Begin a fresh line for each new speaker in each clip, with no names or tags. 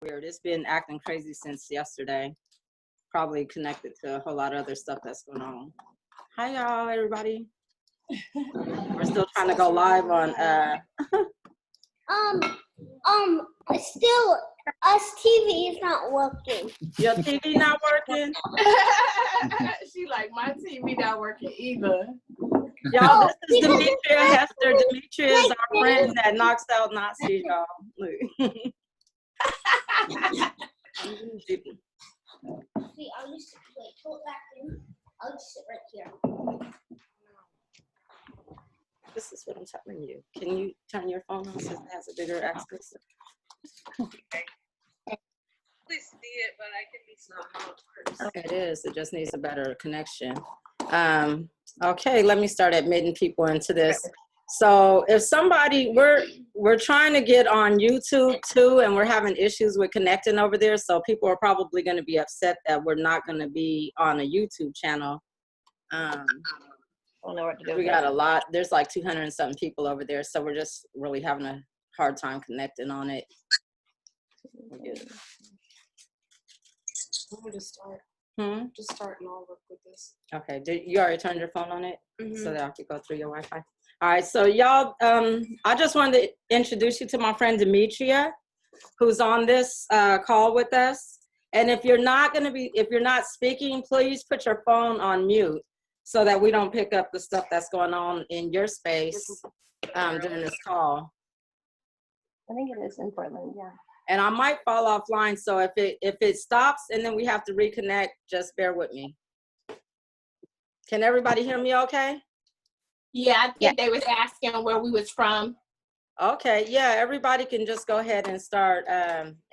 weird. It's been acting crazy since yesterday. Probably connected to a whole lot of other stuff that's going on. Hi, y'all, everybody. We're still trying to go live on.
Still, us TV is not working.
Your TV not working?
She like, my TV not working either.
Y'all, this is Demetria Hester. Demetria is our friend that knocks out Nazis, y'all. Look.
See, I'll just wait, pull it back in. I'll just sit right here.
This is what I'm telling you. Can you turn your phone on so it has a bigger access?
Okay. Please see it, but I can be slow.
It is. It just needs a better connection. Okay, let me start admitting people into this. So if somebody, we're trying to get on YouTube too, and we're having issues with connecting over there. So people are probably going to be upset that we're not going to be on a YouTube channel. I don't know what to do. We got a lot. There's like 200 and something people over there. So we're just really having a hard time connecting on it.
We'll just start. Just start and I'll work with this.
Okay, you already turned your phone on it? So that I could go through your Wi-Fi. All right, so y'all, I just wanted to introduce you to my friend Demetria, who's on this call with us. And if you're not speaking, please put your phone on mute so that we don't pick up the stuff that's going on in your space during this call.
I think it is in Portland, yeah.
And I might fall offline, so if it stops and then we have to reconnect, just bear with me. Can everybody hear me okay?
Yeah, I think they was asking where we was from.
Okay, yeah, everybody can just go ahead and start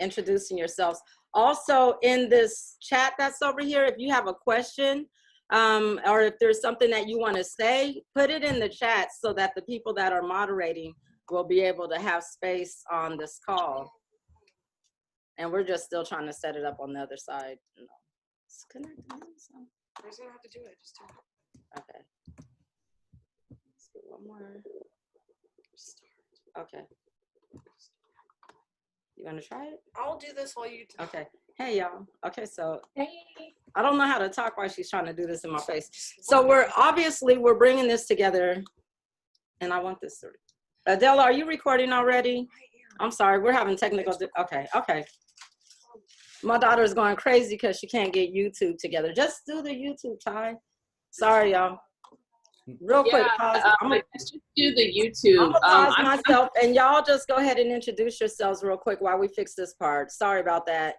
introducing yourselves. Also, in this chat that's over here, if you have a question or if there's something that you want to say, put it in the chat so that the people that are moderating will be able to have space on this call. And we're just still trying to set it up on the other side. No. It's connected. So.
There's gonna have to do it. Just do it.
Okay. Let's do one more. Okay. You want to try it?
I'll do this while you do.
Okay. Hey, y'all. Okay, so
Hey.
I don't know how to talk while she's trying to do this in my face. So we're bringing this together, and I want this. Adela, are you recording already? I'm sorry, we're having technical. Okay. My daughter's going crazy because she can't get YouTube together. Just do the YouTube, Ty. Sorry, y'all. Real quick, pause.
Let's just do the YouTube.
I'm gonna pause myself, and y'all just go ahead and introduce yourselves real quick while we fix this part. Sorry about that.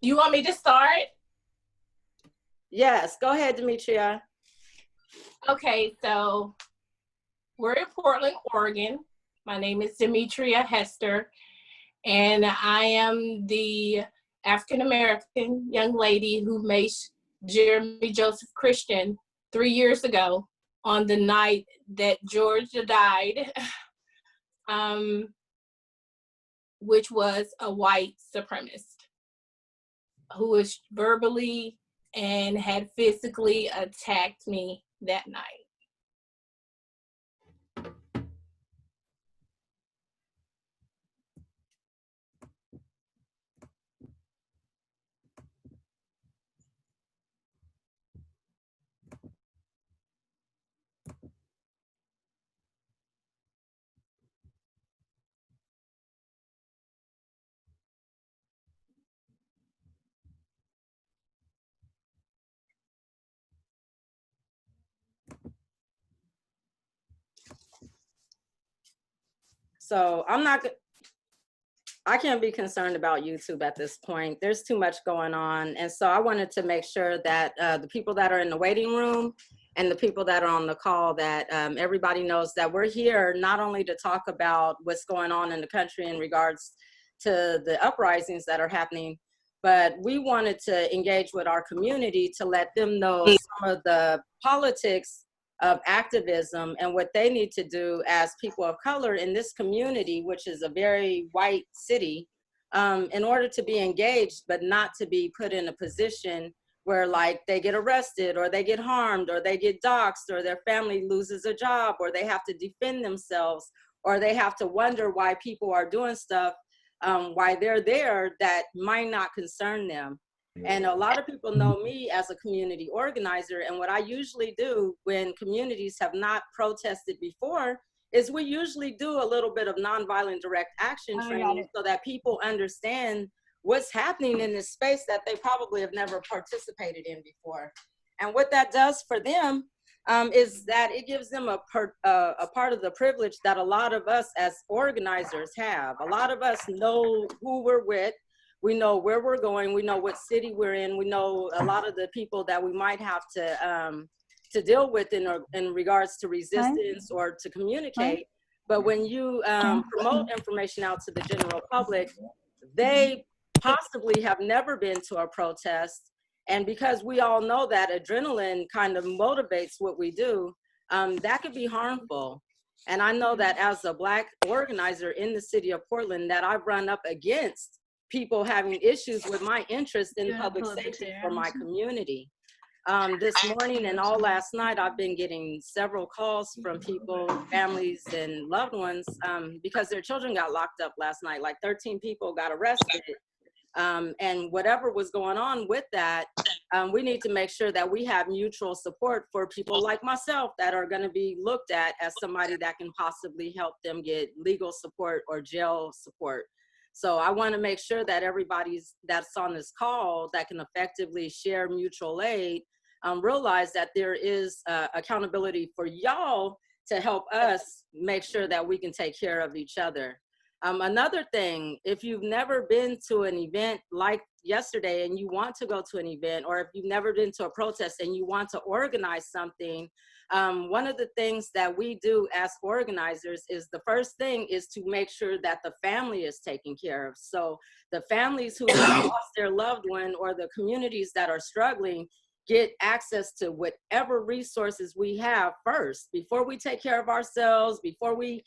You want me to start?
Yes, go ahead, Demetria.
Okay, so we're in Portland, Oregon. My name is Demetria Hester, and I am the African-American young lady who made Jeremy Joseph Christian 3 years ago on the night that Georgia died, which was a white supremacist who was verbally and had physically attacked me that night.
So I can't be concerned about YouTube at this point. There's too much going on. And so I wanted to make sure that the people that are in the waiting room and the people that are on the call, that everybody knows that we're here not only to talk about what's going on in the country in regards to the uprisings that are happening, but we wanted to engage with our community to let them know some of the politics of activism and what they need to do as people of color in this community, which is a very white city, in order to be engaged, but not to be put in a position where like they get arrested or they get harmed or they get doxxed or their family loses a job or they have to defend themselves or they have to wonder why people are doing stuff, why they're there, that might not concern them. And a lot of people know me as a community organizer. And what I usually do when communities have not protested before is we usually do a little bit of nonviolent direct action training so that people understand what's happening in this space that they probably have never participated in before. And what that does for them is that it gives them a part of the privilege that a lot of us as organizers have. A lot of us know who we're with. We know where we're going. We know what city we're in. We know a lot of the people that we might have to deal with in regards to resistance or to communicate. But when you promote information out to the general public, they possibly have never been to a protest. And because we all know that adrenaline kind of motivates what we do, that could be harmful. And I know that as a Black organizer in the city of Portland, that I've run up against people having issues with my interest in public safety for my community. This morning and all last night, I've been getting several calls from people, families and loved ones, because their children got locked up last night. Like 13 people got arrested. And whatever was going on with that, we need to make sure that we have mutual support for people like myself that are going to be looked at as somebody that can possibly help them get legal support or jail support. So I want to make sure that everybody's that's on this call that can effectively share mutual aid realize that there is accountability for y'all to help us make sure that we can take care of each other. Another thing, if you've never been to an event like yesterday and you want to go to an event, or if you've never been to a protest and you want to organize something, one of the things that we do as organizers is the first thing is to make sure that the family is taken care of. So the families who have lost their loved one or the communities that are struggling get access to whatever resources we have first. Before we take care of ourselves, before we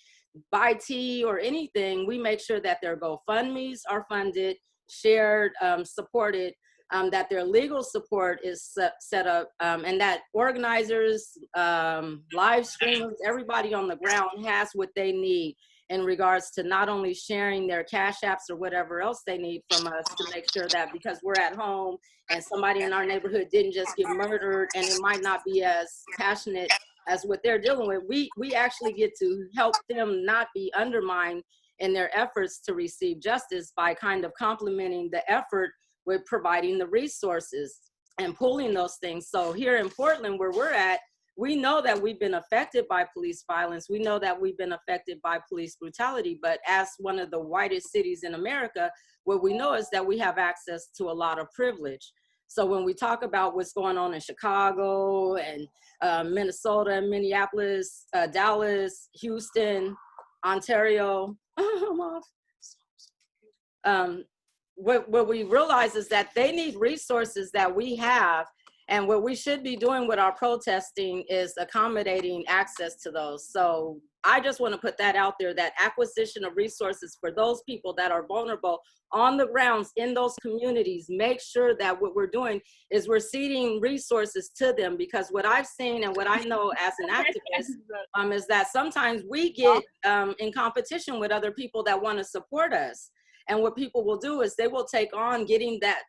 buy tea or anything, we make sure that their GoFundMes are funded, shared, supported, that their legal support is set up, and that organizers, live streamers, everybody on the ground has what they need in regards to not only sharing their cash apps or whatever else they need from us to make sure that because we're at home and somebody in our neighborhood didn't just get murdered and it might not be as passionate as what they're dealing with, we actually get to help them not be undermined in their efforts to receive justice by kind of complementing the effort with providing the resources and pooling those things. So here in Portland, where we're at, we know that we've been affected by police violence. We know that we've been affected by police brutality, but as one of the whitest cities in America, what we know is that we have access to a lot of privilege. So when we talk about what's going on in Chicago and Minnesota, Minneapolis, Dallas, Houston, Ontario, what we realize is that they need resources that we have. And what we should be doing with our protesting is accommodating access to those. So I just want to put that out there, that acquisition of resources for those people that are vulnerable on the grounds in those communities, make sure that what we're doing is we're seeding resources to them, because what I've seen and what I know as an activist is that sometimes we get in competition with other people that want to support us. And what people will do is they will take on getting that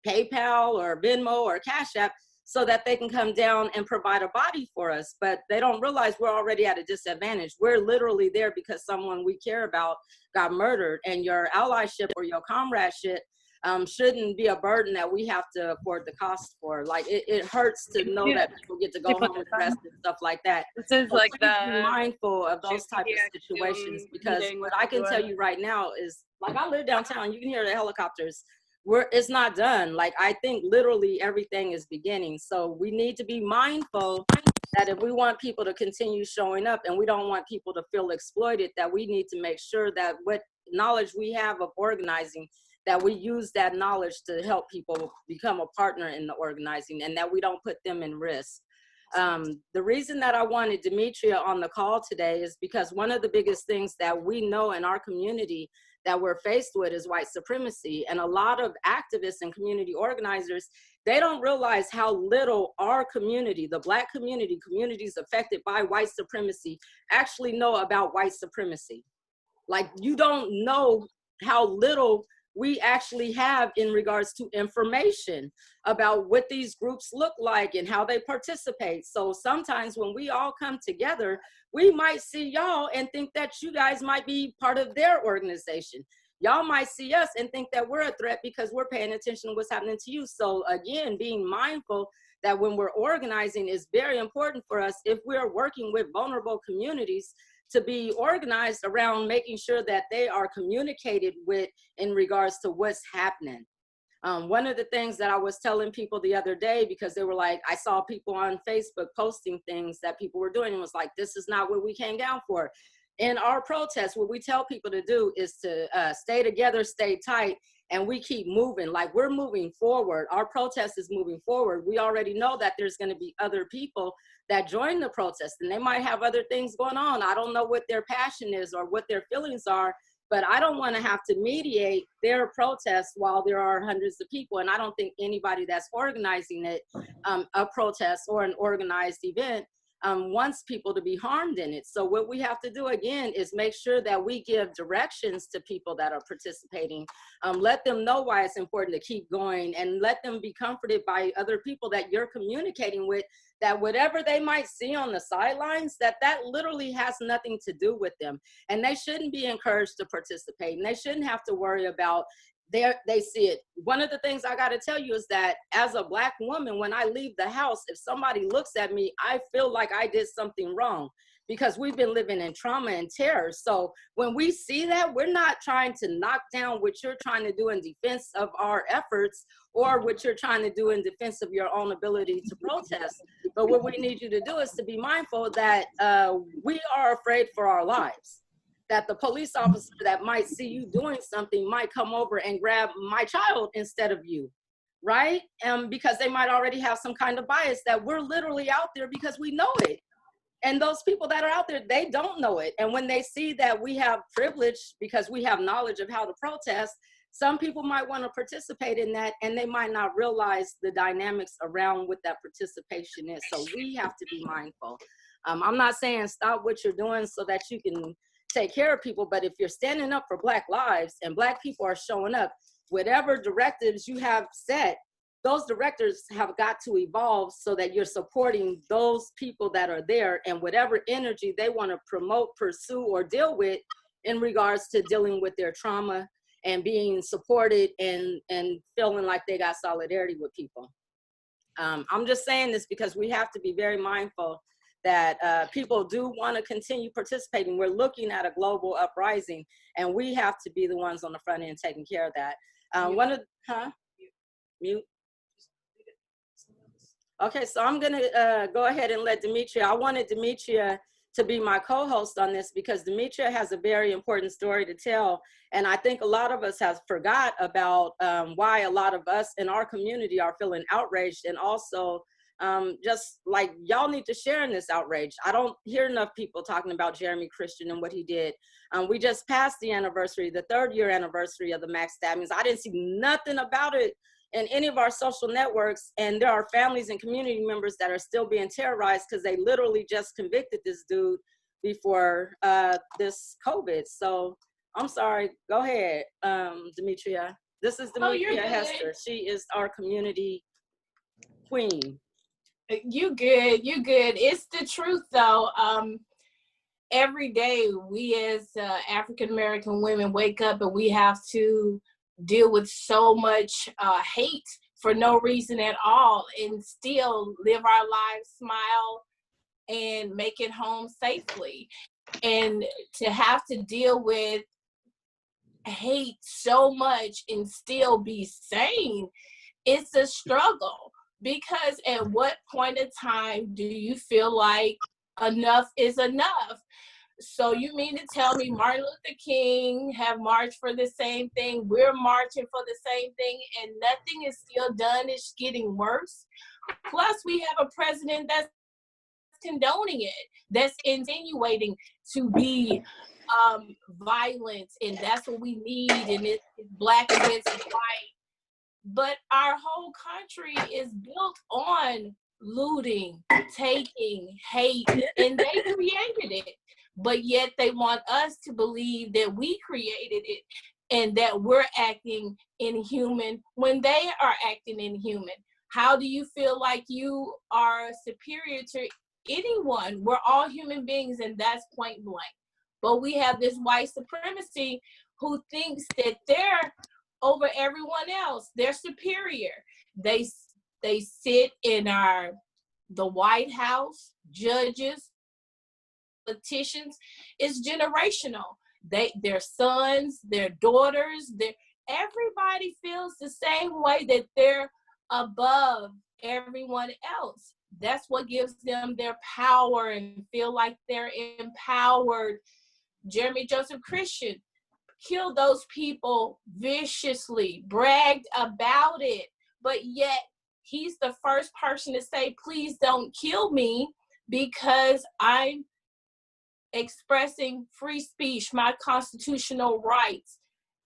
PayPal or Venmo or Cash App so that they can come down and provide a body for us. But they don't realize we're already at a disadvantage. We're literally there because someone we care about got murdered, and your allyship or your comradeship shouldn't be a burden that we have to afford the cost for. Like it hurts to know that people get to go home with rest and stuff like that.
This is
So
like
please be mindful of those type of situations, because what I can tell you right now is, like, I live downtown, you can hear the helicopters. It's not done. Like, I think literally everything is beginning. So we need to be mindful that if we want people to continue showing up and we don't want people to feel exploited, that we need to make sure that what knowledge we have of organizing, that we use that knowledge to help people become a partner in the organizing, and that we don't put them in risk. The reason that I wanted Demetria on the call today is because one of the biggest things that we know in our community that we're faced with is white supremacy. And a lot of activists and community organizers, they don't realize how little our community, the Black community, communities affected by white supremacy, actually know about white supremacy. Like, you don't know how little we actually have in regards to information about what these groups look like and how they participate. So sometimes when we all come together, we might see y'all and think that you guys might be part of their organization. Y'all might see us and think that we're a threat because we're paying attention to what's happening to you. So again, being mindful that when we're organizing is very important for us if we're working with vulnerable communities, to be organized around making sure that they are communicated with in regards to what's happening. One of the things that I was telling people the other day, because they were like, I saw people on Facebook posting things that people were doing and was like, this is not what we came down for. In our protests, what we tell people to do is to stay together, stay tight, and we keep moving. Like, we're moving forward. Our protest is moving forward. We already know that there's going to be other people that join the protest, and they might have other things going on. I don't know what their passion is or what their feelings are, but I don't want to have to mediate their protest while there are hundreds of people. And I don't think anybody that's organizing it, a protest or an organized event, wants people to be harmed in it. So what we have to do again is make sure that we give directions to people that are participating, let them know why it's important to keep going, and let them be comforted by other people that you're communicating with, that whatever they might see on the sidelines, that literally has nothing to do with them. And they shouldn't be encouraged to participate, and they shouldn't have to worry about they see it. One of the things I got to tell you is that as a Black woman, when I leave the house, if somebody looks at me, I feel like I did something wrong, because we've been living in trauma and terror. So when we see that, we're not trying to knock down what you're trying to do in defense of our efforts or what you're trying to do in defense of your own ability to protest. But what we need you to do is to be mindful that we are afraid for our lives. That the police officer that might see you doing something might come over and grab my child instead of you, right? Because they might already have some kind of bias that we're literally out there because we know it. And those people that are out there, they don't know it. And when they see that we have privilege because we have knowledge of how to protest, some people might want to participate in that, and they might not realize the dynamics around what that participation is. So we have to be mindful. I'm not saying stop what you're doing so that you can take care of people, but if you're standing up for Black lives and Black people are showing up, whatever directives you have set, those directives have got to evolve so that you're supporting those people that are there and whatever energy they want to promote, pursue, or deal with in regards to dealing with their trauma and being supported and feeling like they got solidarity with people. I'm just saying this because we have to be very mindful that people do want to continue participating. We're looking at a global uprising, and we have to be the ones on the front end taking care of that. Mute. Okay, so I'm gonna go ahead and let Demetria. I wanted Demetria to be my co-host on this because Demetria has a very important story to tell. And I think a lot of us have forgot about why a lot of us in our community are feeling outraged, and also just like y'all need to share in this outrage. I don't hear enough people talking about Jeremy Christian and what he did. We just passed the anniversary, the 3rd year anniversary of the mass stabbings. I didn't see nothing about it in any of our social networks, and there are families and community members that are still being terrorized because they literally just convicted this dude before this COVID. So I'm sorry, go ahead, Demetria. This is Demetria Hester. She is our community queen.
You good. It's the truth though. Every day we as African-American women wake up and we have to deal with so much hate for no reason at all and still live our lives, smile, and make it home safely. And to have to deal with hate so much and still be sane, it's a struggle. Because at what point in time do you feel like enough is enough? So you mean to tell me Martin Luther King have marched for the same thing, we're marching for the same thing, and nothing is still done? It's getting worse. Plus we have a president that's condoning it, that's insinuating to be violence, and that's what we need, and it's black against white. But our whole country is built on looting, taking, hate, and they created it. But yet they want us to believe that we created it and that we're acting inhuman when they are acting inhuman. How do you feel like you are superior to anyone? We're all human beings, and that's point blank. But we have this white supremacy who thinks that they're over everyone else. They're superior. They sit in the White House, judges, politicians. It's generational. Their sons, their daughters, everybody feels the same way, that they're above everyone else. That's what gives them their power and feel like they're empowered. Jeremy Joseph Christian killed those people viciously, bragged about it, but yet he's the first person to say, please don't kill me because I'm expressing free speech, my constitutional rights.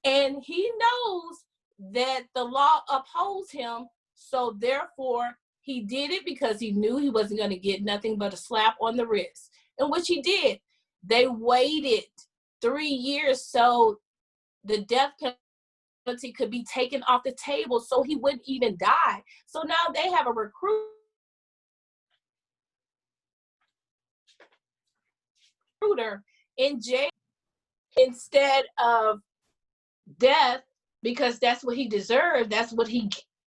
And he knows that the law upholds him, so therefore he did it because he knew he wasn't going to get nothing but a slap on the wrist, and which he did. They waited 3 years so the death penalty could be taken off the table so he wouldn't even die. So now they have a recruiter in jail instead of death, because that's what he deserved. That's what he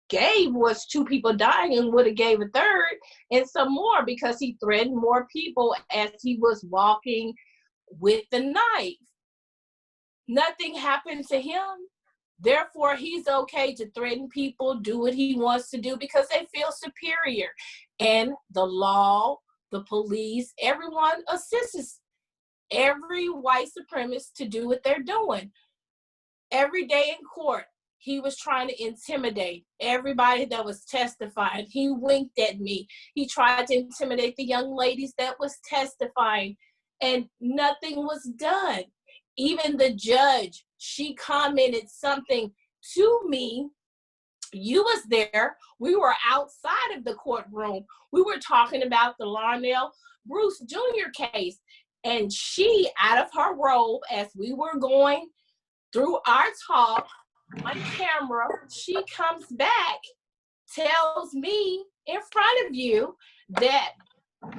gave, was 2 people dying, and would have gave a third and some more because he threatened more people as he was walking with the knife. Nothing happened to him. Therefore, he's okay to threaten people, do what he wants to do because they feel superior. And the law, the police, everyone assists every white supremacist to do what they're doing. Every day in court, he was trying to intimidate everybody that was testifying. He winked at me. He tried to intimidate the young ladies that was testifying, and nothing was done. Even the judge, she commented something to me. You was there. We were outside of the courtroom. We were talking about the Larnell Bruce Jr. case. And she, out of her robe, as we were going through our talk on camera, she comes back, tells me in front of you that,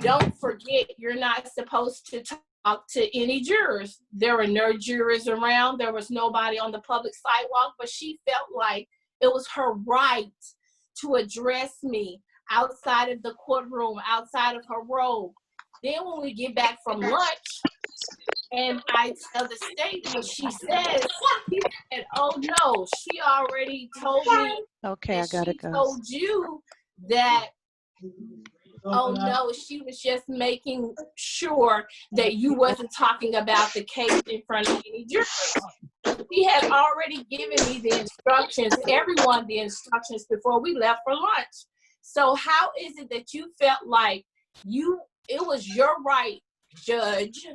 don't forget, you're not supposed to talk to any jurors. There were no jurors around. There was nobody on the public sidewalk, but she felt like it was her right to address me outside of the courtroom, outside of her robe. Then when we get back from lunch and I tell the state what she says, she said, oh no, she already told me.
Okay, I gotta go.
Told you that, oh no, she was just making sure that you wasn't talking about the case in front of any jurors. He had already given me the instructions, everyone the instructions before we left for lunch. So how is it that you felt like it was your right, judge,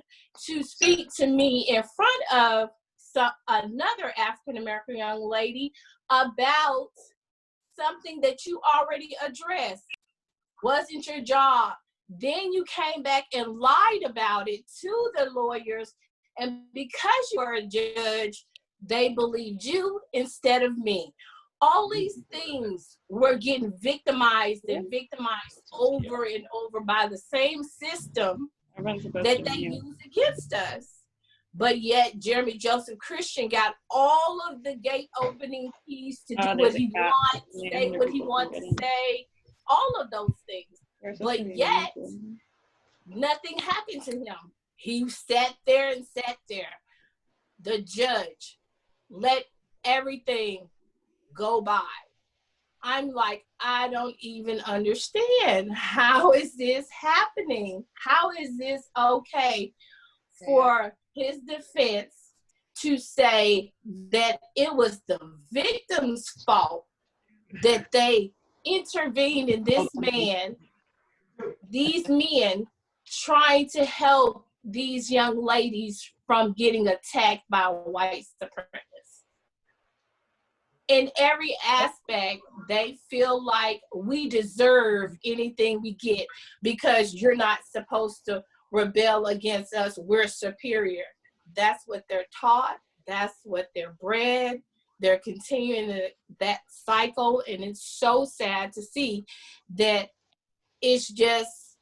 to speak to me in front of another African-American young lady about something that you already addressed? Wasn't your job. Then you came back and lied about it to the lawyers, and because you are a judge, they believed you instead of me. All these things were getting victimized and victimized over and over by the same system that they use against us. But yet Jeremy Joseph Christian got all of the gate opening keys to do what he wants, say what he wants to say, all of those things. But yet nothing happened to him. He sat there and sat there. The judge let everything go by. I'm like, I don't even understand. How is this happening? How is this okay for his defense to say that it was the victim's fault that they intervened in this man, these men trying to help these young ladies from getting attacked by white supremacists. In every aspect, they feel like we deserve anything we get because you're not supposed to rebel against us. We're superior. That's what they're taught. That's what they're bred. They're continuing that cycle. And it's so sad to see that it's just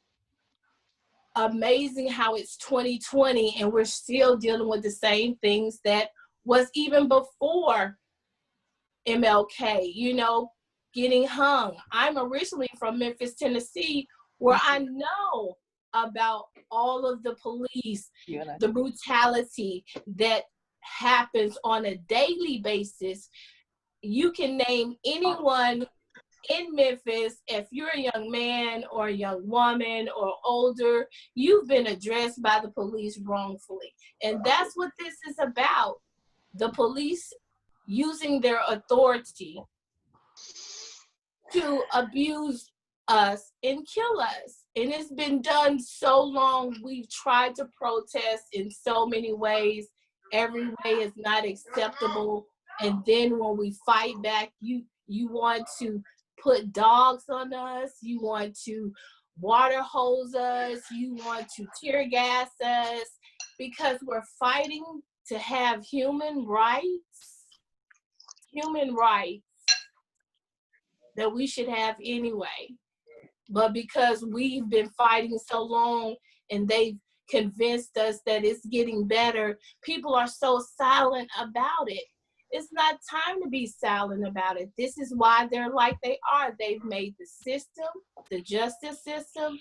amazing how it's 2020 and we're still dealing with the same things that was even before MLK, you know, getting hung. I'm originally from Memphis, Tennessee, where I know about all of the police, the brutality that happens on a daily basis. You can name anyone in Memphis, if you're a young man or a young woman or older, you've been addressed by the police wrongfully. And that's what this is about. The police using their authority to abuse us and kill us. And it's been done so long. We've tried to protest in so many ways. Every way is not acceptable. And then when we fight back, you want to put dogs on us, you want to water hose us, you want to tear gas us, because we're fighting to have human rights that we should have anyway. But because we've been fighting so long and they've convinced us that it's getting better, people are so silent about it. It's not time to be silent about it. This is why they're like they are. They've made the system, the justice system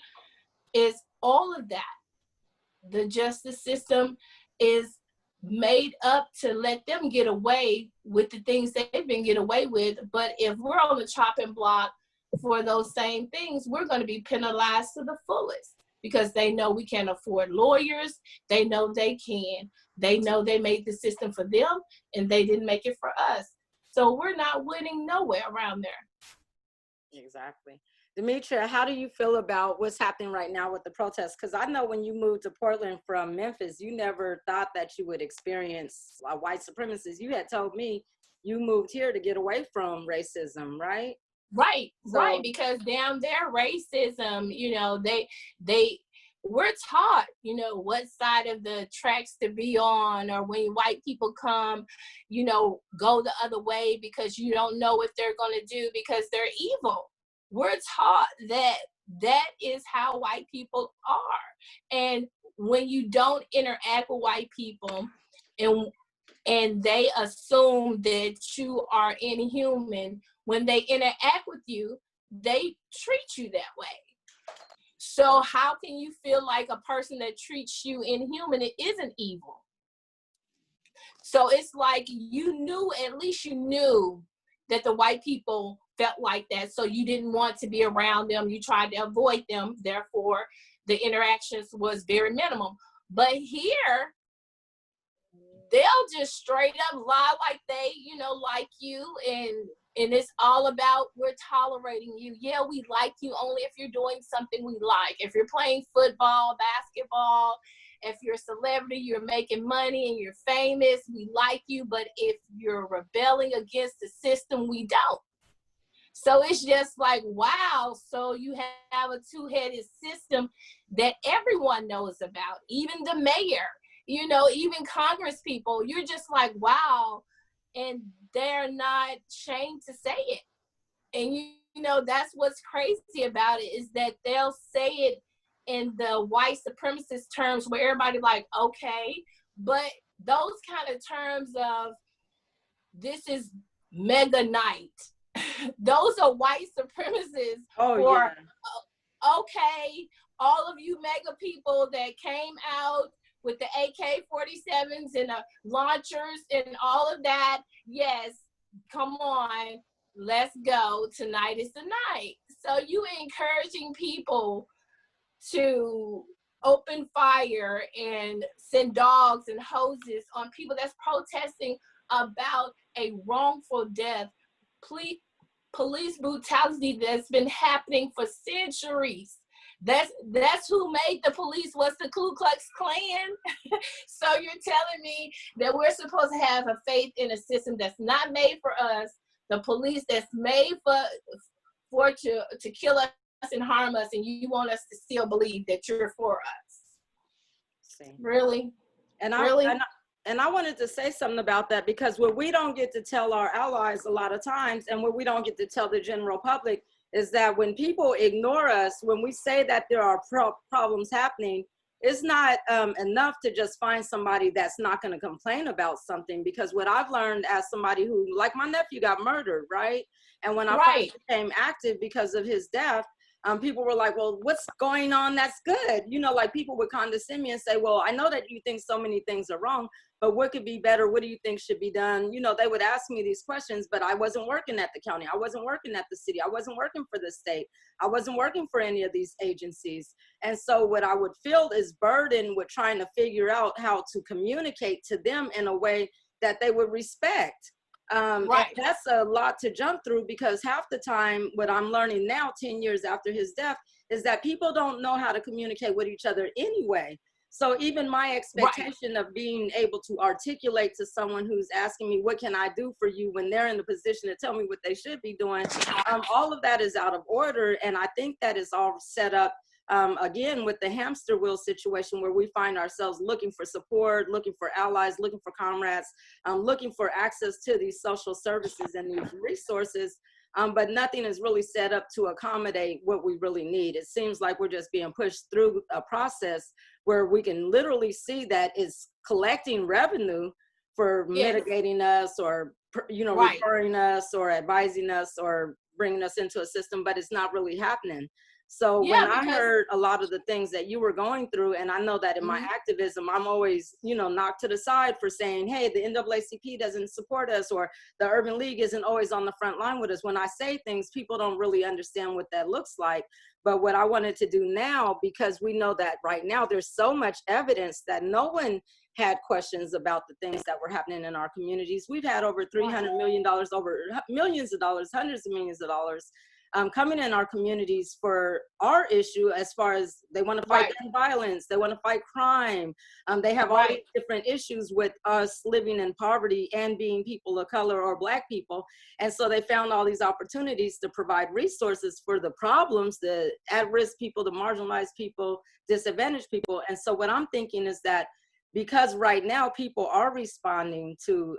is all of that. The justice system is made up to let them get away with the things they've been get away with. But if we're on the chopping block for those same things, we're going to be penalized to the fullest because they know we can't afford lawyers. They know they can. They know they made the system for them and they didn't make it for us. So we're not winning nowhere around there.
Exactly. Demetria, how do you feel about what's happening right now with the protests? Because I know when you moved to Portland from Memphis, you never thought that you would experience white supremacists. You had told me you moved here to get away from racism, right?
Right, right. Because down there, racism, you know, we're taught, you know, what side of the tracks to be on, or when white people come, you know, go the other way because you don't know what they're going to do because they're evil. We're taught that is how white people are. And when you don't interact with white people and they assume that you are inhuman, when they interact with you, they treat you that way. So how can you feel like a person that treats you inhuman, it isn't evil? So it's like at least you knew that the white people felt like that, so you didn't want to be around them. You tried to avoid them. Therefore, the interactions was very minimum. But here, they'll just straight up lie like they, you know, like you, and it's all about we're tolerating you. Yeah, we like you only if you're doing something we like. If you're playing football, basketball, if you're a celebrity, you're making money and you're famous, we like you. But if you're rebelling against the system, we don't. So it's just like, wow, so you have a two-headed system that everyone knows about, even the mayor, you know, even Congress people. You're just like, wow, and they're not ashamed to say it. And you know, that's what's crazy about it, is that they'll say it in the white supremacist terms where everybody like, okay, but those kind of terms of this is mega night, those are white supremacists. Okay, all of you mega people that came out with the AK-47s and the launchers and all of that, yes, come on, let's go. Tonight is the night. So you encouraging people to open fire and send dogs and hoses on people that's protesting about a wrongful death, police brutality that's been happening for centuries. That's who made the police was the Ku Klux Klan. So you're telling me that we're supposed to have a faith in a system that's not made for us, the police that's made for to kill us and harm us, and you want us to still believe that you're for us?
See.
Really?
And
Really?
I wanted to say something about that, because what we don't get to tell our allies a lot of times, and what we don't get to tell the general public, is that when people ignore us, when we say that there are problems happening, it's not enough to just find somebody that's not going to complain about something. Because what I've learned as somebody who, like my nephew got murdered, right? And when I first became active because of his death, people were like, well, what's going on that's good? You know, like people would condescend me and say, well, I know that you think so many things are wrong, but what could be better? What do you think should be done? You know, they would ask me these questions, but I wasn't working at the county. I wasn't working at the city. I wasn't working for the state. I wasn't working for any of these agencies. And so what I would feel is burdened with trying to figure out how to communicate to them in a way that they would respect. And that's a lot to jump through, because half the time what I'm learning now, 10 years after his death, is that people don't know how to communicate with each other anyway. So even my expectation of being able to articulate to someone who's asking me, what can I do for you, when they're in the position to tell me what they should be doing, all of that is out of order. And I think that is all set up again with the hamster wheel situation, where we find ourselves looking for support, looking for allies, looking for comrades, looking for access to these social services and these resources, but nothing is really set up to accommodate what we really need. It seems like we're just being pushed through a process where we can literally see that it's collecting revenue for mitigating us, or referring us, or advising us, or bringing us into a system, but it's not really happening. So when I heard a lot of the things that you were going through, and I know that in my activism, I'm always, knocked to the side for saying, hey, the NAACP doesn't support us, or the Urban League isn't always on the front line with us. When I say things, people don't really understand what that looks like. But what I wanted to do now, because we know that right now there's so much evidence that no one had questions about the things that were happening in our communities. We've had over $300 million, over millions of dollars, hundreds of millions of dollars coming in our communities for our issue, as far as they want to fight gun violence, they want to fight crime. They have all these different issues with us living in poverty and being people of color or Black people. And so they found all these opportunities to provide resources for the problems, the at-risk people, the marginalized people, disadvantaged people. And so what I'm thinking is that because right now people are responding to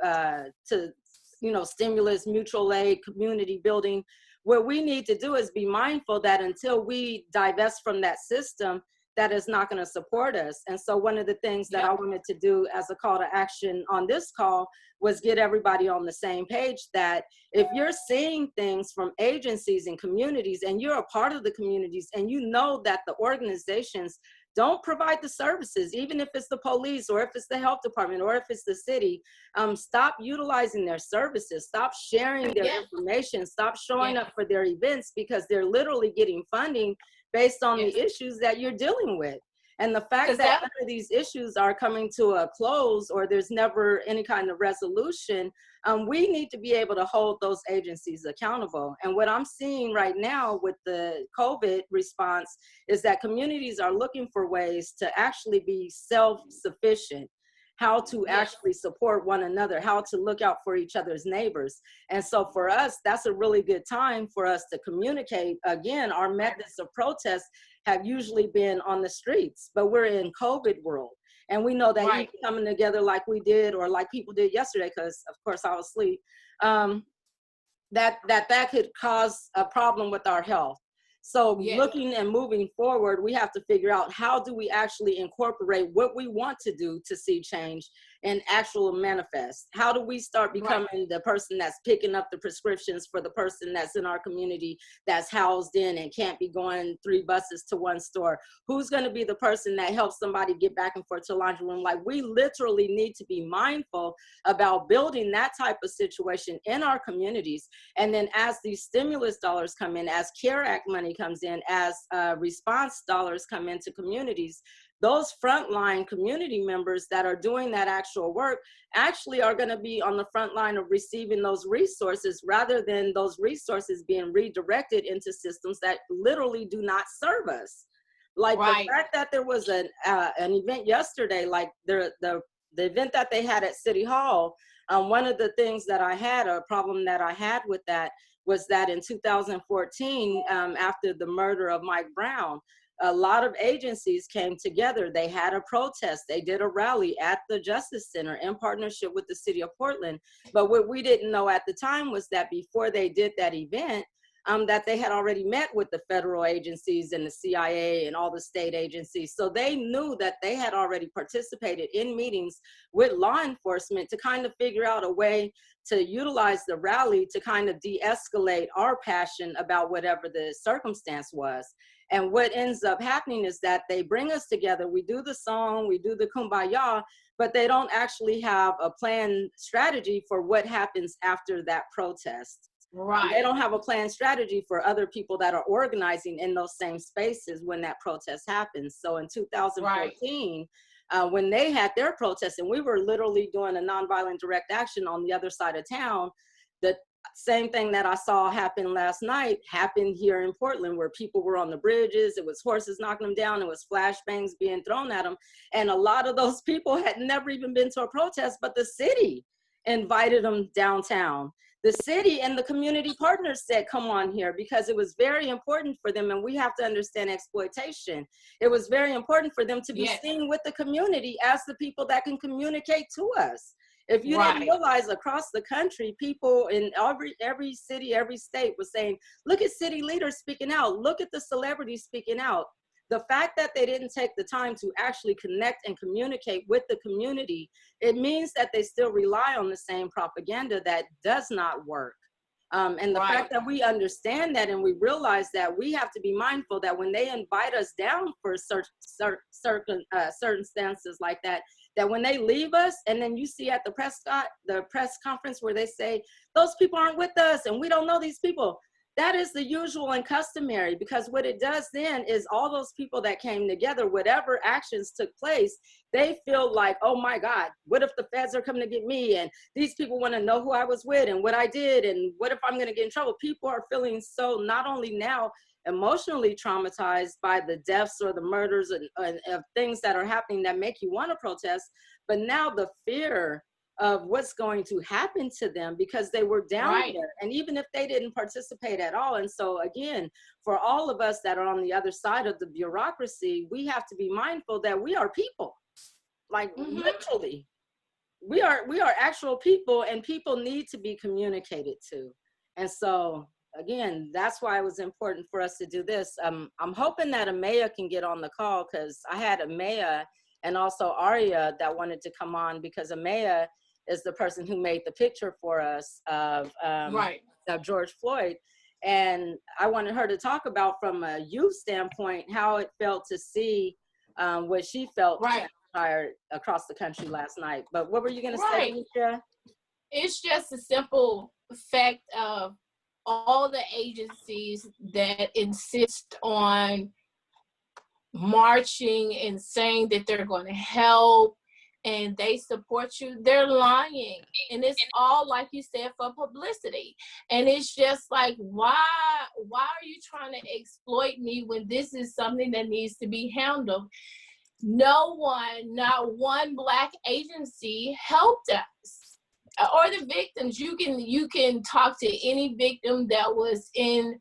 stimulus, mutual aid, community building, what we need to do is be mindful that until we divest from that system, that is not going to support us. And so one of the things that I wanted to do as a call to action on this call was get everybody on the same page, that if you're seeing things from agencies and communities, and you're a part of the communities, and you know that the organizations don't provide the services, even if it's the police, or if it's the health department, or if it's the city, stop utilizing their services, stop sharing their information, stop showing up for their events, because they're literally getting funding based on the issues that you're dealing with. And the fact that none of these issues are coming to a close, or there's never any kind of resolution, we need to be able to hold those agencies accountable. And what I'm seeing right now with the COVID response is that communities are looking for ways to actually be self-sufficient, how to actually support one another, how to look out for each other's neighbors. And so for us, that's a really good time for us to communicate. Again, our methods of protest have usually been on the streets, but we're in COVID world. And we know that even coming together like we did, or like people did yesterday, because of course I was asleep, that could cause a problem with our health. So looking and moving forward, we have to figure out, how do we actually incorporate what we want to do to see change and actual manifest? How do we start becoming the person that's picking up the prescriptions for the person that's in our community that's housed in and can't be going 3 buses to one store? Who's going to be the person that helps somebody get back and forth to the laundry room? Like, we literally need to be mindful about building that type of situation in our communities. And then as these stimulus dollars come in, as CARE Act money comes in, as response dollars come into communities, those frontline community members that are doing that actual work actually are going to be on the front line of receiving those resources, rather than those resources being redirected into systems that literally do not serve us. Like
Right.
the fact that there was an event yesterday, like the event that they had at City Hall. One of the things that a problem that I had with that was that in 2014, after the murder of Mike Brown, a lot of agencies came together. They had a protest. They did a rally at the Justice Center in partnership with the city of Portland. But what we didn't know at the time was that before they did that event, that they had already met with the federal agencies and the CIA and all the state agencies. So they knew that they had already participated in meetings with law enforcement to kind of figure out a way to utilize the rally to kind of de-escalate our passion about whatever the circumstance was. And what ends up happening is that they bring us together. We do the song, we do the kumbaya, but they don't actually have a planned strategy for what happens after that protest.
Right.
They don't have a planned strategy for other people that are organizing in those same spaces when that protest happens. So in 2014, when they had their protest, and we were literally doing a nonviolent direct action on the other side of town, the same thing that I saw happen last night happened here in Portland, where people were on the bridges. It was horses knocking them down. It was flashbangs being thrown at them. And a lot of those people had never even been to a protest, but the city invited them downtown. The city and the community partners said, come on here, because it was very important for them. And we have to understand exploitation. It was very important for them to be seen with the community as the people that can communicate to us. If you didn't realize, across the country, people in every city, every state was saying, look at city leaders speaking out. Look at the celebrities speaking out. The fact that they didn't take the time to actually connect and communicate with the community, it means that they still rely on the same propaganda that does not work. And the fact that we understand that and we realize that, we have to be mindful that when they invite us down for certain stances like that, that when they leave us, and then you see at the press conference where they say, those people aren't with us and we don't know these people. That is the usual and customary, because what it does then is all those people that came together, whatever actions took place, they feel like, oh my God, what if the feds are coming to get me? And these people want to know who I was with and what I did. And what if I'm going to get in trouble? People are feeling so not only now emotionally traumatized by the deaths or the murders and of things that are happening that make you want to protest, but now the fear of what's going to happen to them because they were down there, and even if they didn't participate at all. And so again, for all of us that are on the other side of the bureaucracy, we have to be mindful that we are people. Like literally, we are actual people, and people need to be communicated to. And so again, that's why it was important for us to do this. I'm hoping that Amaya can get on the call, because I had Amaya and also Aria that wanted to come on, because Amaya is the person who made the picture for us of George Floyd. And I wanted her to talk about, from a youth standpoint, how it felt to see what she felt transpired across the country last night. But what were you going to say, Demetria?
It's just a simple fact of all the agencies that insist on marching and saying that they're going to help and they support you, they're lying. And it's all, like you said, for publicity. And it's just like, why are you trying to exploit me when this is something that needs to be handled? No one, not one Black agency helped us, or the victims. You can talk to any victim that was in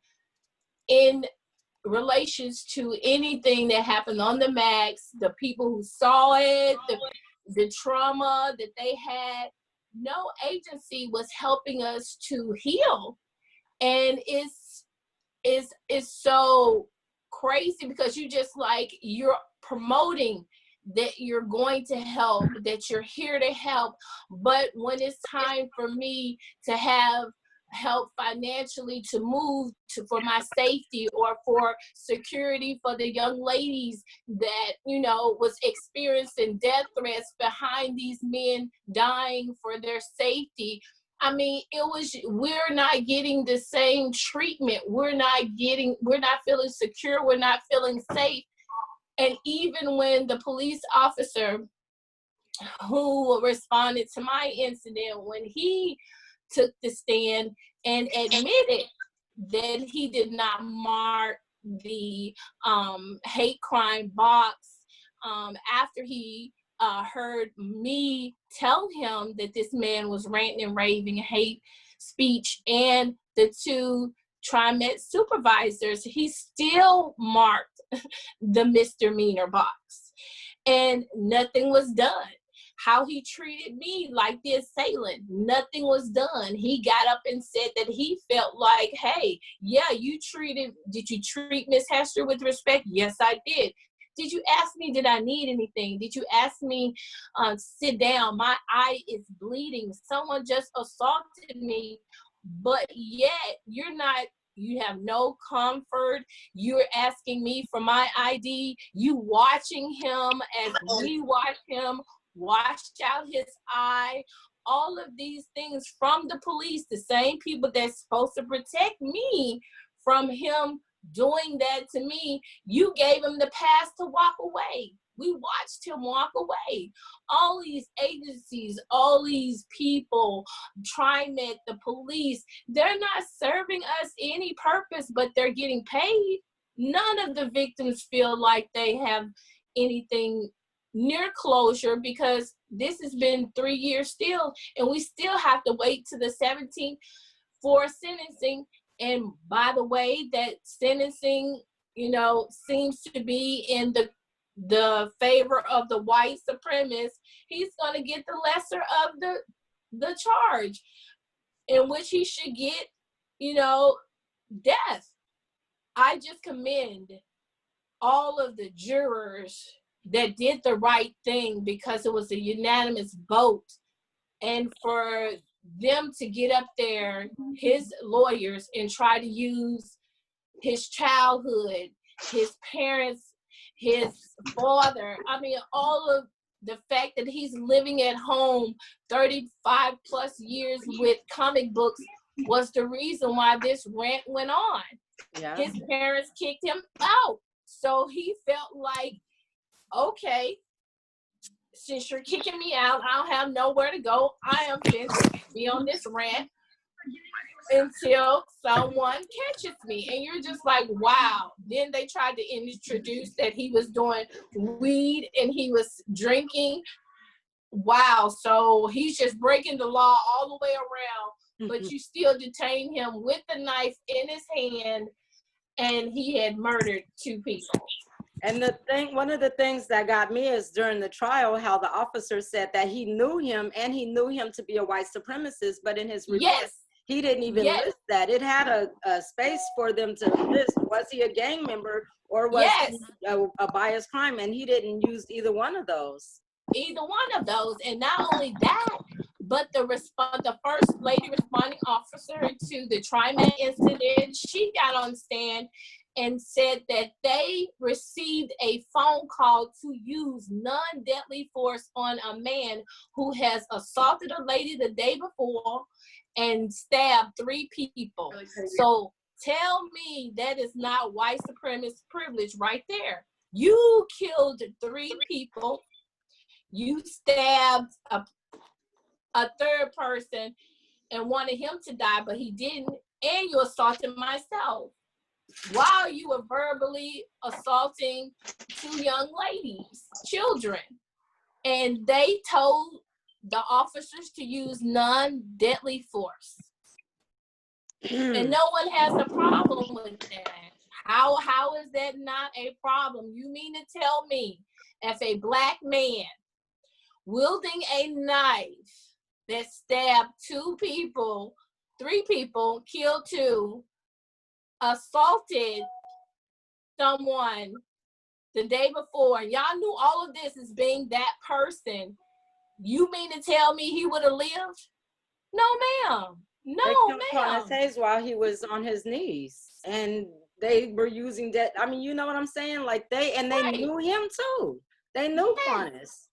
relations to anything that happened on the Max, the people who saw it, the trauma that they had. No agency was helping us to heal. And it's so crazy, because you just like, you're promoting that you're going to help, that you're here to help. But when it's time for me to have help financially to move for my safety, or for security for the young ladies that, was experiencing death threats behind these men dying for their safety, I mean, we're not getting the same treatment. We're not feeling secure. We're not feeling safe. And even when the police officer who responded to my incident, when he took the stand and admitted that he did not mark the hate crime box after he heard me tell him that this man was ranting and raving hate speech, and the two TriMet supervisors, he still marked the misdemeanor box, and nothing was done. How he treated me like the assailant, nothing was done. He got up and said that he felt like, hey, yeah, did you treat Miss Hester with respect? Yes, I did. Did you ask me, did I need anything? Did you ask me, sit down? My eye is bleeding. Someone just assaulted me, but yet you have no comfort. You're asking me for my ID. You watching him as we watch him wash out his eye. All of these things from the police, the same people that's supposed to protect me from him doing that to me. You gave him the pass to walk away. We watched him walk away. All these agencies, all these people, TriMet, the police, they're not serving us any purpose, but they're getting paid. None of the victims feel like they have anything near closure, because this has been 3 years still, and we still have to wait to the 17th for sentencing. And by the way, that sentencing, seems to be in the favor of the white supremacist. He's going to get the lesser of the charge, in which he should get, death. I just commend all of the jurors that did the right thing, because it was a unanimous vote. And for them to get up there, his lawyers, and try to use his childhood, his parents, his father, all of the fact that he's living at home 35 plus years with comic books was the reason why this rant went on. Yeah. His parents kicked him out. So he felt like, okay, since you're kicking me out, I don't have nowhere to go. I am going to be on this rant until someone catches me. And you're just like, wow. Then they tried to introduce that he was doing weed and he was drinking. Wow. So he's just breaking the law all the way around, but you still detain him with the knife in his hand, and he had murdered 2 people.
And one of the things that got me is during the trial, how the officer said that he knew him, and he knew him to be a white supremacist, but in his report, he didn't even list that. It had a space for them to list, was he a gang member or was he a biased crime? And he didn't use either one of those.
And not only that, but the first lady responding officer to the TriMet incident, she got on stand and said that they received a phone call to use non-deadly force on a man who has assaulted a lady the day before and stabbed 3 people. So tell me that is not white supremacist privilege right there. You killed 3 people. You stabbed a 3rd person and wanted him to die, but he didn't. And you assaulted myself while you were verbally assaulting 2 young ladies, children. And they told the officers to use non-deadly force. And no one has a problem with that. How is that not a problem? You mean to tell me if a black man wielding a knife that stabbed 2 people, 3 people, killed 2, assaulted someone the day before, and y'all knew all of this as being that person, you mean to tell me he would have lived? No, ma'am. No, ma'am.
They killed while he was on his knees, and they were using that. I mean, you know what I'm saying? Like they knew him too. They knew Quantas.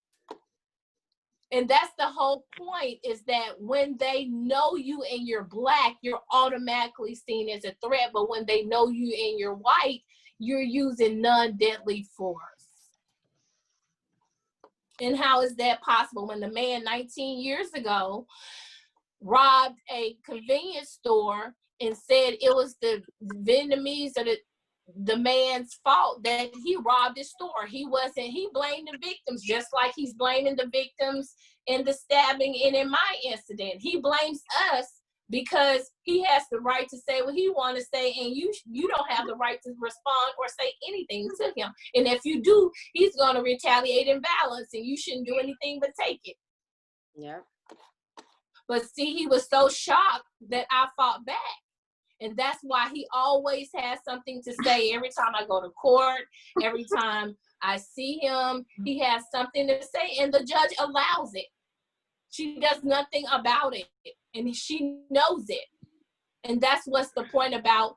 And that's the whole point, is that when they know you and you're black, you're automatically seen as a threat. But when they know you and you're white, you're using non-deadly force. And how is that possible when the man 19 years ago robbed a convenience store and said it was the Vietnamese or the man's fault that he robbed his store. He blamed the victims, just like he's blaming the victims in the stabbing and in my incident. He blames us because he has the right to say what he want to say, and you don't have the right to respond or say anything to him. And if you do, he's going to retaliate in violence, and you shouldn't do anything but take it.
Yeah.
But see, he was so shocked that I fought back. And that's why he always has something to say. Every time I go to court, every time I see him, he has something to say, and the judge allows it. She does nothing about it, and she knows it. And that's what's the point about,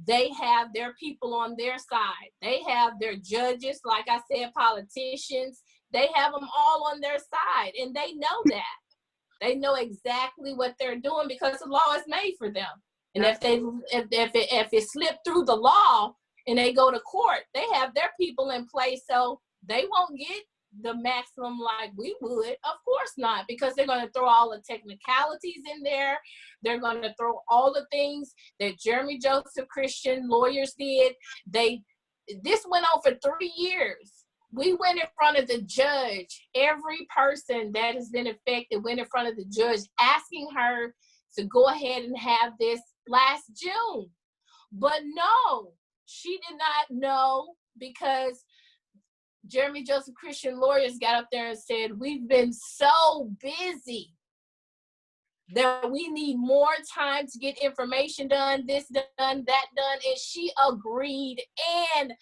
they have their people on their side. They have their judges, like I said, politicians. They have them all on their side, and they know that. They know exactly what they're doing because the law is made for them. And if it slipped through the law and they go to court, they have their people in place, so they won't get the maximum like we would. Of course not, because they're going to throw all the technicalities in there. They're going to throw all the things that Jeremy Joseph Christian lawyers did. This went on for 3 years. We went in front of the judge. Every person that has been affected went in front of the judge asking her to go ahead and have this last June. But no, she did not know, because Jeremy Joseph Christian lawyers got up there and said, we've been so busy that we need more time to get information done, this done, that done. And she agreed, and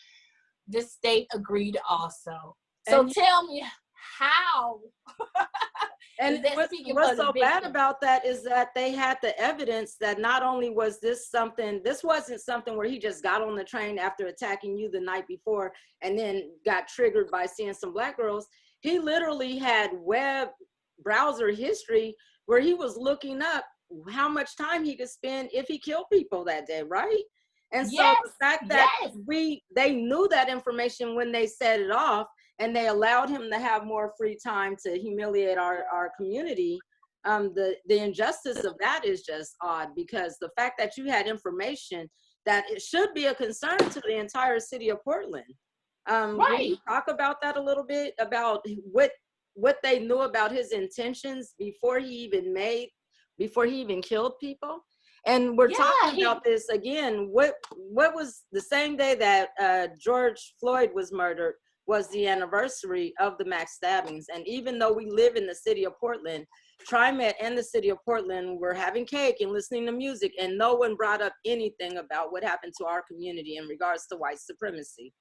the state agreed also. So
And
tell me how.
And what's so bad about that is that they had the evidence that not only was this wasn't something where he just got on the train after attacking you the night before and then got triggered by seeing some black girls. He literally had web browser history where he was looking up how much time he could spend if he killed people that day, right? And so the fact that they knew that information when they set it off, and they allowed him to have more free time to humiliate our community. The injustice of that is just odd, because the fact that you had information that it should be a concern to the entire city of Portland. Will you talk about that a little bit, about what they knew about his intentions before he even killed people? And we're talking about this again. What was the same day that George Floyd was murdered was the anniversary of the mass stabbings. And even though we live in the city of Portland, TriMet and the city of Portland were having cake and listening to music, and no one brought up anything about what happened to our community in regards to white supremacy.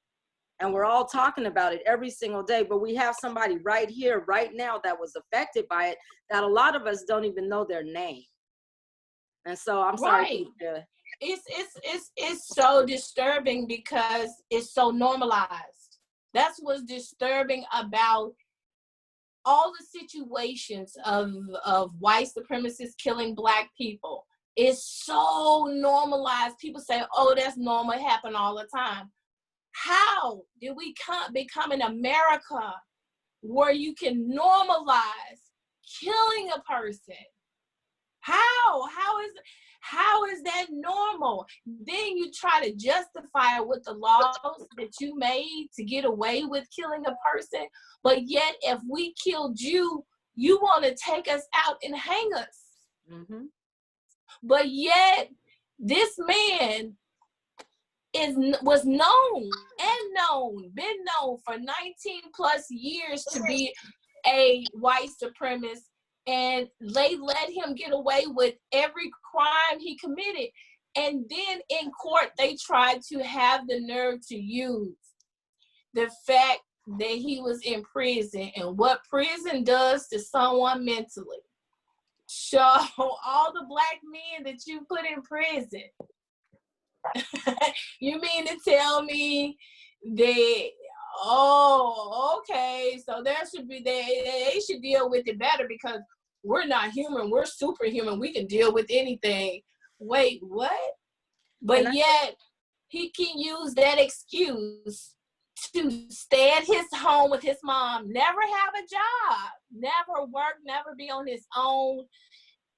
And we're all talking about it every single day, but we have somebody right here, right now, that was affected by it, that a lot of us don't even know their name. And so I'm sorry.
It's so disturbing because it's so normalized. That's what's disturbing about all the situations of white supremacists killing black people. It's so normalized. People say, oh, that's normal, it happens all the time. How did we become an America where you can normalize killing a person? How is that normal? Then you try to justify it with the laws that you made to get away with killing a person. But yet, if we killed you, you want to take us out and hang us. Mm-hmm. But yet, this man been known for 19 plus years to be a white supremacist. And they let him get away with every crime he committed. And then in court, they tried to have the nerve to use the fact that he was in prison and what prison does to someone mentally. So all the black men that you put in prison, you mean to tell me that, oh, okay, so they should deal with it better because we're not human, we're superhuman, we can deal with anything. Wait, what? But yet, he can use that excuse to stay at his home with his mom, never have a job, never work, never be on his own.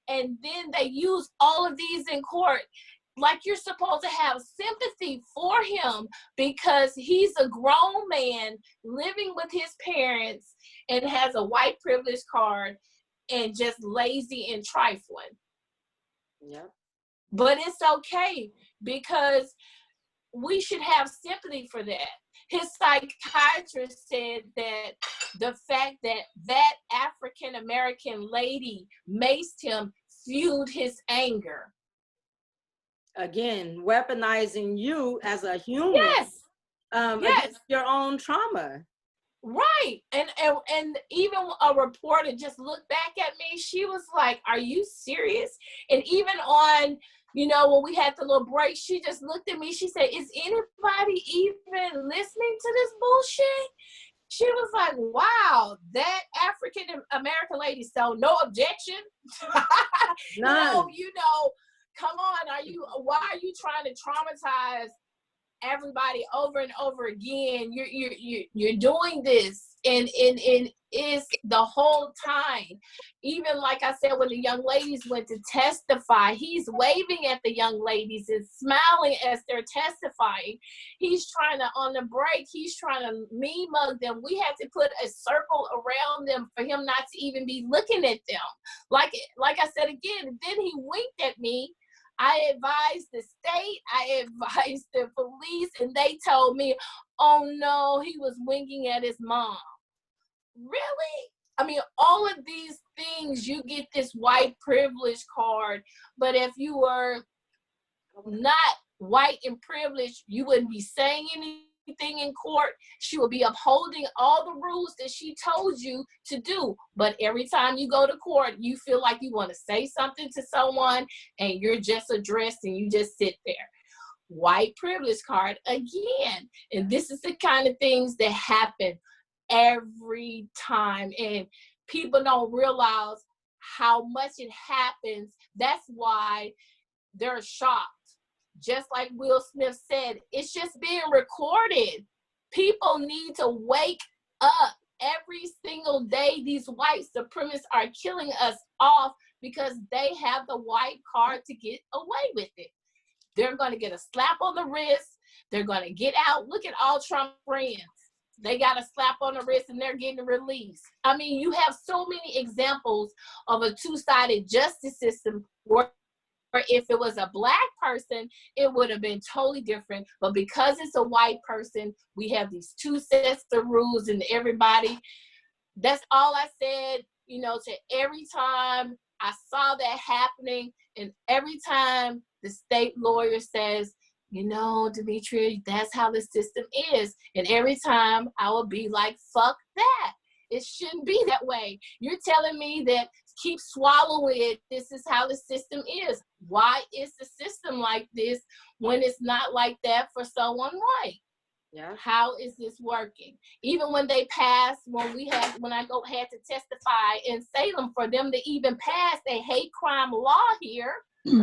And then they use all of these in court. like you're supposed to have sympathy for him because he's a grown man living with his parents and has a white privilege card and just lazy and trifling.
Yep.
But it's okay because we should have sympathy for that. His psychiatrist said that the fact that that African-American lady maced him fueled his anger.
Again, weaponizing you as a human,
Yes.
against your own trauma.
Right. And even a reporter just looked back at me. She was like, are you serious? And even on, you know, when we had the little break, she just looked at me. She said, is anybody even listening to this bullshit? She was like, wow, that African American lady, so no objection.
None.
You know, come on, why are you trying to traumatize everybody over and over again? You're doing this and it's the whole time. Even like I said, when the young ladies went to testify, he's waving at the young ladies and smiling as they're testifying. He's trying to, on the break, he's trying to mean mug them. We had to put a circle around them for him not to even be looking at them. Like I said again, then he winked at me. I advised the state, I advised the police, and they told me, oh no, he was winking at his mom. Really? I mean, all of these things, you get this white privilege card, but if you were not white and privileged, you wouldn't be saying anything in court. She would be upholding all the rules that she told you to do. But every time you go to court, you feel like you want to say something to someone and you're just addressed and you just sit there. White privilege card again. And this is the kind of things that happen every time. And people don't realize how much it happens. That's why they're shocked. Just like Will Smith said, it's just being recorded. People need to wake up. Every single day, these white supremacists are killing us off because they have the white card to get away with it. They're going to get a slap on the wrist. They're going to get out. Look at all Trump friends. They got a slap on the wrist and they're getting released. I mean, you have so many examples of a two-sided justice system where if it was a black person, it would have been totally different. But because it's a white person, we have these two sets of rules and everybody. That's all I said, you know, to every time I saw that happening. And every time the state lawyer says, you know, Demetria, that's how the system is. And every time I would be like, fuck that. It shouldn't be that way. You're telling me that keep swallowing it. This is how the system is. Why is the system like this when it's not like that for someone white?
Yeah.
How is this working? Even when they passed, when I had to testify in Salem for them to even pass a hate crime law here, they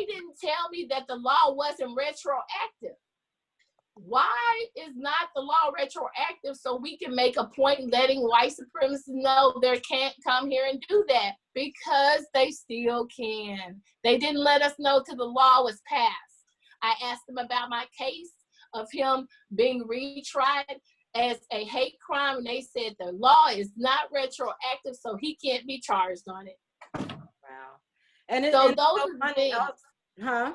didn't tell me that the law wasn't retroactive. Why is not the law retroactive so we can make a point letting white supremacists know they can't come here and do that? Because they still can. They didn't let us know till the law was passed. I asked them about my case of him being retried as a hate crime, and they said the law is not retroactive, so he can't be charged on it.
Wow. And
So
and
those
so
are the
funny,
things.
huh?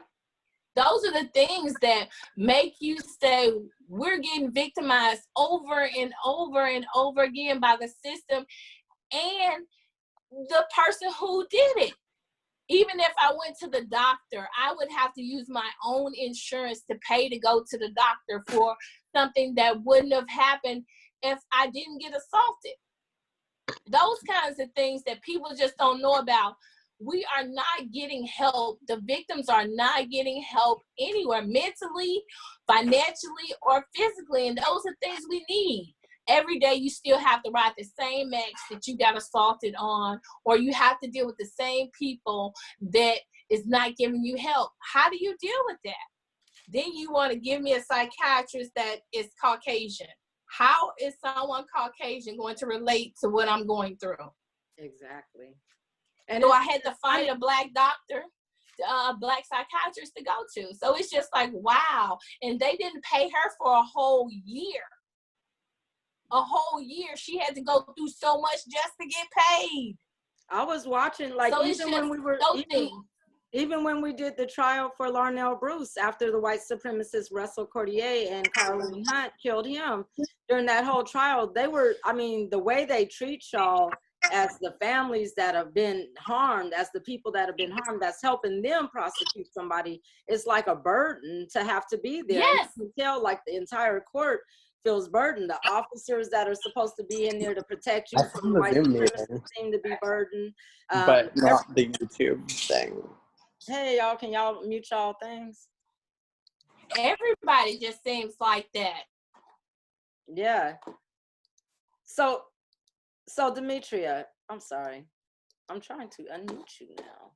Those are the things that make you say we're getting victimized over and over and over again by the system and the person who did it. Even if I went to the doctor, I would have to use my own insurance to pay to go to the doctor for something that wouldn't have happened if I didn't get assaulted. Those kinds of things that people just don't know about. We are not getting help. The victims are not getting help anywhere, mentally, financially, or physically. And those are things we need. Every day you still have to ride the same ex that you got assaulted on, or you have to deal with the same people that is not giving you help. How do you deal with that? Then you want to give me a psychiatrist that is Caucasian. How is someone Caucasian going to relate to what I'm going through?
Exactly. And
So I had to find a black doctor Black psychiatrist to go to. So it's just like, wow. And they didn't pay her for a whole year. A whole year. She had to go through so much just to get paid.
I was watching, like,
So
even when we were, even when we did the trial for Larnell Bruce after the white supremacist Russell Cordier and Carleen Hunt killed him, during that whole trial, they were, I mean, the way they treat y'all as the families that have been harmed, as the people that have been harmed, that's helping them prosecute somebody, it's like a burden to have to be there.
Yes.
You can tell, like, the entire court feels burdened. The officers that are supposed to be in there to protect you from white supremacists seem to be burdened.
But not the YouTube thing.
Hey, y'all, can y'all mute y'all things?
Everybody just seems like that.
Yeah. So Demetria, I'm sorry. I'm trying to unmute you now.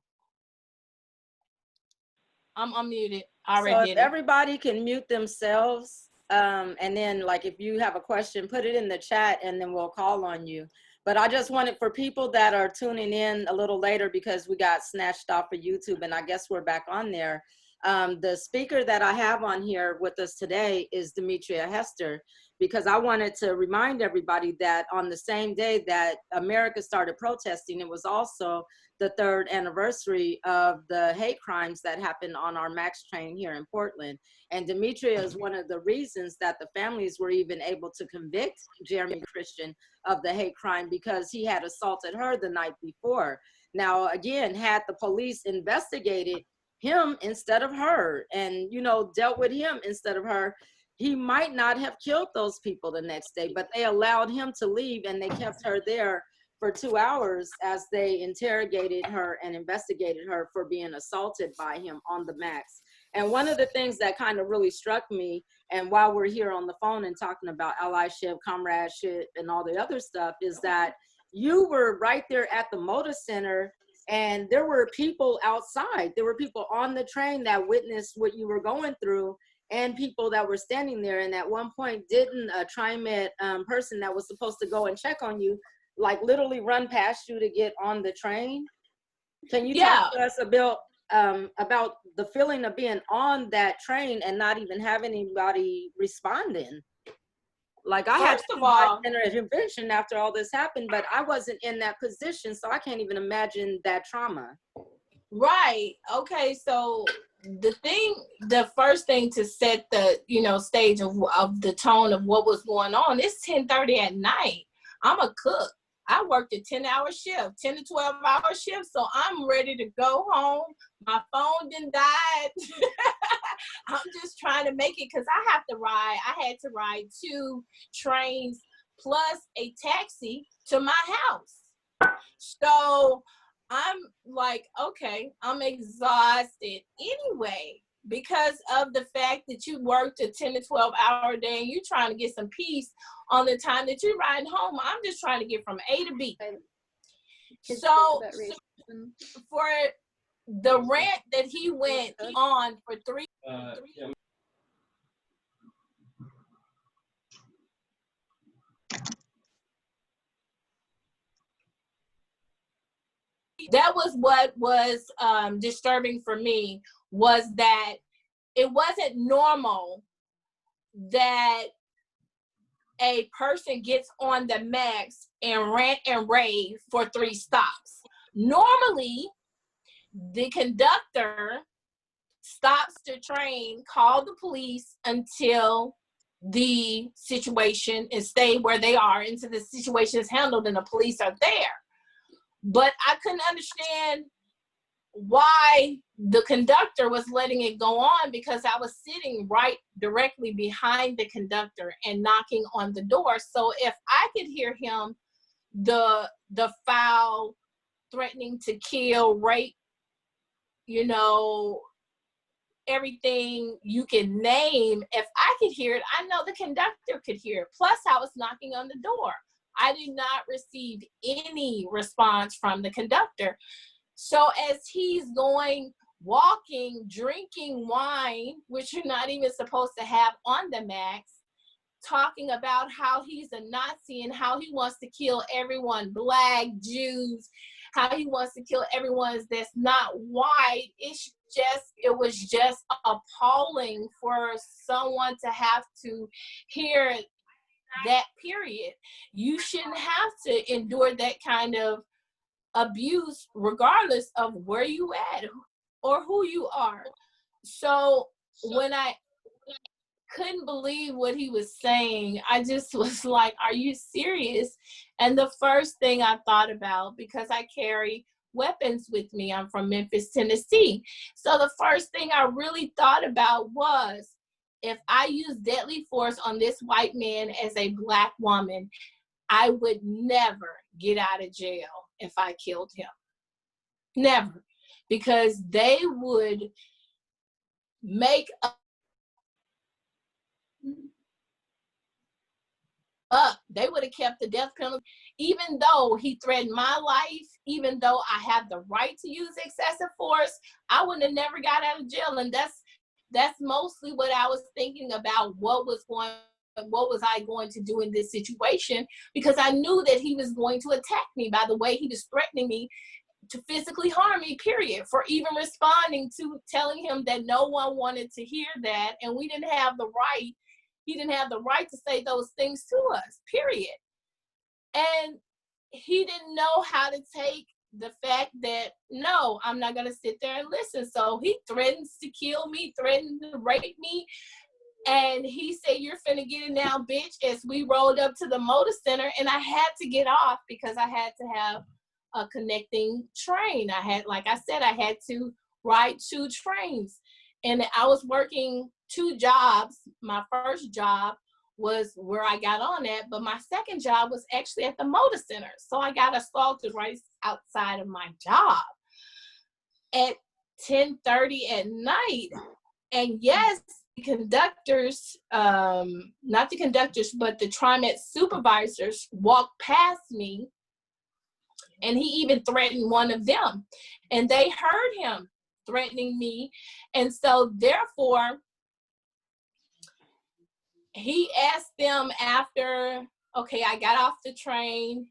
I'm unmuted.
So if everybody can mute themselves, and then, like, if you have a question, put it in the chat and then we'll call on you. But I just wanted, for people that are tuning in a little later because we got snatched off of YouTube and I guess we're back on there. The speaker that I have on here with us today is Demetria Hester, because I wanted to remind everybody that on the same day that America started protesting, it was also the 3rd anniversary of the hate crimes that happened on our MAX train here in Portland. And Demetria is one of the reasons that the families were even able to convict Jeremy Christian of the hate crime, because he had assaulted her the night before. Now, again, had the police investigated him instead of her and, you know, dealt with him instead of her, he might not have killed those people the next day, but they allowed him to leave and they kept her there for 2 hours as they interrogated her and investigated her for being assaulted by him on the MAX. And one of the things that kind of really struck me, and while we're here on the phone and talking about allyship, comradeship, and all the other stuff, is that you were right there at the Moda Center and there were people outside. There were people on the train that witnessed what you were going through, and people that were standing there. And at one point, didn't a TriMet person that was supposed to go and check on you, like, literally run past you to get on the train? Can you talk to us about the feeling of being on that train and not even have anybody responding? Like, I had to intervention after all this happened, but I wasn't in that position, so I can't even imagine that trauma.
Right. Okay. So the first thing to set the, you know, stage of the tone of what was going on, it's 10:30 at night. I'm a cook. I worked a 10-hour shift, 10 to 12-hour shift. So I'm ready to go home. My phone done died. I'm just trying to make it because I have to ride. I had to ride 2 trains plus a taxi to my house. So I'm like, okay, I'm exhausted anyway because of the fact that you worked a 10 to 12-hour day and you're trying to get some peace on the time that you're riding home. I'm just trying to get from A to B. So for the rant that he went on for 3 that was what was disturbing for me, was that it wasn't normal that a person gets on the MAX and rant and rave for 3 stops. Normally, the conductor stops the train, call the police until the situation is stay where they are, until the situation is handled and the police are there. But I couldn't understand why the conductor was letting it go on, because I was sitting right directly behind the conductor and knocking on the door. So if I could hear him, the foul, threatening to kill, rape, you know, everything you can name, if I could hear it, I know the conductor could hear it. Plus I was knocking on the door. I did not receive any response from the conductor. So as he's going, walking, drinking wine, which you're not even supposed to have on the MAX, talking about how he's a Nazi and how he wants to kill everyone, Black, Jews, how he wants to kill everyone that's not white. It was just appalling for someone to have to hear that, period. You shouldn't have to endure that kind of abuse regardless of where you at or who you are. So when I couldn't believe what he was saying, I just was like, are you serious? And the first thing I thought about, because I carry weapons with me, I'm from Memphis, Tennessee. So the first thing I really thought about was, if I use deadly force on this white man as a Black woman, I would never get out of jail if I killed him. Never. Because they would make up. They would have kept the death penalty. Even though he threatened my life, even though I have the right to use excessive force, I would have never got out of jail. And that's mostly what I was thinking about. What was I going to do in this situation? Because I knew that he was going to attack me by the way he was threatening me to physically harm me, period, for even responding to telling him that no one wanted to hear that, and we didn't have the right, he didn't have the right to say those things to us, period. And he didn't know how to take the fact that, no, I'm not gonna sit there and listen. So he threatens to kill me, threatened to rape me, and he said, you're finna get it now, bitch, as we rolled up to the motor center. And I had to get off because I had to have a connecting train. I had, like I said, I had to ride 2 trains. And I was working 2 jobs. My first job was where I got on at, but my second job was actually at the motor center. So I got assaulted right outside of my job at 10:30 at night. And yes, the conductors, not the conductors, but the TriMet supervisors walked past me, and he even threatened one of them. And they heard him threatening me. And so therefore, he asked them after, okay, I got off the train,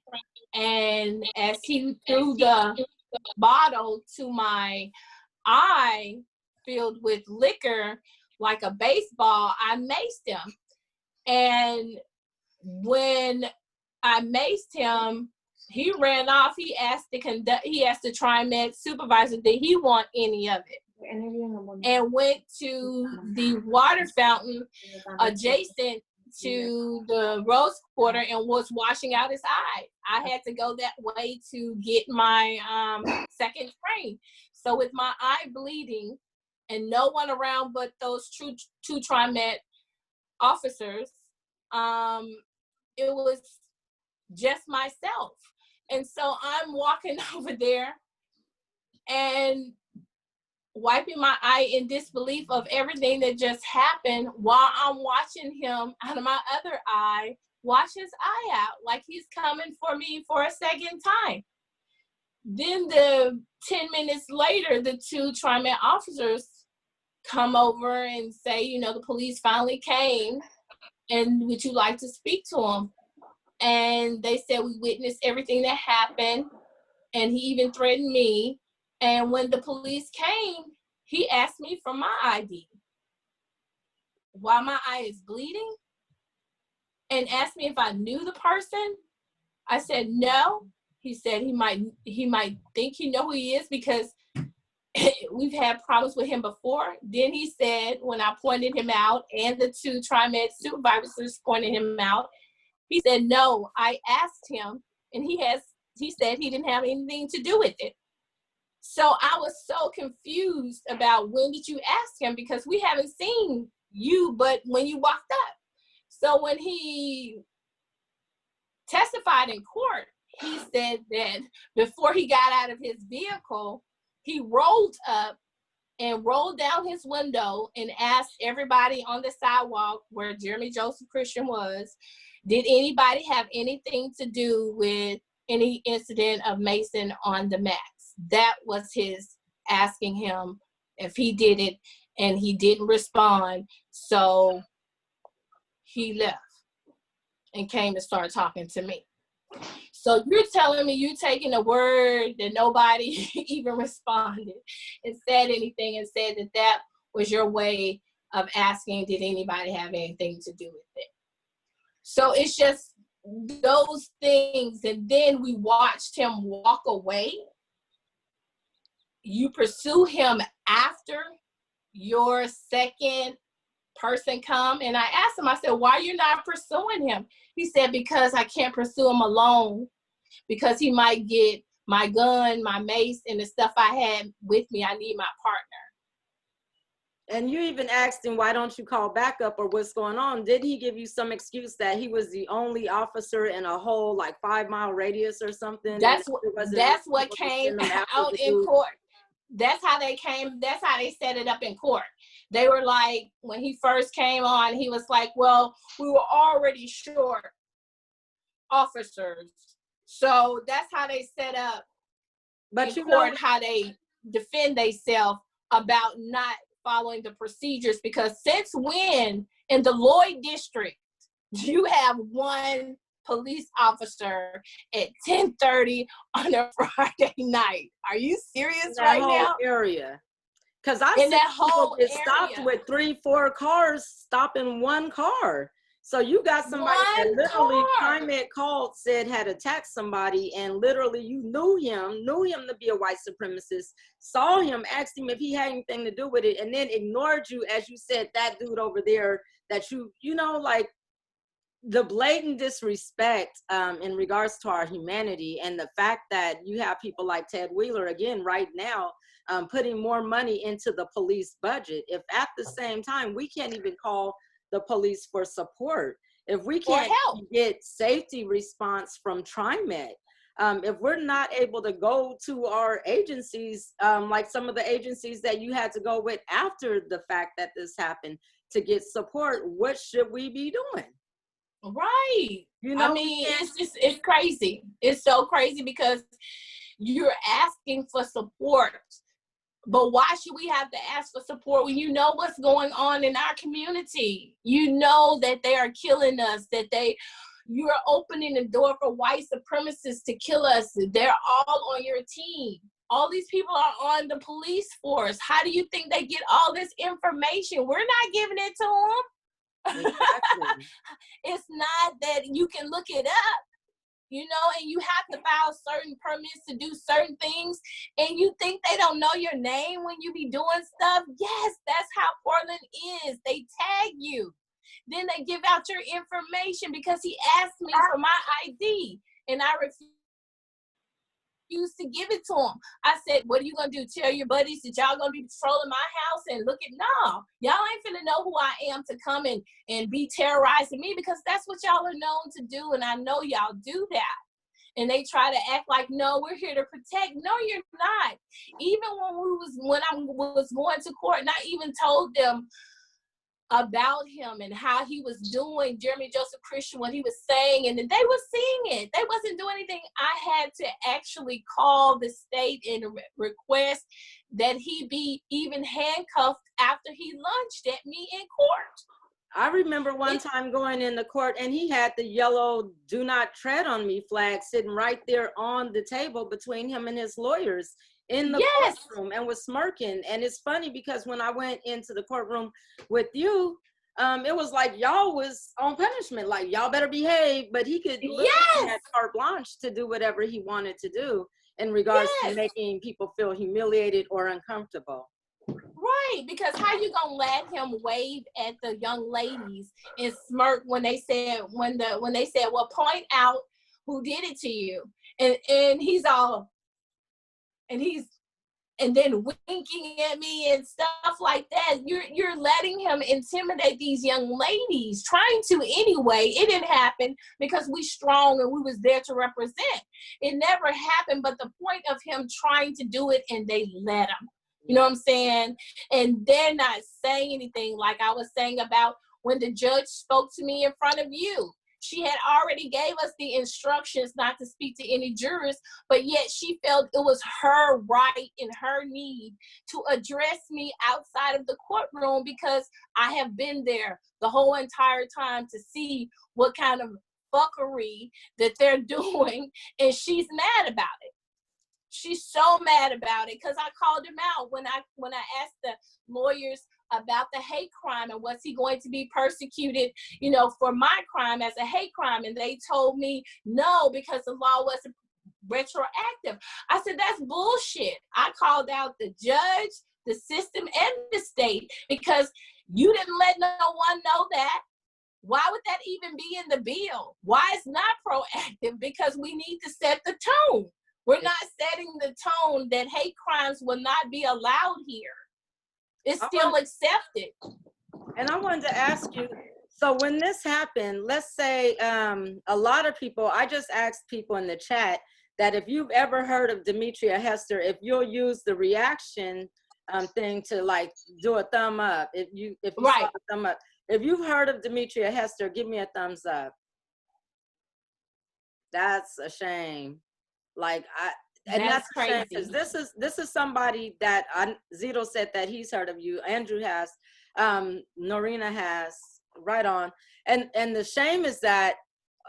and as he threw the bottle to my eye filled with liquor like a baseball, I maced him. And when I maced him, he ran off. He asked the TriMet supervisor, did he want any of it? And went to the water fountain adjacent to the rose quarter and was washing out his eye. I had to go that way to get my second train. So with my eye bleeding and no one around but those 2 TriMet officers, it was just myself. And so I'm walking over there and wiping my eye in disbelief of everything that just happened, while I'm watching him out of my other eye wash his eye out like he's coming for me for a second time. Then 10 minutes later, the 2 TriMet officers come over and say, the police finally came, and would you like to speak to them? And they said, we witnessed everything that happened, and he even threatened me. And when the police came, he asked me for my ID while my eye is bleeding, and asked me if I knew the person. I said no. He said he might think he know who he is because we've had problems with him before. Then he said, when I pointed him out and the 2 TriMet supervisors pointed him out, he said, no, I asked him, and he said he didn't have anything to do with it. So I was so confused about, when did you ask him? Because we haven't seen you but when you walked up. So when he testified in court, he said that before he got out of his vehicle, he rolled up and rolled down his window and asked everybody on the sidewalk where Jeremy Joseph Christian was, did anybody have anything to do with any incident of Mason on the Max? That was his asking him if he did it, and he didn't respond. So he left and came and started talking to me. So you're telling me you taking a word that nobody even responded and said anything and said that that was your way of asking, did anybody have anything to do with it? So it's just those things. And then we watched him walk away. You pursue him after your second person come. And I asked him, I said, why you're not pursuing him? He said, because I can't pursue him alone, because he might get my gun, my mace, and the stuff I had with me. I need my partner.
And you even asked him, why don't you call backup or what's going on? Did he give you some excuse that he was the only officer in a whole like 5-mile radius or something?
That's what came out in court. That's how they set it up in court. They were like, when he first came on, he was like, well, we were already short officers. So that's how they set up in court, how they defend themselves about not following the procedures. Because since when in the Lloyd district you have one police officer at 10:30 on a Friday night? Are you serious right now?
Area. Because I've
In
seen
that whole
people get stopped with 3-4 cars stopping one car. So you got somebody that literally ComRade called, said had attacked somebody, and literally you knew him to be a white supremacist, saw him, asked him if he had anything to do with it, and then ignored you as you said that dude over there that you know, like the blatant disrespect in regards to our humanity, and the fact that you have people like Ted Wheeler again right now putting more money into the police budget. If at the same time we can't even call the police for support, if we can't get safety response from TriMet, if we're not able to go to our agencies, like some of the agencies that you had to go with after the fact that this happened to get support, what should we be doing?
Right.
You know,
I mean, it's crazy. It's so crazy because you're asking for support. But why should we have to ask for support when you know what's going on in our community? You know that they are killing us, that you're opening the door for white supremacists to kill us. They're all on your team. All these people are on the police force. How do you think they get all this information? We're not giving it to them. Exactly. It's not that you can look it up. You know, and you have to file certain permits to do certain things, and you think they don't know your name when you be doing stuff? Yes, that's how Portland is. They tag you. Then they give out your information because he asked me for my ID, and I refused to give it to him. I said, what are you going to do? Tell your buddies that y'all going to be patrolling my house and look at, no, y'all ain't finna know who I am to come and be terrorizing me, because that's what y'all are known to do. And I know y'all do that. And they try to act like, no, we're here to protect. No, you're not. Even when I was going to court, and I even told them about him and how he was doing, Jeremy Joseph Christian, what he was saying, and they were seeing it. They wasn't doing anything. I had to actually call the state and request that he be even handcuffed after he lunged at me in court.
I remember one time going into court and he had the yellow "do not tread on me" flag sitting right there on the table between him and his lawyers in the courtroom, and was smirking. And it's funny because when I went into the courtroom with you, it was like y'all was on punishment, like y'all better behave, but he could literally have carte blanche to do whatever he wanted to do in regards to making people feel humiliated or uncomfortable.
Right, because how you gonna let him wave at the young ladies and smirk when they said, well, point out who did it to you, and he's all, and then winking at me and stuff like that. You're letting him intimidate these young ladies, trying to anyway. It didn't happen because we strong and we was there to represent. It never happened, but the point of him trying to do it, and they let him. You know what I'm saying? And they're not saying anything, like I was saying about when the judge spoke to me in front of you. She had already gave us the instructions not to speak to any jurors, but yet she felt it was her right and her need to address me outside of the courtroom, because I have been there the whole entire time to see what kind of fuckery that they're doing, and she's mad about it. She's so mad about it because I called him out when I asked the lawyers about the hate crime and was he going to be persecuted, you know, for my crime as a hate crime, and they told me no because the law wasn't retroactive. I said that's bullshit. I called out the judge, the system, and the state because you didn't let no one know that. Why would that even be in the bill? Why it's not proactive? Because we need to set the tone. We're not setting the tone that hate crimes will not be allowed here. It's still accepted.
And I wanted to ask you, so when this happened, let's say a lot of people, I just asked people in the chat that if you've ever heard of Demetria Hester, if you'll use the reaction thing to like do a thumb up. If you
Right.
saw a thumb up. If you've heard of Demetria Hester, give me a thumbs up. That's a shame. Like that's a shame, because this is somebody that Zito said that he's heard of you. Andrew has, Norina has, right on. And the shame is that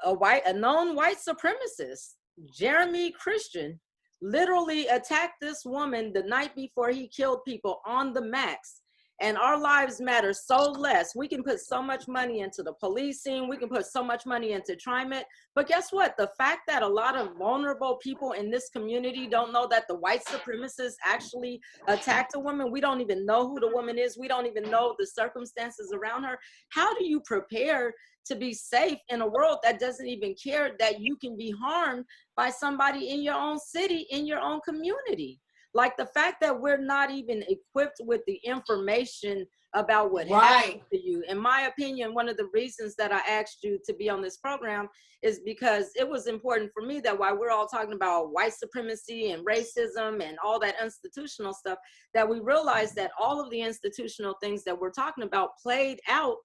a known white supremacist, Jeremy Christian, literally attacked this woman the night before he killed people on the max. And our lives matter so less. We can put so much money into the policing. We can put so much money into TriMet. But guess what? The fact that a lot of vulnerable people in this community don't know that the white supremacists actually attacked a woman. We don't even know who the woman is. We don't even know the circumstances around her. How do you prepare to be safe in a world that doesn't even care that you can be harmed by somebody in your own city, in your own community? Like the fact that we're not even equipped with the information about what happened to you. In my opinion, one of the reasons that I asked you to be on this program is because it was important for me that while we're all talking about white supremacy and racism and all that institutional stuff, that we realize that all of the institutional things that we're talking about played out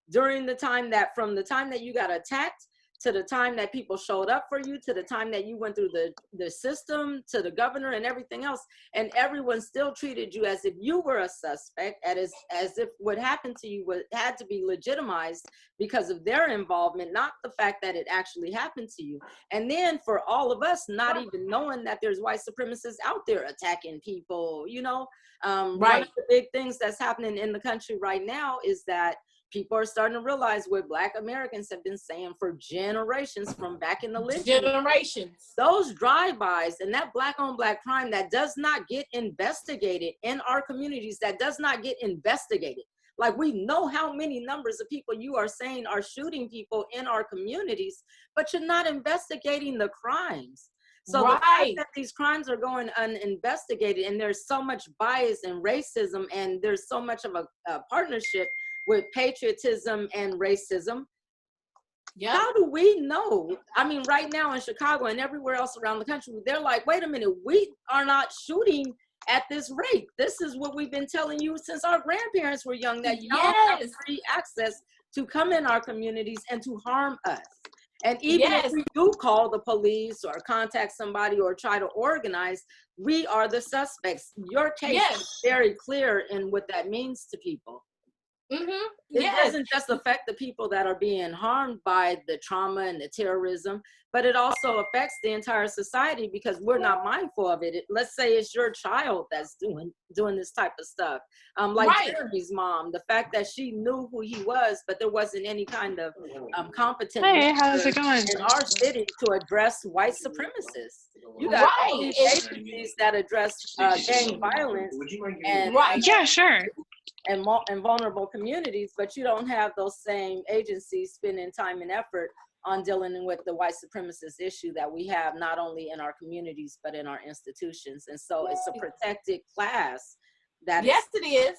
during the time that, from the time that you got attacked to the time that people showed up for you, to the time that you went through the system, to the governor and everything else, and everyone still treated you as if you were a suspect, as if what happened to you had to be legitimized because of their involvement, not the fact that it actually happened to you. And then for all of us not even knowing that there's white supremacists out there attacking people, you know, one of the big things that's happening in the country right now is that people are starting to realize what Black Americans have been saying for generations, from back in the lynching.
Generations.
Those drive-bys and that Black on Black crime that does not get investigated in our communities, that does not get investigated. Like, we know how many numbers of people you are saying are shooting people in our communities, but you're not investigating the crimes. So the fact that these crimes are going uninvestigated, and there's so much bias and racism, and there's so much of a partnership with patriotism and racism. Yep. How do we know? I mean, right now in Chicago and everywhere else around the country, they're like, wait a minute, we are not shooting at this rate. This is what we've been telling you since our grandparents were young, that y'all have free access to come in our communities and to harm us. And even if we do call the police or contact somebody or try to organize, we are the suspects. Your case is very clear in what that means to people. It doesn't just affect the people that are being harmed by the trauma and the terrorism, but it also affects the entire society because we're not mindful of it. Let's say it's your child that's doing this type of stuff. Like Jeremy's mom, the fact that she knew who he was, but there wasn't any kind of competent
how's it going?
in our city to address white supremacists. You got all these agencies that address gang violence and
yeah, sure.
and vulnerable communities, but you don't have those same agencies spending time and effort on dealing with the white supremacist issue that we have not only in our communities but in our institutions. And so it's a protected class. That
it is.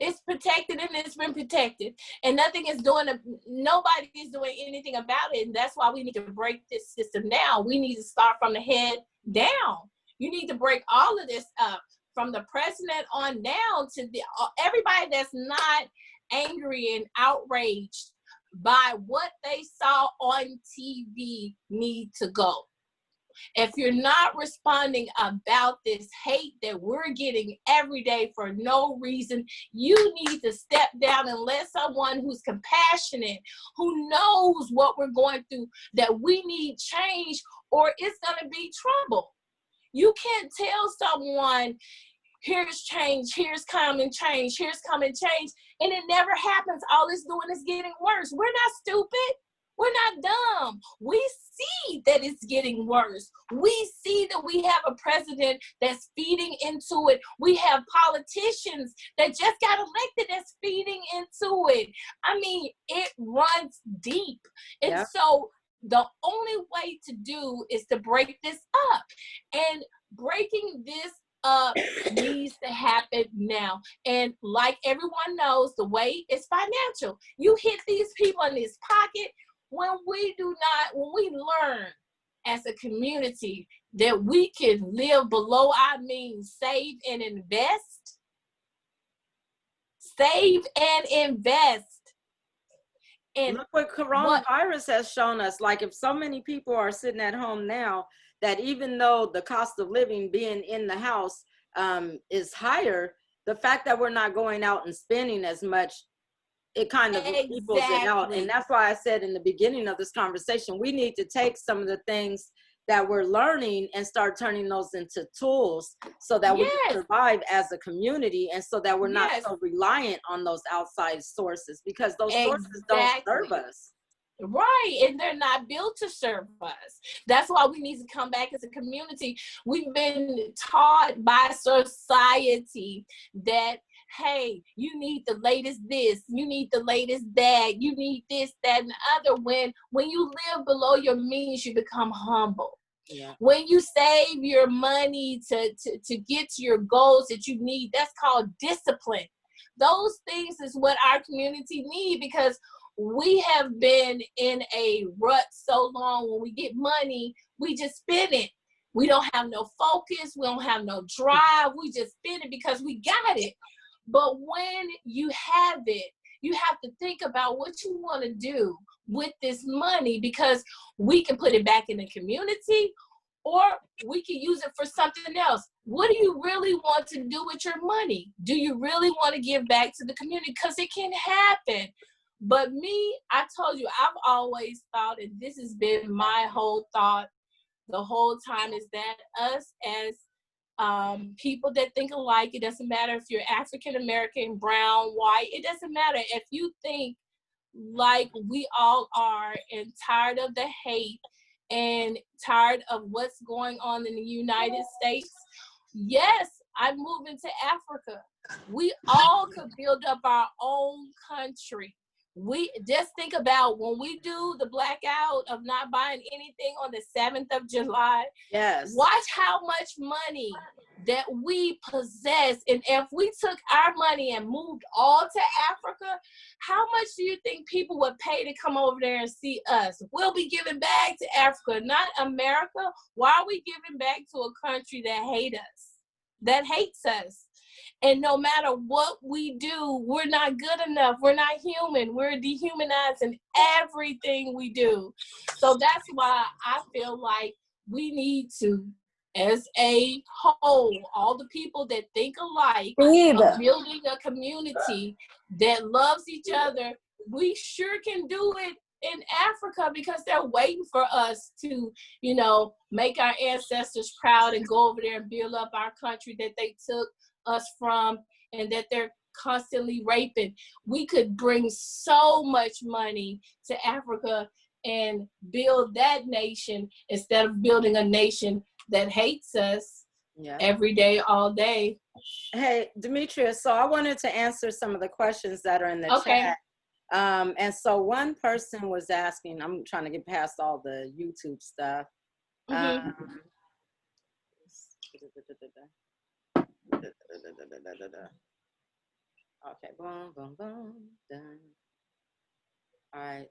It's protected, and it's been protected, and nobody is doing anything about it. And that's why we need to break this system down. We need to start from the head down. You need to break all of this up, from the president on down to everybody that's not angry and outraged by what they saw on TV need to go. If you're not responding about this hate that we're getting every day for no reason, you need to step down and let someone who's compassionate, who knows what we're going through, that we need change, or it's going to be trouble. You can't tell someone, here's change, here's coming change, here's coming change, and it never happens. All it's doing is getting worse. We're not stupid. We're not dumb. We see that it's getting worse. We see that we have a president that's feeding into it. We have politicians that just got elected that's feeding into it. I mean, it runs deep. And
Yeah.
so the only way to do is to break this up. And breaking this up needs to happen now. And like everyone knows, the way is financial. You hit these people in this pocket. When we learn as a community that we can live below our means, save and invest. And
look what coronavirus has shown us. Like, if so many people are sitting at home now, that even though the cost of living being in the house is higher, the fact that we're not going out and spending as much, it kind of equals it out. And that's why I said in the beginning of this conversation, we need to take some of the things that we're learning and start turning those into tools so that we can survive as a community, and so that we're not so reliant on those outside sources, because those sources don't serve us.
Right, and they're not built to serve us. That's why we need to come back as a community. We've been taught by society that, hey, you need the latest this, you need the latest that, you need this, that, and the other. When you live below your means, you become humble.
Yeah.
When you save your money to get to your goals that you need, that's called discipline. Those things is what our community need, because we have been in a rut so long. When we get money, we just spend it. We don't have no focus. We don't have no drive. We just spend it because we got it. But when you have it, you have to think about what you want to do with this money, because we can put it back in the community, or we can use it for something else. What do you really want to do with your money? Do you really want to give back to the community? Because it can happen. But me, I told you, I've always thought, and this has been my whole thought the whole time, is that us as people that think alike, it doesn't matter if you're African American, brown, white, it doesn't matter. If you think like we all are, and tired of the hate and tired of what's going on in the United States, yes, I'm moving to Africa. We all could build up our own country. We just think about when we do the blackout of not buying anything on the 7th of July.
Yes.
Watch how much money that we possess. And if we took our money and moved all to Africa, how much do you think people would pay to come over there and see us? We'll be giving back to Africa, not America. Why are we giving back to a country that hates us? And no matter what we do, we're not good enough. We're not human. We're dehumanized in everything we do. So that's why I feel like we need to, as a whole, all the people that think alike, of building a community that loves each other, we sure can do it in Africa, because they're waiting for us to, make our ancestors proud and go over there and build up our country that they took us from, and that they're constantly raping. We could bring so much money to Africa and build that nation, instead of building a nation that hates us every day, all day.
Hey, Demetria, so I wanted to answer some of the questions that are in the chat. And so one person was asking, I'm trying to get past all the YouTube stuff. Okay, boom, boom, boom, done. All right.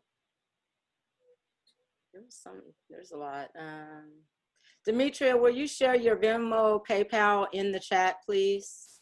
There's a lot. Demetria, will you share your Venmo, PayPal in the chat, please?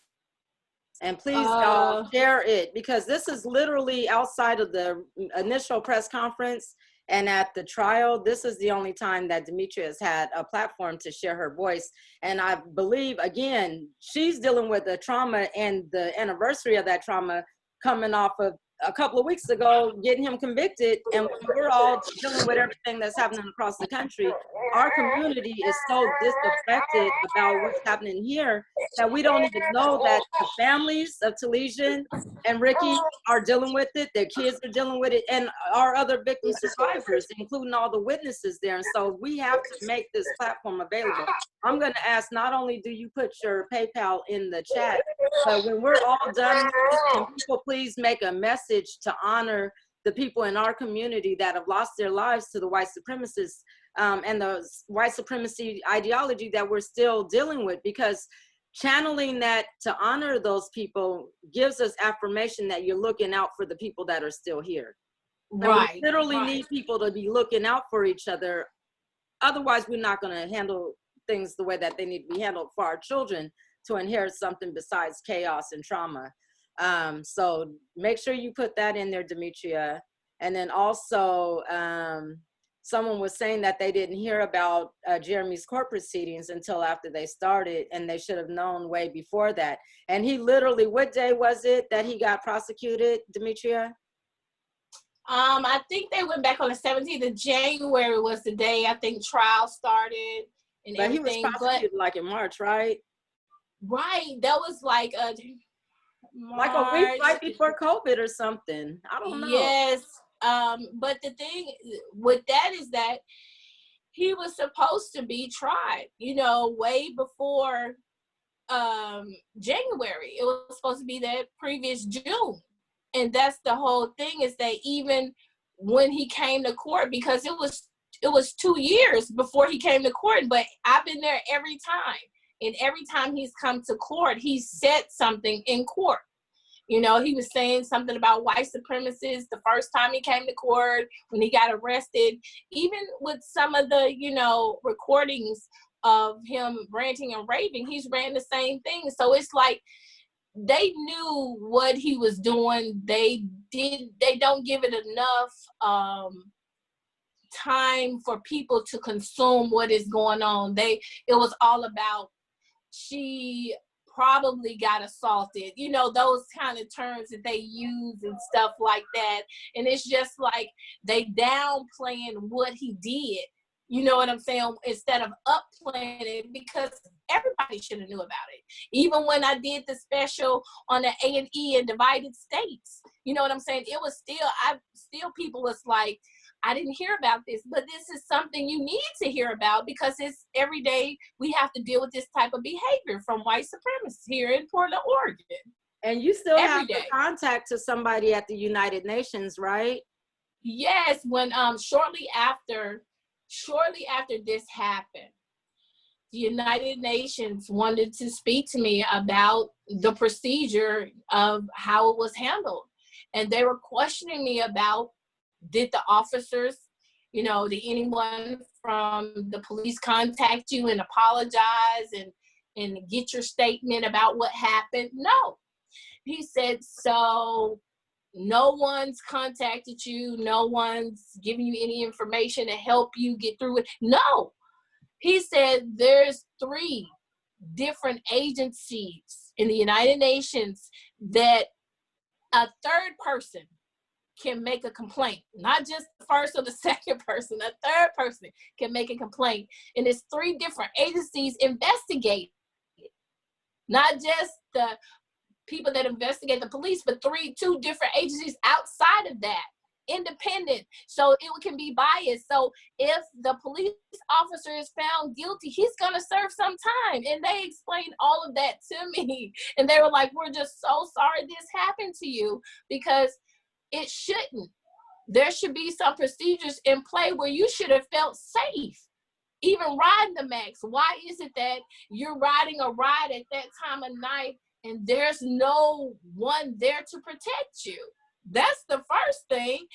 And please, y'all, share it, because this is literally outside of the initial press conference, And at the trial, this is the only time that Demetria has had a platform to share her voice. And I believe, again, she's dealing with the trauma and the anniversary of that trauma coming off of a couple of weeks ago, getting him convicted. And when we're all dealing with everything that's happening across the country, our community is so disaffected about what's happening here that we don't even know that the families of Talesian and Ricky are dealing with it, their kids are dealing with it, and our other victim survivors, including all the witnesses there. And so we have to make this platform available. I'm going to ask, not only do you put your PayPal in the chat, but when we're all done, can people please make a message to honor the people in our community that have lost their lives to the white supremacists and the white supremacy ideology that we're still dealing with, because channeling that to honor those people gives us affirmation that you're looking out for the people that are still here.
Right.
And we literally need people to be looking out for each other. Otherwise, we're not going to handle things the way that they need to be handled for our children to inherit something besides chaos and trauma. So make sure you put that in there, Demetria. And then also, someone was saying that they didn't hear about Jeremy's court proceedings until after they started, and they should have known way before that. And he literally, what day was it that he got prosecuted, Demetria?
I think they went back on the 17th of January was the day I think trial started and
But
everything.
He was prosecuted like in March, right?
Right, that was like a
week right before COVID or something. I don't know.
Yes. But the thing with that is that he was supposed to be tried, you know, way before January. It was supposed to be that previous June. And that's the whole thing, is that even when he came to court, because it was 2 years before he came to court, but I've been there every time. And every time he's come to court, he said something in court. You know, he was saying something about white supremacists the first time he came to court, when he got arrested, even with some of the, you know, recordings of him ranting and raving, he's ran the same thing. So it's like, they knew what he was doing. They don't give it enough time for people to consume what is going on. It was all about, she probably got assaulted, you know, those kind of terms that they use and stuff like that. And it's just like they downplaying what he did, you know what I'm saying, instead of upplaying it, because everybody should have knew about it. Even when I did the special on the A&E in divided states, you know what I'm saying, it was still people was like, I didn't hear about this, but this is something you need to hear about, because it's every day we have to deal with this type of behavior from white supremacists here in Portland, Oregon.
And you still
every
have
day.
the contact to somebody at the United Nations, right?
Yes, when shortly after this happened, the United Nations wanted to speak to me about the procedure of how it was handled. And they were questioning me about, did the officers, you know, did anyone from the police contact you and apologize and get your statement about what happened? No. He said, so no one's contacted you, no one's giving you any information to help you get through it? No. He said there's 3 different agencies in the United Nations that a third person can make a complaint, not just the first or the second person, a third person can make a complaint. And it's 3 different agencies investigating, not just the people that investigate the police, but 2 different agencies outside of that, independent, so it can be biased. So if the police officer is found guilty, he's gonna serve some time. And they explained all of that to me, and they were like, we're just so sorry this happened to you, because it shouldn't. There should be some procedures in play where you should have felt safe, even riding the max. Why is it that you're riding a ride at that time of night and there's no one there to protect you? That's the first thing.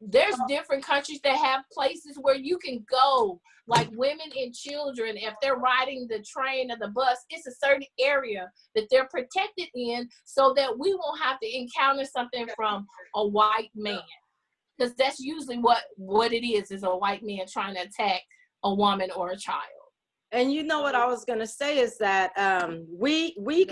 There's different countries that have places where you can go, like women and children, if they're riding the train or the bus, it's a certain area that they're protected in, so that we won't have to encounter something from a white man. Because that's usually what it is a white man trying to attack a woman or a child.
And you know what I was gonna say is that we're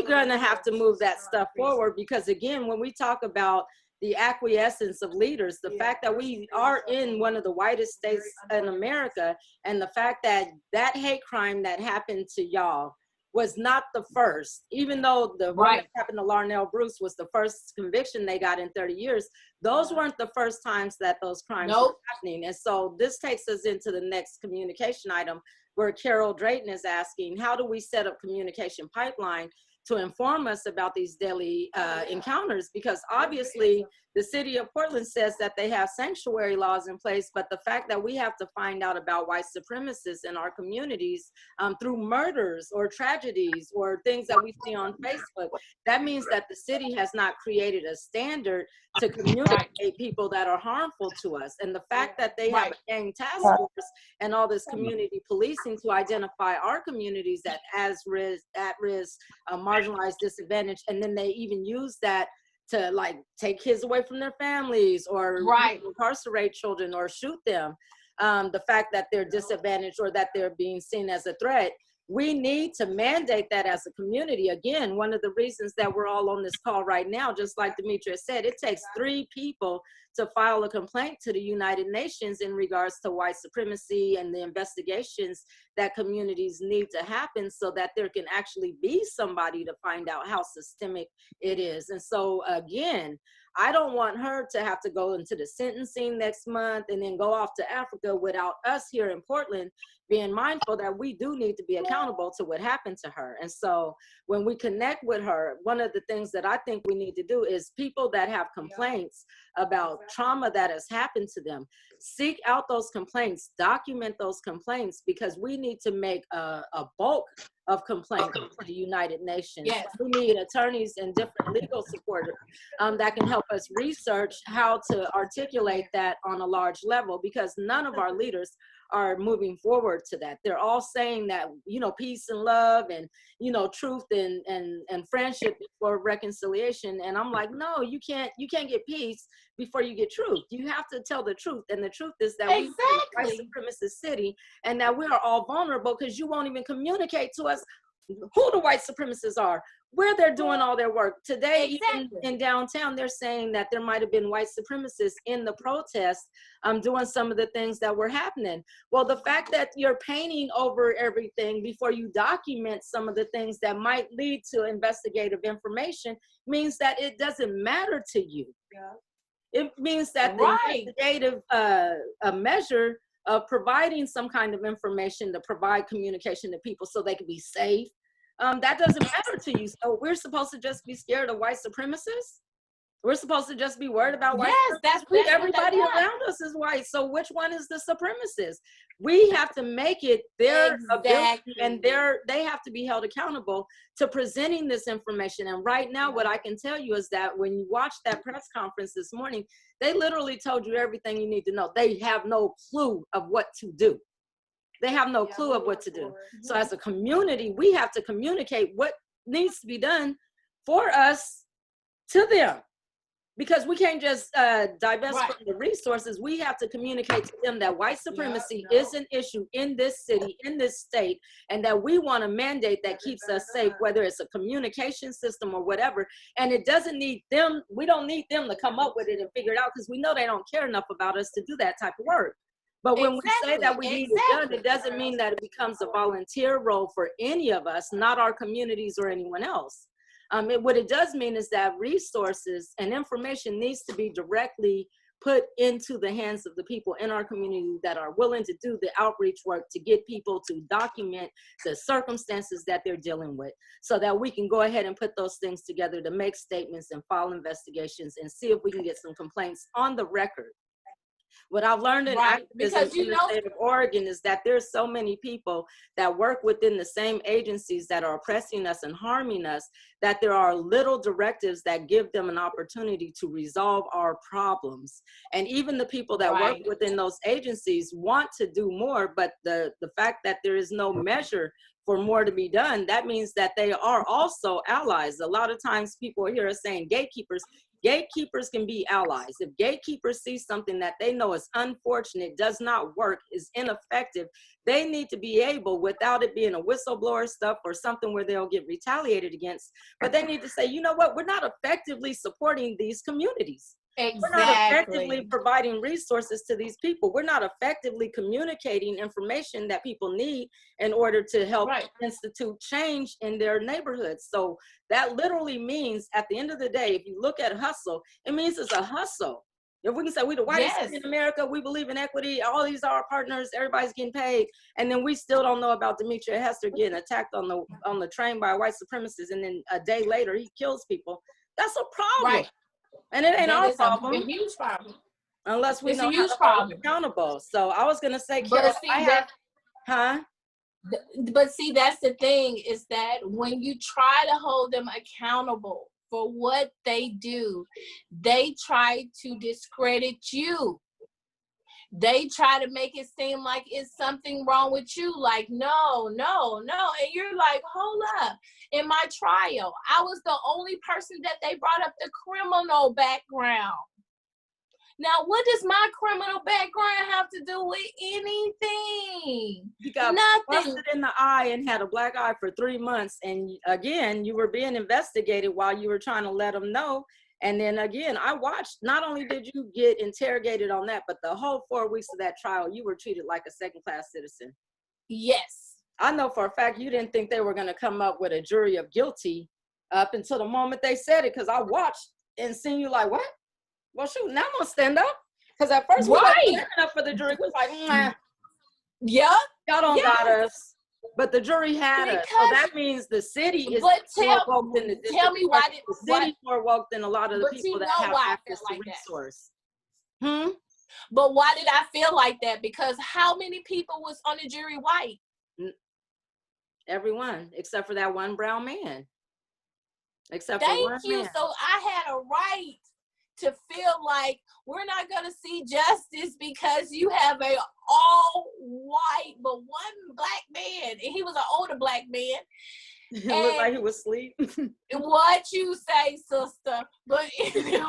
gonna have to move that stuff forward, because again, when we talk about the acquiescence of leaders, the fact that we are in one of the whitest states in America, and the fact that that hate crime that happened to y'all was not the first, even though the one that happened to Larnell Bruce was the first conviction they got in 30 years, those weren't the first times that those crimes were happening. And so this takes us into the next communication item, where Carol Drayton is asking, how do we set up communication pipeline to inform us about these deadly encounters? Because obviously the city of Portland says that they have sanctuary laws in place, but the fact that we have to find out about white supremacists in our communities through murders or tragedies or things that we see on Facebook, that means that the city has not created a standard to communicate people that are harmful to us. And the fact that they have a gang task force and all this community policing to identify our communities that at risk, marginalized, disadvantaged, and then they even use that to like take kids away from their families or incarcerate children or shoot them. The fact that they're disadvantaged or that they're being seen as a threat, we need to mandate that as a community. Again, one of the reasons that we're all on this call right now, just like Demetria said, it takes 3 people to file a complaint to the United Nations in regards to white supremacy and the investigations that communities need to happen so that there can actually be somebody to find out how systemic it is. And so again, I don't want her to have to go into the sentencing next month and then go off to Africa without us here in Portland being mindful that we do need to be accountable to what happened to her. And so when we connect with her, one of the things that I think we need to do is people that have complaints about trauma that has happened to them, seek out those complaints, document those complaints, because we need to make a bulk of complaints to the United Nations.
Yes.
We need attorneys and different legal supporters that can help us research how to articulate that on a large level, because none of our leaders are moving forward to that. They're all saying that, you know, peace and love and, you know, truth and friendship before reconciliation. And I'm like, no, you can't get peace before you get truth. You have to tell the truth. And the truth is that we are a white supremacist city and that we are all vulnerable because you won't even communicate to us who the white supremacists are, where they're doing all their work. Today, even in downtown, they're saying that there might have been white supremacists in the protest doing some of the things that were happening. Well, the fact that you're painting over everything before you document some of the things that might lead to investigative information means that it doesn't matter to you. It means that the investigative measure of providing some kind of information to provide communication to people so they can be safe, that doesn't matter to you. So we're supposed to just be scared of white supremacists? We're supposed to just be worried about white supremacists? Everybody around us is white. So which one is the supremacist? We have to make it their ability, and they have to be held accountable to presenting this information. And right now, what I can tell you is that when you watch that press conference this morning, they literally told you everything you need to know. They have no clue of what to do. They have no clue of what to do. So as a community, we have to communicate what needs to be done for us to them, because we can't just divest from the resources. We have to communicate to them that white supremacy is an issue in this city, in this state, and that we want a mandate that keeps us safe, whether it's a communication system or whatever. And it doesn't need them, we don't need them to come up with it and figure it out, because we know they don't care enough about us to do that type of work. But when we say that we need it done, it doesn't mean that it becomes a volunteer role for any of us, not our communities or anyone else. What it does mean is that resources and information needs to be directly put into the hands of the people in our community that are willing to do the outreach work to get people to document the circumstances that they're dealing with, so that we can go ahead and put those things together to make statements and file investigations and see if we can get some complaints on the record. What I've learned in activism in the state of Oregon is that there's so many people that work within the same agencies that are oppressing us and harming us, that there are little directives that give them an opportunity to resolve our problems. And even the people that work within those agencies want to do more, but the fact that there is no measure for more to be done, that means that they are also allies. A lot of times people hear us saying gatekeepers. Gatekeepers can be allies. If gatekeepers see something that they know is unfortunate, does not work, is ineffective, they need to be able, without it being a whistleblower stuff or something where they'll get retaliated against, but they need to say, you know what, we're not effectively supporting these communities. We're not effectively
Exactly.
providing resources to these people. We're not effectively communicating information that people need in order to help
Right.
institute change in their neighborhoods. So that literally means, at the end of the day, if you look at hustle, it means it's a hustle. If we can say we the whitest
Yes.
city in America, we believe in equity, all these are our partners, everybody's getting paid, and then we still don't know about Demetria Hester getting attacked on the train by a white supremacist, and then a day later he kills people. That's a problem.
Right.
And it ain't
That
our
is a
problem
huge problem.
unless we
It's a
know how
huge
to hold them
problem.
accountable. So I was gonna say,
But
Carol,
see that,
huh?
but see, that's the thing, is that when you try to hold them accountable for what they do, they try to discredit you. They try to make it seem like it's something wrong with you. Like, no. And you're like, hold up. In my trial, I was the only person that they brought up the criminal background. Now, what does my criminal background have to do with anything?
You got
Nothing.
busted in the eye and had a black eye for 3 months. And again, you were being investigated while you were trying to let them know. And then again, I watched, not only did you get interrogated on that, but the whole 4 weeks of that trial, you were treated like a second-class citizen.
Yes.
I know for a fact you didn't think they were going to come up with a jury of guilty up until the moment they said it, because I watched and seen you like, what? Well, shoot, now I'm going to stand up. Because at first we
Right.
wasn't standing up for the jury. We was like, nah,
Yep.
y'all don't
Yes.
got us. But the jury had us. So
Because-
that means the city is
But
more woke than the
tell me why
district. The city's more woke than a lot of the
But
people
you
that
know
have
why I
access
felt
to
like that.
resource.
But why did I feel like that? Because how many people was on the jury white?
Everyone, except for that one brown man. Except for
Thank
one
you.
man.
So I had a right to feel like we're not going to see justice because you have a all white but one black man, and he was an older black man.
It looked like he was asleep.
What you say, sister? But anyway,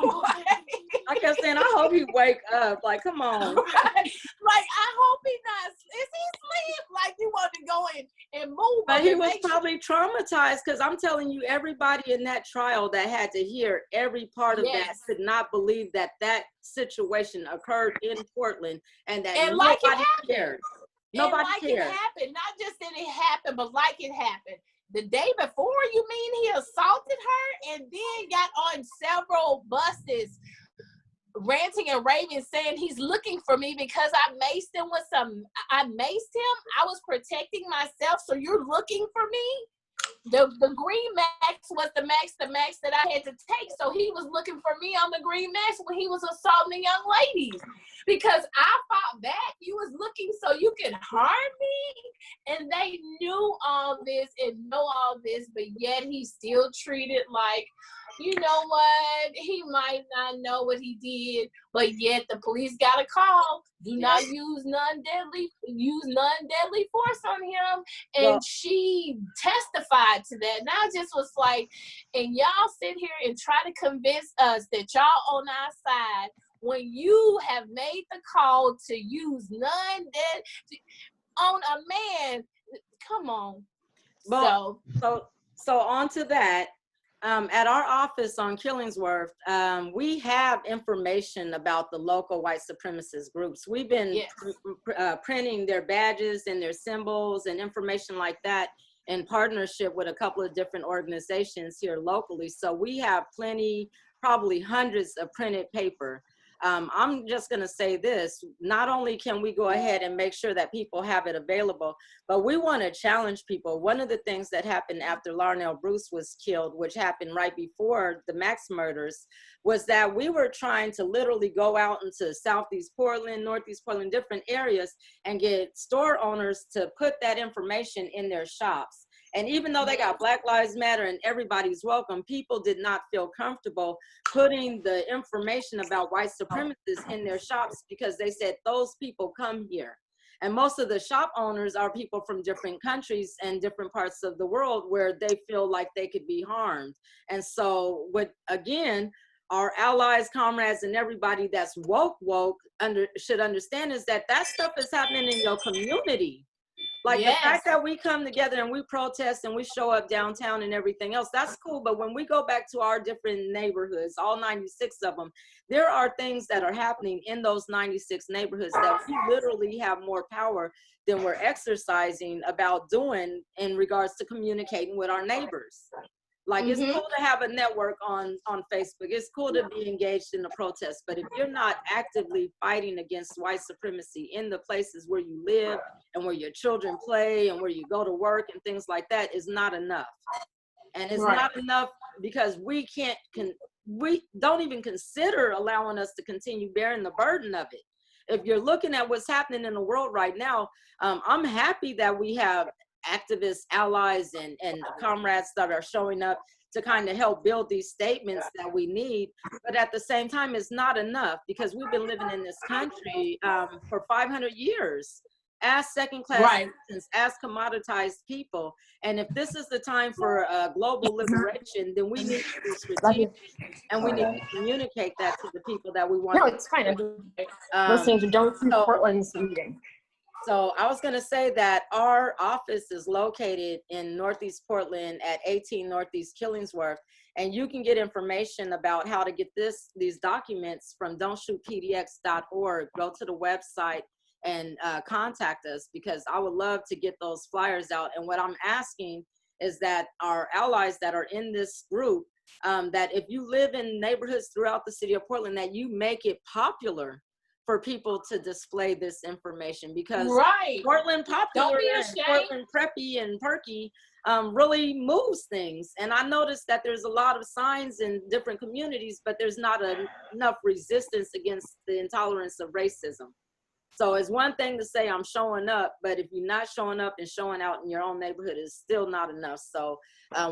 I kept saying, I hope he wake up. Like, come on.
right? Like, I hope he not. Is he asleep? Like, you want to go in and move
But
him
he
and
was
make sure-
probably traumatized, because I'm telling you, everybody in that trial that had to hear every part of that
Yes.
could not believe that that situation occurred in Portland and that
And like it
nobody
happened.
cared. Nobody
and like
cared.
it happened, not just that it happened, but like it happened. The day before, you mean he assaulted her and then got on several buses ranting and raving, saying he's looking for me because I maced him with I maced him. I was protecting myself, so you're looking for me? The green max was the max that I had to take. So he was looking for me on the green max when he was assaulting young ladies. Because I fought back. You was looking so you could harm me. And they knew all this and know all this, but yet he still treated like, you know what, he might not know what he did, but yet the police got a call. Do not use non-deadly force on him. And
Well,
she testified to that. And I just was like, and y'all sit here and try to convince us that y'all on our side when you have made the call to use non-deadly on a man. Come on.
Well, so on to that. At our office on Killingsworth, we have information about the local white supremacist groups. We've been printing their badges and their symbols and information like that in partnership with a couple of different organizations here locally. So we have plenty, probably hundreds of printed paper. I'm just going to say this, not only can we go ahead and make sure that people have it available, but we want to challenge people. One of the things that happened after Larnell Bruce was killed, which happened right before the Max murders, was that we were trying to literally go out into Southeast Portland, Northeast Portland, different areas, and get store owners to put that information in their shops. And even though they got Black Lives Matter and everybody's welcome, people did not feel comfortable putting the information about white supremacists in their shops because they said those people come here. And most of the shop owners are people from different countries and different parts of the world where they feel like they could be harmed. And so again, our allies, comrades, and everybody that's woke should understand is that that stuff is happening in your community. Like the fact that we come together and we protest and we show up downtown and everything else, that's cool. But when we go back to our different neighborhoods, all 96 of them, there are things that are happening in those 96 neighborhoods that we literally have more power than we're exercising about doing in regards to communicating with our neighbors. Like it's cool to have a network on Facebook. It's cool to be engaged in the protest. But if you're not actively fighting against white supremacy in the places where you live and where your children play and where you go to work and things like that, is not enough. And it's not enough because we don't even consider allowing us to continue bearing the burden of it. If you're looking at what's happening in the world right now, I'm happy that we have activists, allies, and comrades that are showing up to kind of help build these statements that we need. But at the same time, it's not enough because we've been living in this country for 500 years as second-class citizens, as commoditized people. And if this is the time for global liberation, then we need to be strategic and we need to communicate that to the people that we want.
No, it's fine. I'm listening to Don't See Portland's meeting.
So I was going to say that our office is located in Northeast Portland at 18 Northeast Killingsworth, and you can get information about how to get these documents from don'tshootpdx.org. Go to the website and contact us, because I would love to get those flyers out. And what I'm asking is that our allies that are in this group, that if you live in neighborhoods throughout the city of Portland, that you make it popular for people to display this information, because Portland popular and Portland preppy and perky really moves things. And I noticed that there's a lot of signs in different communities, but there's not enough resistance against the intolerance of racism. So it's one thing to say I'm showing up, but if you're not showing up and showing out in your own neighborhood, it's still not enough. So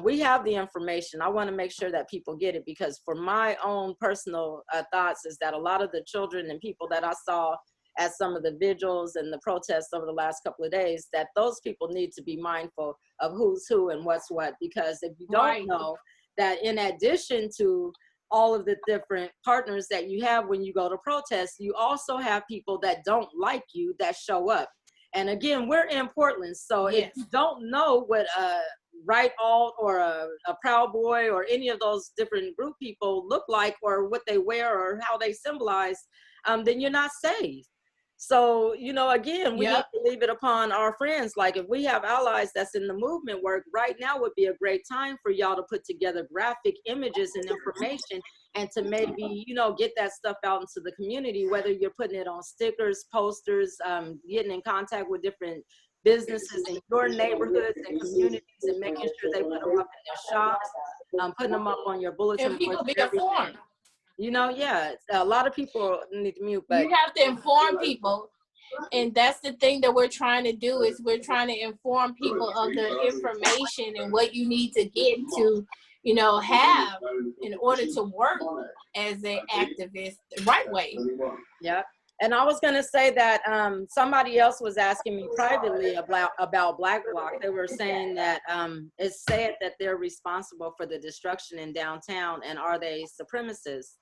we have the information. I want to make sure that people get it, because for my own personal thoughts is that a lot of the children and people that I saw at some of the vigils and the protests over the last couple of days, that those people need to be mindful of who's who and what's what. Because if you don't know that in addition to all of the different partners that you have when you go to protest, you also have people that don't like you that show up. And again, we're in Portland, so if you don't know what a right alt or a Proud Boy or any of those different group people look like, or what they wear or how they symbolize, then you're not safe. So, you know, again, we need to leave it upon our friends. Like if we have allies that's in the movement work, right now would be a great time for y'all to put together graphic images and information, and to maybe, you know, get that stuff out into the community, whether you're putting it on stickers, posters, getting in contact with different businesses in your neighborhoods and communities and making sure they put them up in their shops, putting them up on your bulletin
And people
boards,
be informed.
You know, a lot of people need to mute, but
you have to inform people. And that's the thing that we're trying to do, is we're trying to inform people of the information and what you need to get to, you know, have in order to work as an activist the right way.
Yeah. And I was going to say that somebody else was asking me privately about Black Bloc. They were saying that it's said that they're responsible for the destruction in downtown, and are they supremacists?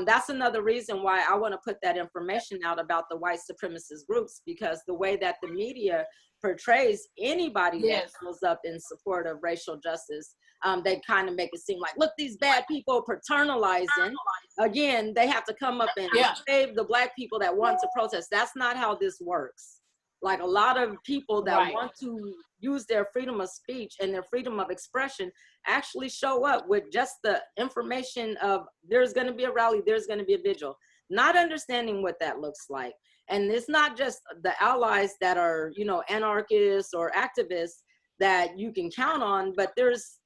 That's another reason why I want to put that information out about the white supremacist groups, because the way that the media portrays anybody that shows up in support of racial justice, they kind of make it seem like, look, these bad people paternalizing. Again, they have to come up and save the Black people that want to protest. That's not how this works. Like a lot of people that want to use their freedom of speech and their freedom of expression actually show up with just the information of there's going to be a rally, there's going to be a vigil, not understanding what that looks like. And it's not just the allies that are, you know, anarchists or activists that you can count on, but there's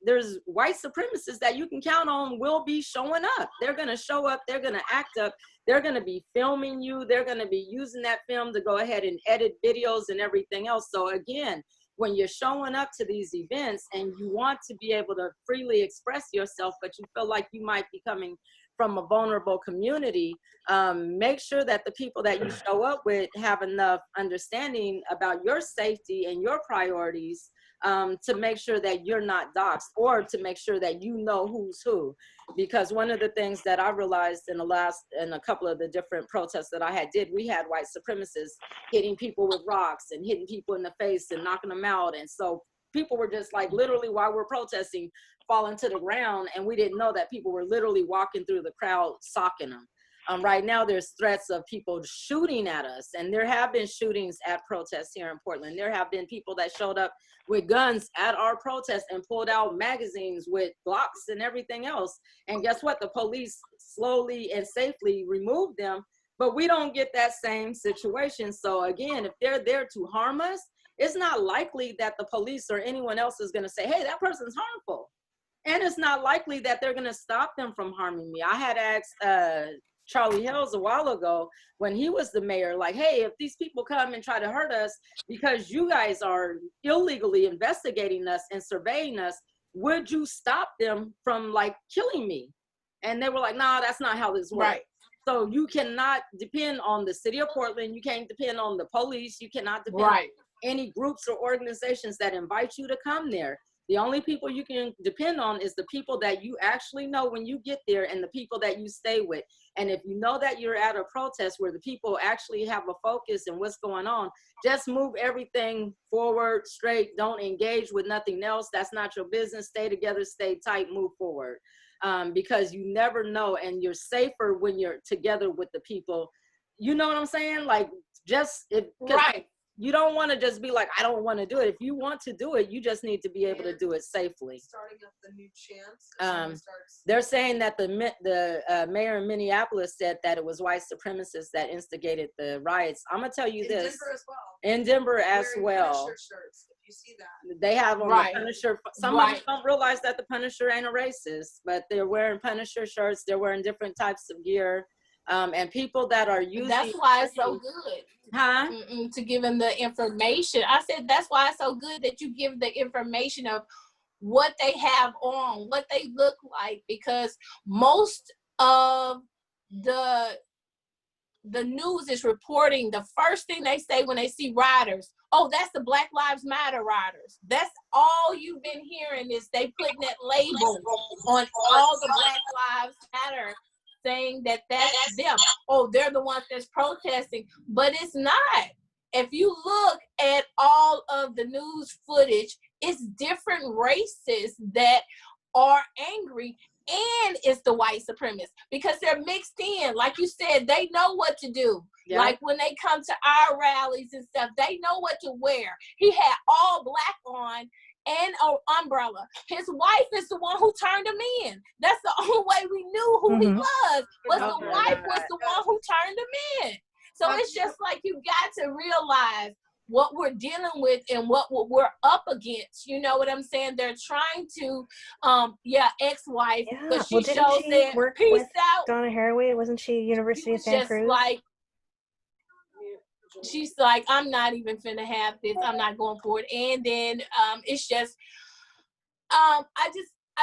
white supremacists that you can count on will be showing up. They're going to show up, they're going to act up, they're going to be filming you, they're going to be using that film to go ahead and edit videos and everything else. So again, when you're showing up to these events and you want to be able to freely express yourself, but you feel like you might be coming from a vulnerable community, make sure that the people that you show up with have enough understanding about your safety and your priorities, to make sure that you're not doxxed, or to make sure that you know who's who. Because one of the things that I realized in a couple of the different protests that I did, we had white supremacists hitting people with rocks and hitting people in the face and knocking them out. And so people were just like literally while we're protesting falling to the ground, and we didn't know that people were literally walking through the crowd socking them. Right now there's threats of people shooting at us, and there have been shootings at protests here in Portland. There have been people that showed up with guns at our protest and pulled out magazines with Glocks and everything else. And guess what? The police slowly and safely removed them, but we don't get that same situation. So again, if they're there to harm us, it's not likely that the police or anyone else is gonna say, hey, that person's harmful. And it's not likely that they're gonna stop them from harming me. I had asked Charlie Hills a while ago when he was the mayor, like, hey, if these people come and try to hurt us because you guys are illegally investigating us and surveying us, would you stop them from like killing me? And they were like, nah, that's not how this works. Right. So you cannot depend on the city of Portland. You can't depend on the police. You cannot depend on any groups or organizations that invite you to come there. The only people you can depend on is the people that you actually know when you get there, and the people that you stay with. And if you know that you're at a protest where the people actually have a focus and what's going on, just move everything forward, straight. Don't engage with nothing else. That's not your business. Stay together, stay tight, move forward. Because you never know, and you're safer when you're together with the people. You know what I'm saying? Like, just right. You don't want to just be like, I don't want to do it. If you want to do it, you just need to be able to do it safely.
Starting up the new chants.
They're saying that the mayor in Minneapolis said that it was white supremacists that instigated the riots. I'm gonna tell you this.
In Denver as well.
In Denver as well.
Punisher shirts, if you see that.
They have on the Punisher. Some of them don't realize that the Punisher ain't a racist, but they're wearing Punisher shirts. They're wearing different types of gear. And people that are using—
That's why it's so good.
Huh?
To give them the information. I said that's why it's so good that you give the information of what they have on, what they look like, because most of the news is reporting the first thing they say when they see riders. Oh, that's the Black Lives Matter riders. That's all you've been hearing, is they putting that label on all the Black Lives Matter, saying that that's them. Oh, they're the ones that's protesting, but it's not. If you look at all of the news footage, it's different races that are angry, and it's the white supremacists, because they're mixed in. Like you said, they know what to do. Yeah. Like when they come to our rallies and stuff, they know what to wear. He had all black on and an umbrella. His wife is the one who turned him in. That's the only way we knew who he was the wife was the one who turned him in. So it's just like, you got to realize what we're dealing with and what we're up against. You know what I'm saying? They're trying to, ex-wife, but she shows that peace out.
Donna Haraway, wasn't she University of Santa Cruz?
Like, she's like, I'm not even finna have this. I'm not going for it. And then it's just, I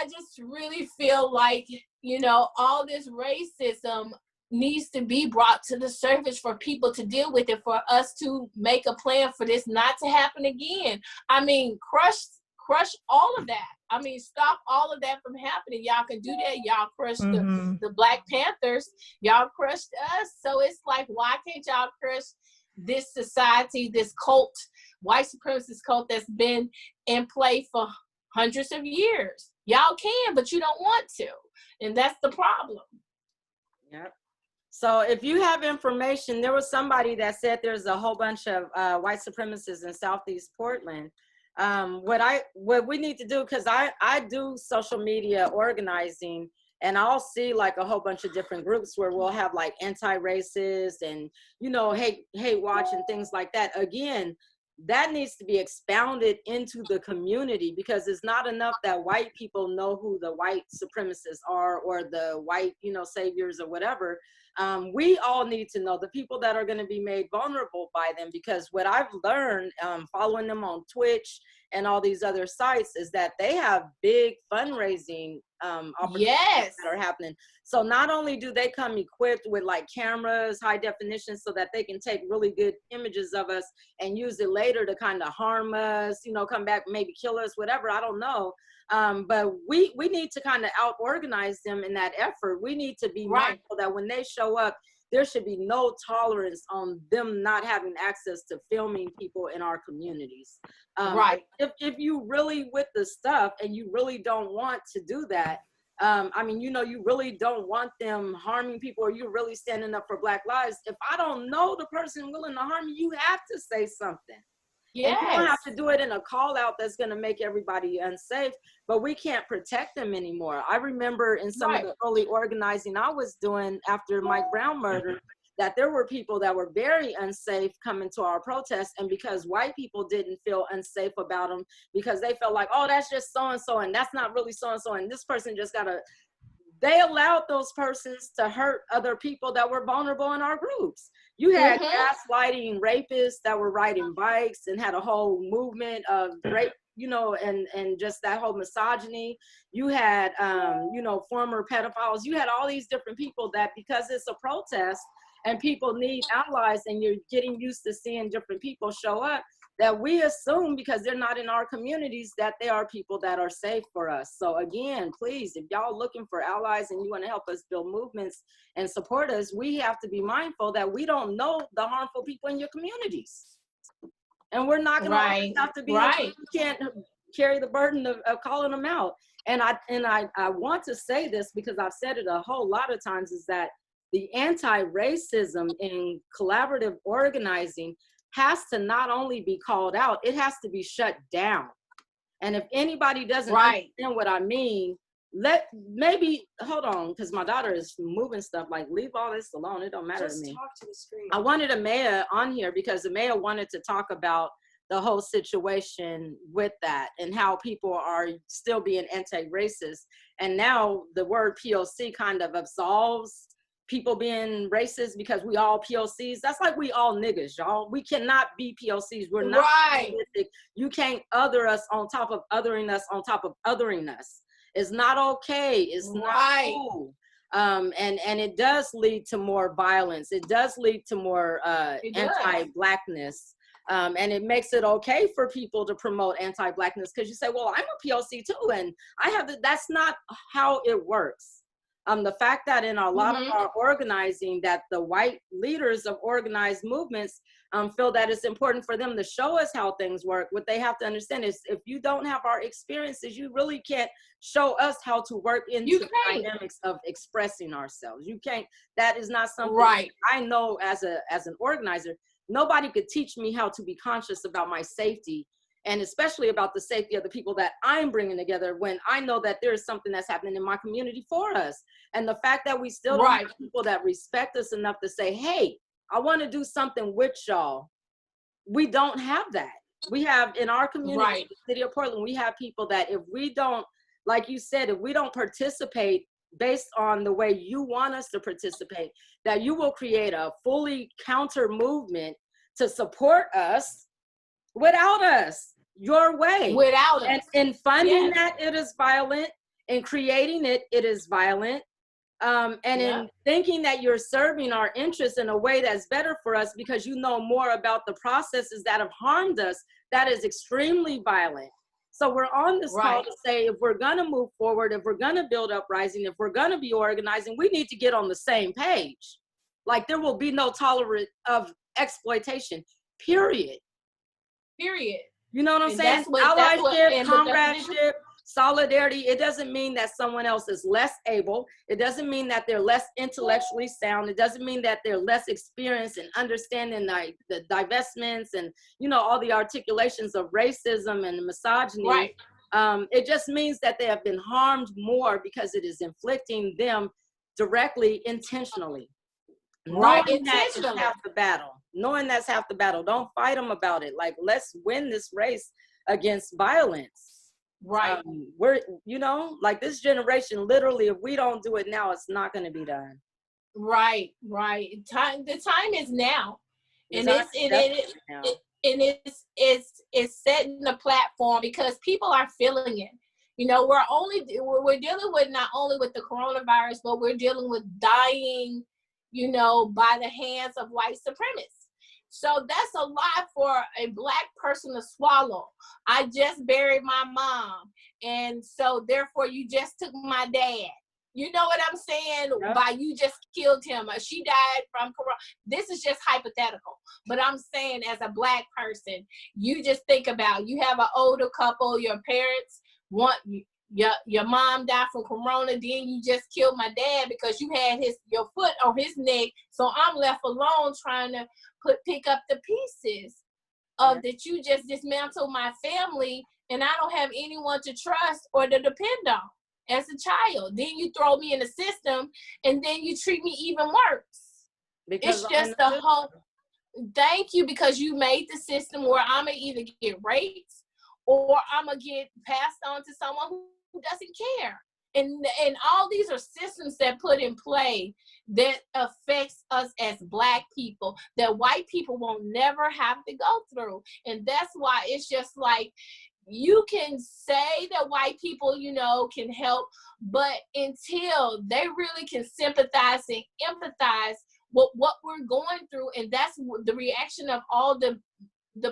just really feel like, you know, all this racism needs to be brought to the surface for people to deal with it, for us to make a plan for this not to happen again. I mean, crush all of that. I mean, stop all of that from happening. Y'all can do that. Y'all crushed the Black Panthers. Y'all crushed us. So it's like, why can't y'all crush this society, this cult, white supremacist cult that's been in play for hundreds of years? Y'all can, but you don't want to. And that's the problem.
Yep. So if you have information, there was somebody that said there's a whole bunch of white supremacists in Southeast Portland. What we need to do, because I do social media organizing, and I'll see like a whole bunch of different groups where we'll have like anti-racist and, you know, hate watch and things like that. Again, that needs to be expounded into the community, because it's not enough that white people know who the white supremacists are, or the white, you know, saviors or whatever. We all need to know the people that are going to be made vulnerable by them, because what I've learned following them on Twitch and all these other sites is that they have big fundraising opportunities
Yes.
that are happening. So not only do they come equipped with like cameras, high definition, so that they can take really good images of us and use it later to kind of harm us, you know, come back, maybe kill us, whatever, I don't know. But we need to kind of out organize them in that effort. We need to be mindful that when they show up, there should be no tolerance on them not having access to filming people in our communities. If you really with the stuff and you really don't want to do that, I mean, you know, you really don't want them harming people, or you're really standing up for Black lives. If I don't know the person willing to harm you, you have to say something.
Yes.
And you don't have to do it in a call out that's going to make everybody unsafe, but we can't protect them anymore. I remember in some of the early organizing I was doing after Mike Brown murder, that there were people that were very unsafe coming to our protests. And because white people didn't feel unsafe about them, because they felt like, oh, that's just so-and-so, and that's not really so-and-so, and this person just got to, they allowed those persons to hurt other people that were vulnerable in our groups. You had gaslighting rapists that were riding bikes and had a whole movement of rape, you know, and just that whole misogyny. You had, you know, former pedophiles. You had all these different people that, because it's a protest and people need allies, and you're getting used to seeing different people show up, that we assume because they're not in our communities that they are people that are safe for us. So again, please, if y'all looking for allies and you want to help us build movements and support us, we have to be mindful that we don't know the harmful people in your communities. And we're not gonna always have to be, we can't carry the burden of calling them out. And I want to say this because I've said it a whole lot of times, is that the anti-racism in collaborative organizing has to not only be called out, it has to be shut down. And if anybody doesn't understand what I mean, hold on, because my daughter is moving stuff, like leave all this alone, it don't matter to me.
Talk to the screen.
I wanted Amaya on here because Amaya wanted to talk about the whole situation with that and how people are still being anti-racist. And now the word POC kind of absolves people being racist because we all POCs. That's like we all niggas, y'all. We cannot be POCs. We're not realistic. You can't other us on top of othering us on top of othering us. It's not okay. It's not cool. And it does lead to more violence. It does lead to more anti-Blackness. And it makes it okay for people to promote anti-Blackness because you say, well, I'm a POC too, and I have that's not how it works. The fact that in a lot of our organizing, that the white leaders of organized movements feel that it's important for them to show us how things work. What they have to understand is if you don't have our experiences, you really can't show us how to work into the dynamics of expressing ourselves. You can't, that is not something I know as an organizer. Nobody could teach me how to be conscious about my safety, and especially about the safety of the people that I'm bringing together when I know that there is something that's happening in my community for us. And the fact that we still don't have people that respect us enough to say, hey, I want to do something with y'all. We don't have that. We have in our community, the city of Portland, we have people that if we don't, like you said, if we don't participate based on the way you want us to participate, that you will create a fully counter movement to support us without us, your way.
Without us.
And in funding that, it is violent. In creating it, it is violent. And in thinking that you're serving our interests in a way that's better for us because you know more about the processes that have harmed us, that is extremely violent. So we're on this call to say, if we're gonna move forward, if we're gonna build uprising, if we're gonna be organizing, we need to get on the same page. Like there will be no tolerance of exploitation, period.
Period.
You know what I'm saying? Allyship, comradeship, solidarity. It doesn't mean that someone else is less able. It doesn't mean that they're less intellectually sound. It doesn't mean that they're less experienced in understanding the divestments and, you know, all the articulations of racism and misogyny. It just means that they have been harmed more because it is inflicting them directly, intentionally. Knowing that is half the battle. Knowing that's half the battle. Don't fight them about it. Like, let's win this race against violence. We're, you know, like this generation, literally, if we don't do it now, it's not going to be done.
The time is now. And it's setting the platform because people are feeling it. You know, we're dealing with not only with the coronavirus, but we're dealing with dying, you know, by the hands of white supremacists. So that's a lot for a Black person to swallow. I just buried my mom, and so therefore you just took my dad. You know what I'm saying?
Yep.
By you just killed him. She died from corona. This is just hypothetical. But I'm saying as a Black person, you just think about, you have an older couple, your parents want your mom died from corona, then you just killed my dad because you had your foot on his neck. So I'm left alone trying to pick up the pieces of that you just dismantled my family, and I don't have anyone to trust or to depend on as a child. Then you throw me in the system, and then you treat me even worse.
Because
it's just the whole, thank you, because you made the system where I'm gonna either get raped or I'm gonna get passed on to someone who doesn't care. And all these are systems that put in play that affects us as Black people, that white people won't never have to go through. And that's why it's just like, you can say that white people, you know, can help, but until they really can sympathize and empathize with what we're going through, and that's the reaction of all the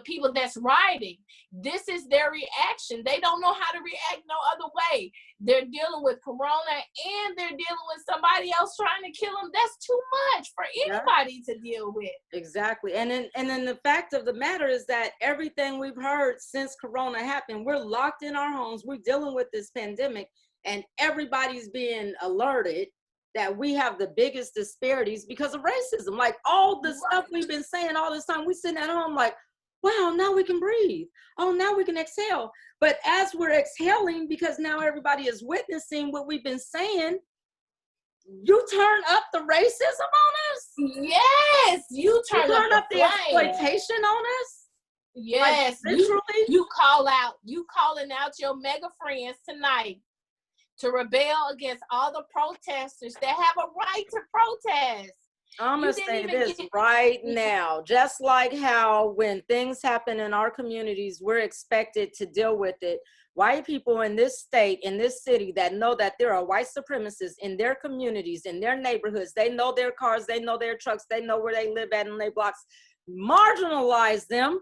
people that's rioting. This is their reaction. They don't know how to react no other way. They're dealing with corona, and they're dealing with somebody else trying to kill them. That's too much for anybody to deal with.
Exactly. And then the fact of the matter is that everything we've heard since corona happened, we're locked in our homes, we're dealing with this pandemic, and everybody's being alerted that we have the biggest disparities because of racism. Like all the stuff we've been saying all this time, we sitting at home like, wow, now we can breathe. Oh, now we can exhale. But as we're exhaling, because now everybody is witnessing what we've been saying, you turn up the racism on us?
Yes, you turn
up the exploitation on us?
Yes,
like, literally.
You calling out your mega friends tonight to rebel against all the protesters that have a right to protest.
I'm going to say this right now, just like how when things happen in our communities, we're expected to deal with it. White people in this state, in this city that know that there are white supremacists in their communities, in their neighborhoods, they know their cars, they know their trucks, they know where they live at in their blocks, marginalize them,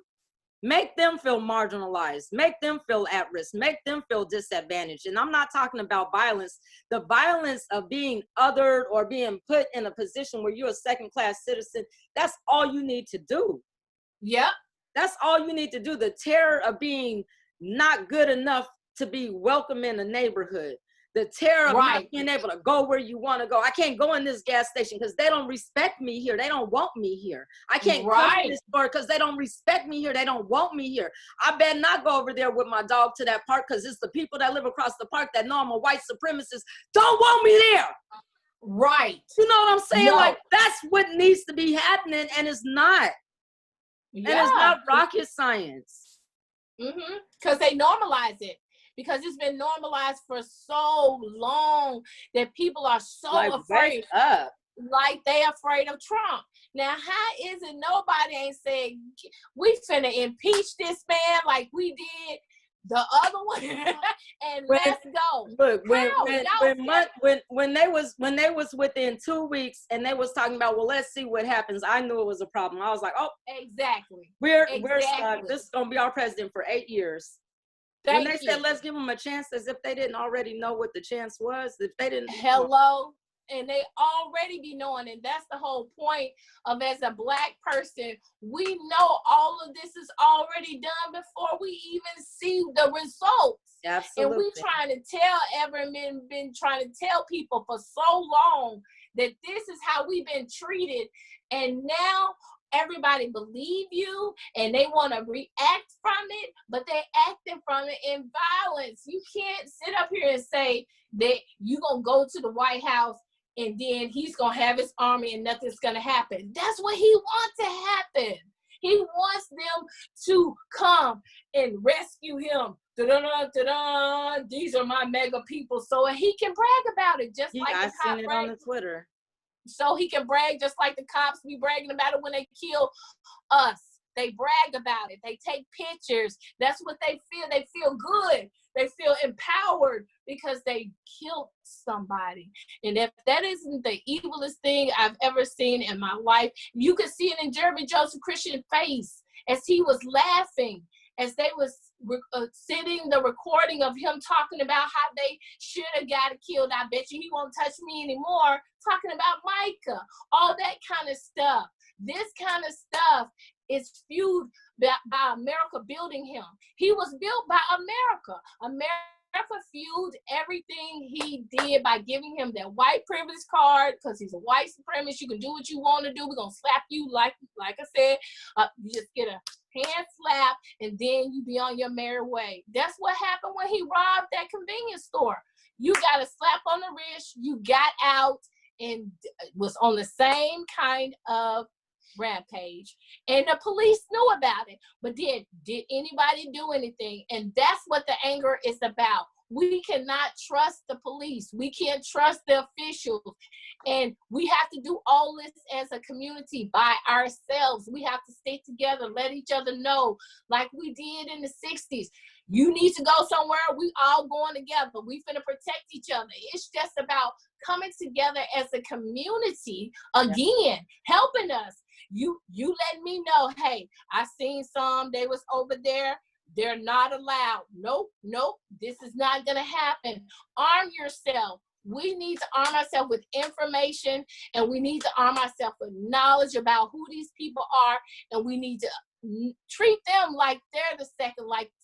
make them feel marginalized, make them feel at risk, make them feel disadvantaged. And I'm not talking about violence, the violence of being othered or being put in a position where you're a second-class citizen. That's all you need to do.
Yep.
That's all you need to do. The terror of being not good enough to be welcome in the neighborhood. The terror of not being able to go where you want to go. I can't go in this gas station because they don't respect me here. They don't want me here. I can't go to this store because they don't respect me here. They don't want me here. I better not go over there with my dog to that park because it's the people that live across the park that know I'm a white supremacist don't want me there.
Right.
You know what I'm saying? No. Like, that's what needs to be happening, and it's not. Yeah. And it's not rocket science.
Because they normalize it. Because it's been normalized for so long that people are so afraid. Like they afraid of Trump. Now, how is it nobody ain't saying, we finna impeach this man like we did the other one and let's go.
Look, when they was within 2 weeks and they was talking about, well, let's see what happens, I knew it was a problem. I was like, oh,
exactly.
We're stuck. This is gonna be our president for 8 years. When they said, let's give them a chance, as if they didn't already know what the chance was. If they didn't.
Hello. And they already be knowing. And that's the whole point of, as a Black person, we know all of this is already done before we even see the results.
Absolutely.
And we trying to been trying to tell people for so long that this is how we've been treated. And now everybody believe you and they want to react from it, but they acting from it in violence. You can't sit up here and say that you gonna go to the White House and then he's gonna have his army and nothing's gonna happen. That's what he wants to happen. He wants them to come and rescue him. Da-da-da-da-da. These are my mega people, so he can brag about it, just like the cop
seen it on the Twitter.
So he can brag just like the cops be bragging about it when they kill us. They brag about it. They take pictures. That's what they feel. They feel good. They feel empowered because they killed somebody. And if that isn't the evilest thing I've ever seen in my life, you could see it in Jeremy Joseph Christian's face as he was laughing, as they was sitting the recording of him talking about how they should have got killed. I bet you he won't touch me anymore. Talking about Micah, all that kind of stuff. This kind of stuff is fueled by America building him. He was built by America. America fueled everything he did by giving him that white privilege card because he's a white supremacist. You can do what you want to do. We're going to slap you like I said. You just get a hand slap and then you be on your merry way. That's what happened when he robbed that convenience store. You got a slap on the wrist. You got out and was on the same kind of rampage, and the police knew about it, but did anybody do anything? And that's what the anger is about. We cannot trust the police. We can't trust the officials, and we have to do all this as a community by ourselves. We have to stay together, let each other know, like we did in the 60s. You need to go somewhere, we all going together. We finna protect each other. It's just about coming together as a community again, helping us. You let me know, hey, I seen some, they was over there, they're not allowed. Nope, this is not gonna happen. Arm yourself. We need to arm ourselves with information, and we need to arm ourselves with knowledge about who these people are, and we need to treat them like they're the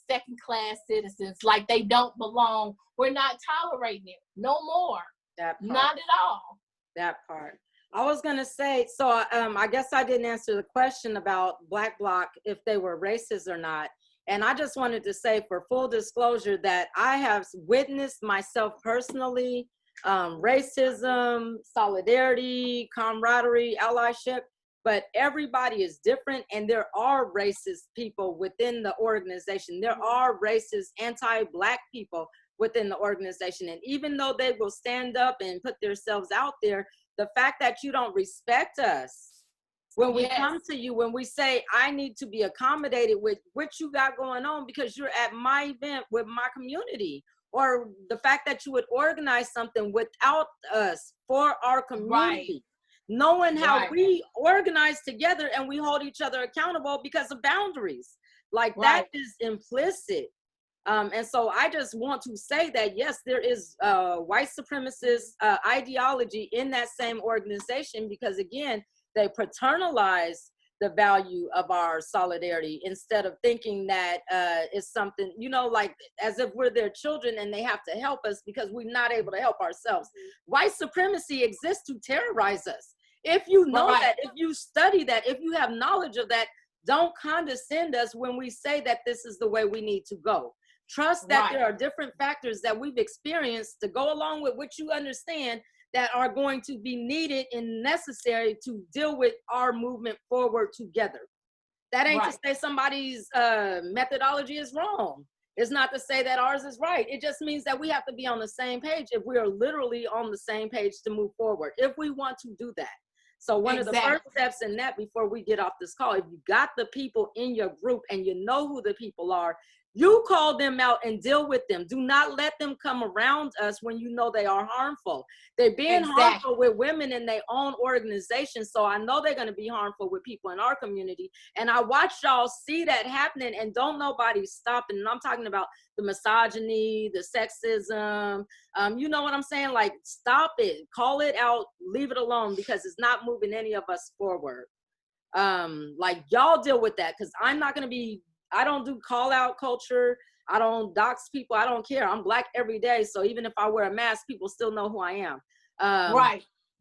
second class citizens, like they don't belong. We're not tolerating it no more.
That part.
Not at all.
That part. I was gonna say, so I guess I didn't answer the question about Black Bloc, if they were racist or not. And I just wanted to say, for full disclosure, that I have witnessed myself personally, racism, solidarity, camaraderie, allyship, but everybody is different, and there are racist people within the organization. There are racist, anti-Black people within the organization. And even though they will stand up and put themselves out there, the fact that you don't respect us when we come to you, when we say, I need to be accommodated with what you got going on because you're at my event with my community, or the fact that you would organize something without us for our community, knowing how we organize together and we hold each other accountable because of boundaries. Like that is implicit. And so I just want to say that, yes, there is white supremacist ideology in that same organization, because again, they paternalize the value of our solidarity instead of thinking that it's something, you know, like as if we're their children and they have to help us because we're not able to help ourselves. White supremacy exists to terrorize us. If you know that, if you study that, if you have knowledge of that, don't condescend us when we say that this is the way we need to go. Trust that there are different factors that we've experienced to go along with what you understand that are going to be needed and necessary to deal with our movement forward together. That ain't to say somebody's methodology is wrong. It's not to say that ours is right. It just means that we have to be on the same page if we are literally on the same page to move forward, if we want to do that. So one of the first steps in that, before we get off this call, if you got the people in your group and you know who the people are, you call them out and deal with them. Do not let them come around us when you know they are harmful. They're being harmful with women in their own organization. So I know they're going to be harmful with people in our community. And I watch y'all see that happening and don't nobody stop it. And I'm talking about the misogyny, the sexism. You know what I'm saying? Like, stop it, call it out, leave it alone, because it's not moving any of us forward. Like, y'all deal with that, because I'm not going to be, I don't do call out culture. I don't dox people. I don't care. I'm Black every day. So even if I wear a mask, people still know who I am.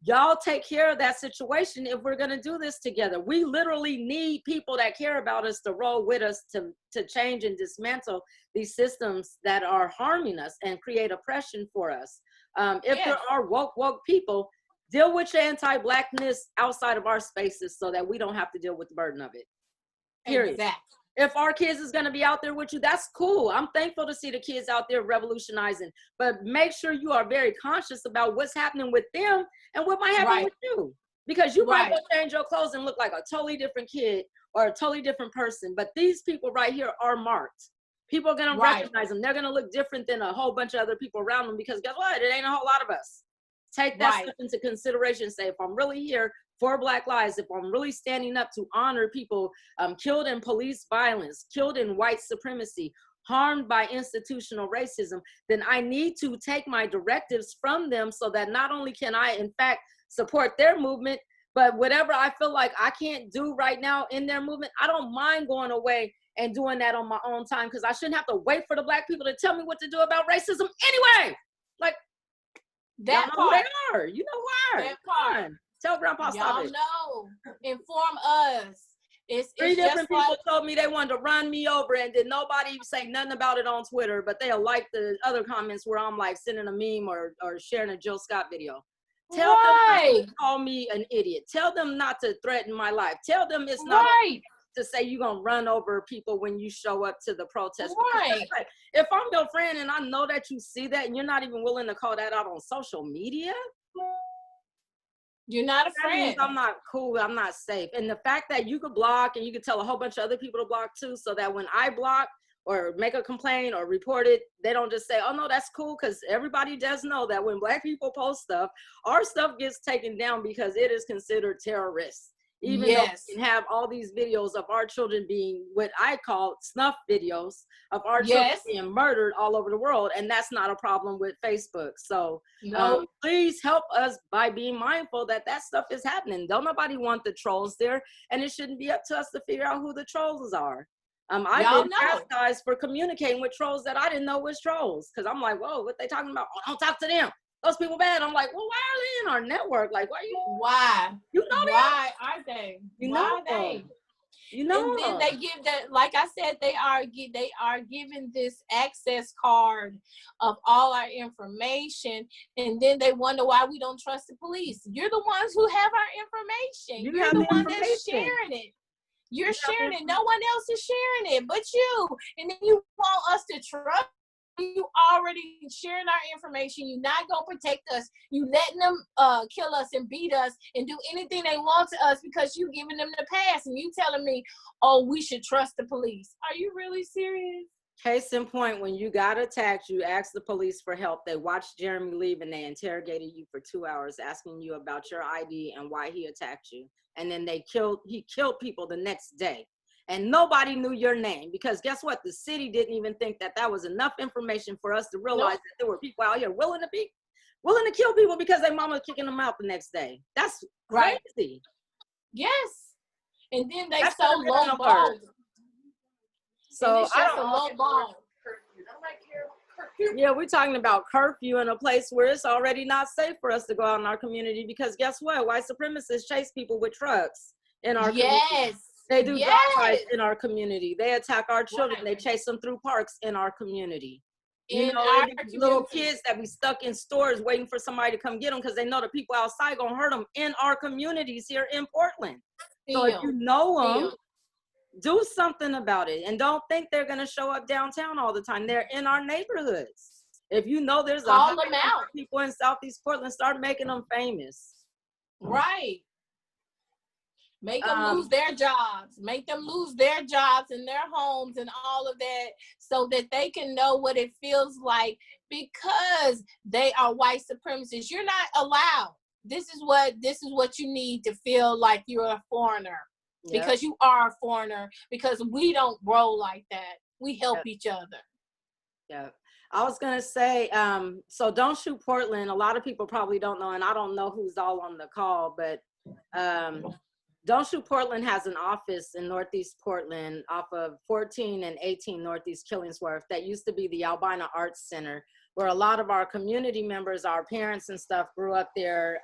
Y'all take care of that situation if we're going to do this together. We literally need people that care about us to roll with us to change and dismantle these systems that are harming us and create oppression for us. If there are woke people, deal with your anti-Blackness outside of our spaces so that we don't have to deal with the burden of it. Period. If our kids is going to be out there with you, that's cool. I'm thankful to see the kids out there revolutionizing, but make sure you are very conscious about what's happening with them and what might happen with you, because you might go change your clothes and look like a totally different kid or a totally different person. But these people right here are marked. People are going to
Right.
recognize them. They're going to look different than a whole bunch of other people around them because guess what? It ain't a whole lot of us. Take that
Right.
stuff into consideration. Say, if I'm really here for Black lives, if I'm really standing up to honor people killed in police violence, killed in white supremacy, harmed by institutional racism, then I need to take my directives from them so that not only can I, in fact, support their movement, but whatever I feel like I can't do right now in their movement, I don't mind going away and doing that on my own time because I shouldn't have to wait for the Black people to tell me what to do about racism anyway. Like,
That
y'all know
part.
who they are. You know who they are.
That part.
Come on. Tell Grandpa stop
Y'all
it.
know. Inform us. It's
Three
just
different people
like,
told me they wanted to run me over and did nobody even say nothing about it on Twitter, but they'll like the other comments where I'm like sending a meme or sharing a Jill Scott video. Tell them not to call me an idiot. Tell them not to threaten my life. Tell them it's not
right.
to say you're going to run over people when you show up to the protest.
Right.
If I'm your friend and I know that you see that and you're not even willing to call that out on social media,
You're not a
that means
friend.
I'm not cool, I'm not safe. And the fact that you could block and you could tell a whole bunch of other people to block too, so that when I block or make a complaint or report it, they don't just say, oh no, that's cool, because everybody does know that when Black people post stuff, our stuff gets taken down because it is considered terrorist. Even though we can have all these videos of our children being what I call snuff videos of our children being murdered all over the world, and that's not a problem with Facebook. So please help us by being mindful that that stuff is happening. Don't nobody want the trolls there, and it shouldn't be up to us to figure out who the trolls are. I've been chastised for communicating with trolls that I didn't know was trolls, because I'm like, whoa, what they talking about? Oh, don't talk to them. Those people bad. I'm like, well, why are they in our network? Like, why are you?
Why?
You know that?
Why are they?
You
why
know
are they?
You know.
And then they give that, like I said, they are giving this access card of all our information, and then they wonder why we don't trust the police. You're the ones who have our information. You're the one that's sharing it. You're sharing it. No one else is sharing it but you. And then you want us to trust. You already sharing our information. You're not gonna protect us. You letting them kill us and beat us and do anything they want to us because you giving them the pass, and you telling me, oh, we should trust the police. Are you really serious?
Case in point, when you got attacked, you asked the police for help. They watched Jeremy leave and they interrogated you for 2 hours, asking you about your ID and why he attacked you. And then he killed people the next day. And nobody knew your name, because guess what? The city didn't even think that that was enough information for us to realize that there were people out here willing to kill people because their mama kicking them out the next day. That's crazy.
Yes. And then they so low-balled.
So
it's just a low-ball.
Yeah, we're talking about curfew in a place where it's already not safe for us to go out in our community, because guess what? White supremacists chase people with trucks in our community. They do drive-bys in our community. They attack our children. They chase them through parks in our community. You know, little kids that be stuck in stores waiting for somebody to come get them because they know the people outside gonna hurt them in our communities here in Portland. So if you know them, do something about it, and don't think they're gonna show up downtown all the time. They're in our neighborhoods. If you know there's a people in Southeast Portland, start making them famous.
Right. Make them lose their jobs. Make them lose their jobs and their homes and all of that, so that they can know what it feels like, because they are white supremacists. You're not allowed. This is what you need to feel like you're a foreigner, because you are a foreigner, because we don't roll like that. We help each other. Yeah.
I was going to say, so Don't Shoot Portland. A lot of people probably don't know, and I don't know who's all on the call, but Don't Shoot Portland has an office in Northeast Portland off of 14 and 18 Northeast Killingsworth that used to be the Albina Arts Center, where a lot of our community members, our parents and stuff, grew up there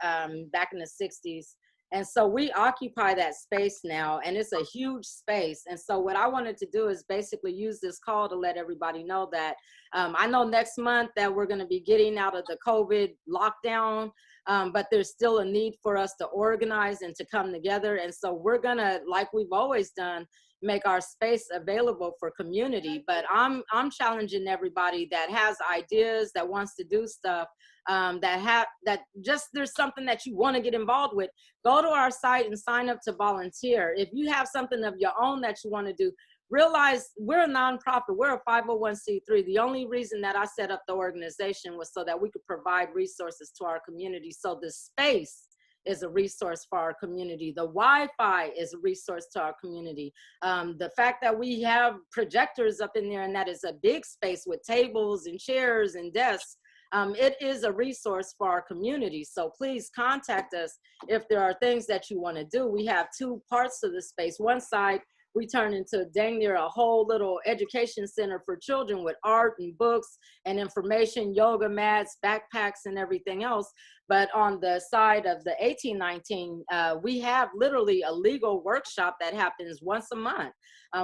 back in the 60s. And so we occupy that space now, and it's a huge space. And so what I wanted to do is basically use this call to let everybody know that I know next month that we're going to be getting out of the COVID lockdown, but there's still a need for us to organize and to come together. And so we're going to, like we've always done, make our space available for community. But I'm challenging everybody that has ideas, that wants to do stuff, that just there's something that you want to get involved with. Go to our site and sign up to volunteer. If you have something of your own that you want to do, realize we're a nonprofit, we're a 501c3. The only reason that I set up the organization was so that we could provide resources to our community. So the space is a resource for our community. The Wi-Fi is a resource to our community. The fact that we have projectors up in there and that is a big space with tables and chairs and desks, it is a resource for our community. So please contact us if there are things that you want to do. We have two parts of the space. One side, we turn into dang near a whole little education center for children with art and books and information, yoga mats, backpacks, and everything else. But on the side of the 1819, we have literally a legal workshop that happens once a month.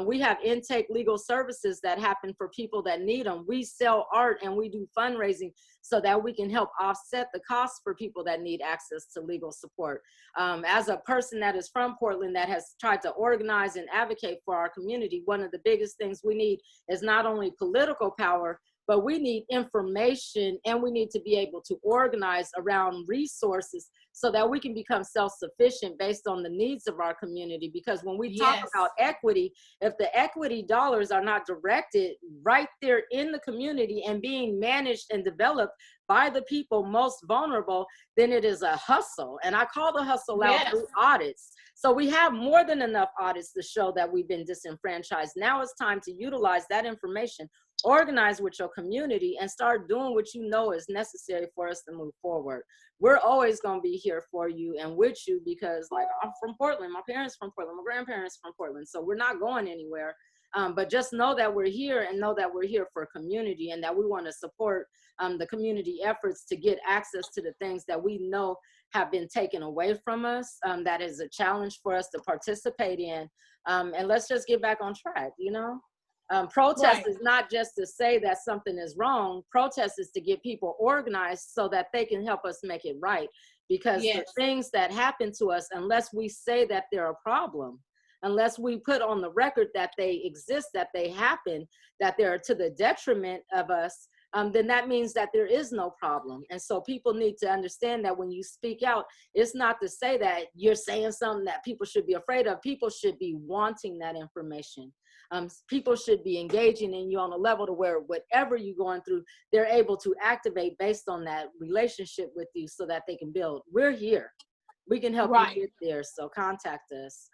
We have intake legal services that happen for people that need them. We sell art and we do fundraising so that we can help offset the costs for people that need access to legal support. As a person that is from Portland that has tried to organize and advocate for our community, one of the biggest things we need is not only political power, but we need information and we need to be able to organize around resources so that we can become self-sufficient based on the needs of our community. Because when we talk about equity, if the equity dollars are not directed right there in the community and being managed and developed by the people most vulnerable, then it is a hustle. And I call the hustle out through audits. So we have more than enough audits to show that we've been disenfranchised. Now it's time to utilize that information, organize with your community, and start doing what you know is necessary for us to move forward. We're always going to be here for you and with you because, like, I'm from Portland, my parents from Portland, my grandparents from Portland, so we're not going anywhere. But just know that we're here and know that we're here for community and that we want to support the community efforts to get access to the things that we know have been taken away from us. That is a challenge for us to participate in. And let's just get back on track, you know? Protest is not just to say that something is wrong. Protest is to get people organized so that they can help us make it right. Because the things that happen to us, unless we say that they're a problem, unless we put on the record that they exist, that they happen, that they're to the detriment of us, then that means that there is no problem. And so people need to understand that when you speak out, it's not to say that you're saying something that people should be afraid of. People should be wanting that information. People should be engaging in you on a level to where whatever you're going through, they're able to activate based on that relationship with you so that they can build. We're here. We can help you get there. So contact us.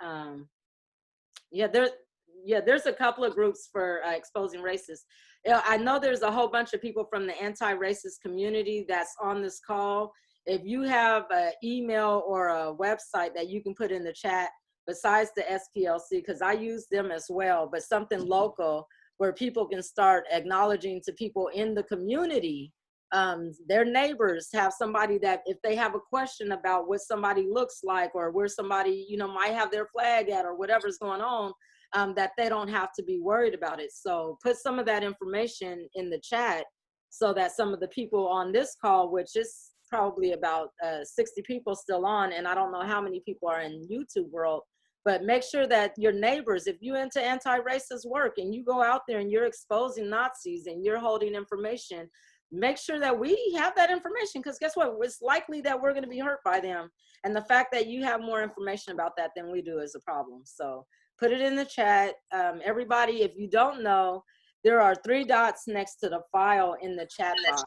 There's a couple of groups for exposing racists. I know there's a whole bunch of people from the anti-racist community that's on this call. If you have an email or a website that you can put in the chat, besides the SPLC, because I use them as well, but something local where people can start acknowledging to people in the community, their neighbors, have somebody that if they have a question about what somebody looks like or where somebody, you know, might have their flag at or whatever's going on, that they don't have to be worried about it. So put some of that information in the chat so that some of the people on this call, which is probably about 60 people still on, and I don't know how many people are in YouTube world, but make sure that your neighbors, if you're into anti-racist work and you go out there and you're exposing Nazis and you're holding information, make sure that we have that information, because guess what? It's likely that we're going to be hurt by them. And the fact that you have more information about that than we do is a problem. So put it in the chat. Everybody, if you don't know, there are 3 dots next to the file in the chat box.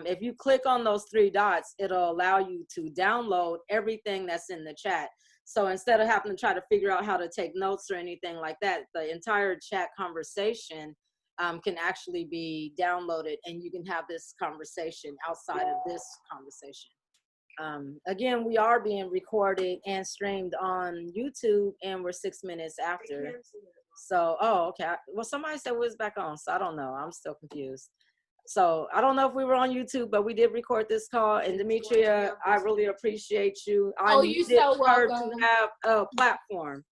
If you click on those 3 dots, it'll allow you to download everything that's in the chat. So instead of having to try to figure out how to take notes or anything like that, the entire chat conversation can actually be downloaded and you can have this conversation outside of this conversation. Again, we are being recorded and streamed on YouTube and we're 6 minutes after. So, oh, okay. Well, somebody said we was back on, so I don't know. I'm still confused. So I don't know if we were on YouTube, but we did record this call. And Demetria, I really appreciate you.
You're so welcome.
To have a platform.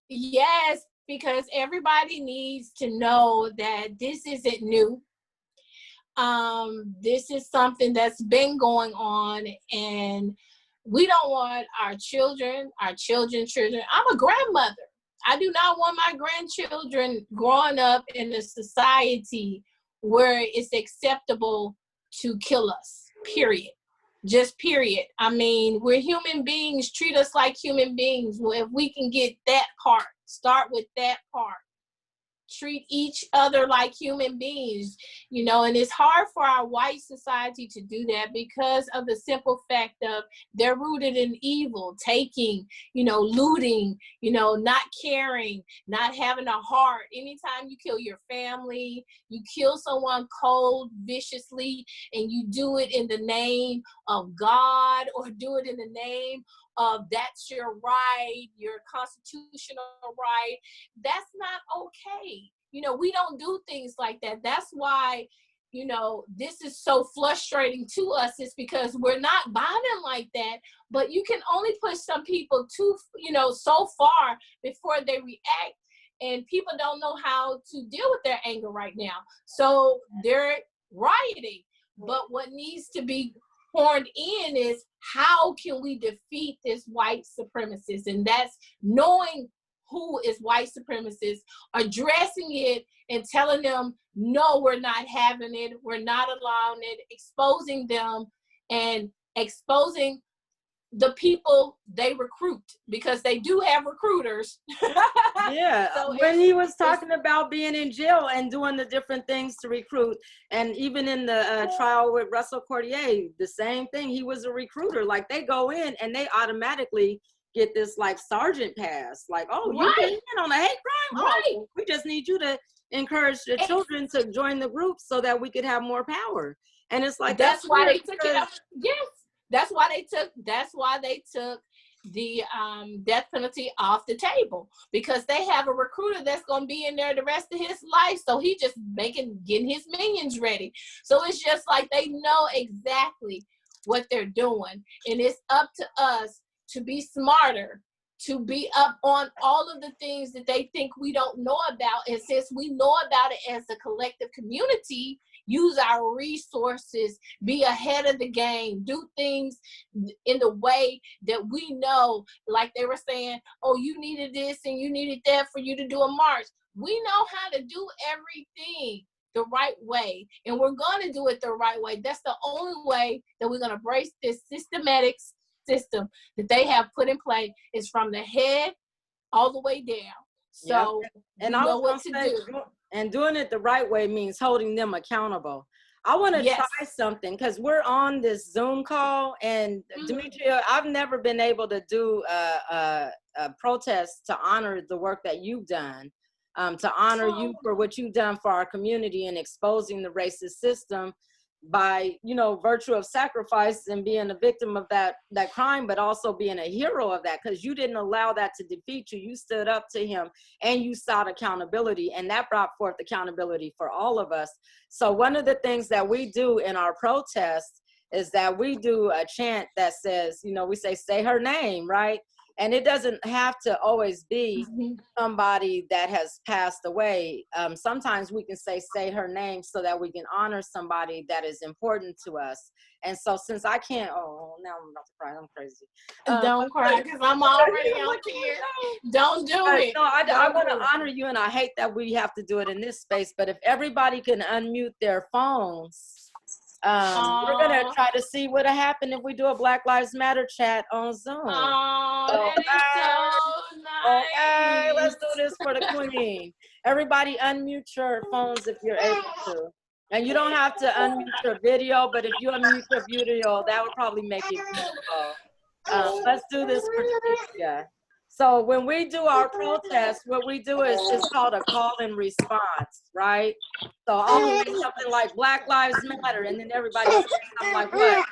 Yes, because everybody needs to know that this isn't new. This is something that's been going on, and we don't want our children, children. I'm a grandmother. I do not want my grandchildren growing up in a society where it's acceptable to kill us, period. Just period. I mean, we're human beings. Treat us like human beings. Well, if we can get that part, start with that part, treat each other like human beings, you know, and it's hard for our white society to do that because of the simple fact of they're rooted in evil, taking, you know, looting, you know, not caring, not having a heart. Anytime you kill your family, you kill someone cold, viciously, and you do it in the name of God or do it in the name of that's your right, your constitutional right, that's not okay. You know, we don't do things like that. That's why, you know, this is so frustrating to us. It's because we're not bothered like that, but you can only push some people too, you know, so far before they react. And people don't know how to deal with their anger right now. So they're rioting. But what needs to be poured in is how can we defeat this white supremacist? And that's knowing who is white supremacists, addressing it and telling them, no, we're not having it. We're not allowing it, exposing them and exposing the people they recruit, because they do have recruiters.
Yeah,
So
when he was talking about being in jail and doing the different things to recruit, and even in the trial with Russell Cordier, the same thing. He was a recruiter. Like, they go in and they automatically get this like sergeant pass. Like, oh, you been in on a hate crime?
Right.
Oh, we just need you to encourage the children to join the group so that we could have more power. And it's like
that's why
weird
they took it up. Yes, that's why they took the death penalty off the table, because they have a recruiter that's going to be in there the rest of his life. So he just getting his minions ready. So it's just like they know exactly what they're doing, and it's up to us to be smarter, to be up on all of the things that they think we don't know about. And since we know about it as a collective community, use our resources, be ahead of the game, do things in the way that we know, like they were saying, oh, you needed this and you needed that for you to do a march. We know how to do everything the right way, and we're going to do it the right way. That's the only way that we're going to brace this systematic system that they have put in place, is from the head all the way down. So
and
we know what to do.
And doing it the right way means holding them accountable. I want to try something, because we're on this Zoom call, and Demetria, I've never been able to do a protest to honor the work that you've done, to honor you for what you've done for our community and exposing the racist system by, you know, virtue of sacrifice and being a victim of that crime, but also being a hero of that, because you didn't allow that to defeat you. You stood up to him and you sought accountability, and that brought forth accountability for all of us. So one of the things that we do in our protests is that we do a chant that says, you know, we say her name, right? And it doesn't have to always be somebody that has passed away. Sometimes we can say her name so that we can honor somebody that is important to us. And so since I can't, now I'm about to cry, I'm crazy.
Don't cry, because I'm already on here. Don't do it.
No, I want to honor you, and I hate that we have to do it in this space, but if everybody can unmute their phones, we're going to try to see what'll happen if we do a Black Lives Matter chat on Zoom.
That is so nice.
Okay, let's do this for the queen. Everybody unmute your phones if you're able to. And you don't have to unmute your video, but if you unmute your video, that would probably make it beautiful. Let's do this for Demetria. So when we do our protest, what we do is it's called a call and response, right? So I'll say something like Black Lives Matter, and then everybody says something like what?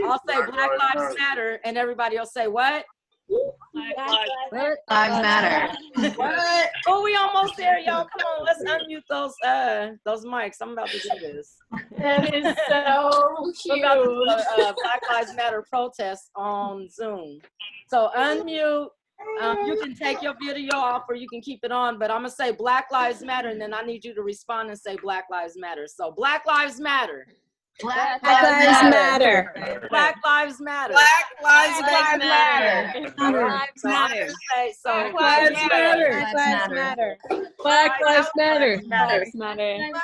I'll say Black Lives Matter, and everybody will say what?
Black Lives Matter.
What? Oh, we almost there, y'all. Come on, let's unmute those mics. I'm about to do this.
That is so cute.
We're about to do a Black Lives Matter protest on Zoom. So unmute. You can take your video off or you can keep it on, but I'm gonna say Black Lives Matter, and then I need you to respond and say Black Lives Matter. So Black Lives Matter.
Black Lives Matter.
Black Lives Matter.
Black Lives
Matter.
Black Lives Matter.
Black Lives Matter.
Black Lives Matter.
Black Lives Matter.
Lives Matter. Lives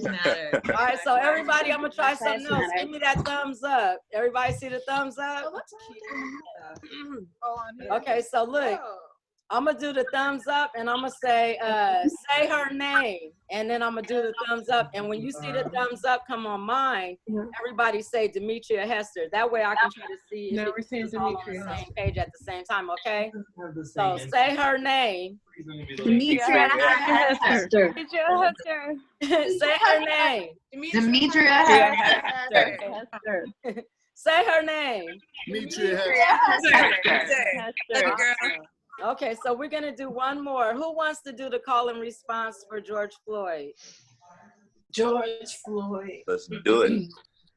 Matter.
All right, so everybody, I'm gonna try something else. Give me that thumbs up. Everybody see the thumbs up? Okay, so look, I'm gonna do the thumbs up and I'm gonna say her name, and then I'm gonna do the thumbs up. And when you see the thumbs up come on mine, everybody say Demetria Hester. That way I can try to see if it's all on the same page at the same time, okay? So say her name.
Demetria Hester.
Say her name.
Demetria Hester.
Say her name.
Demetria Hester.
Okay, so we're gonna do one more. Who wants to do the call and response for George Floyd?
George Floyd.
Let's do it.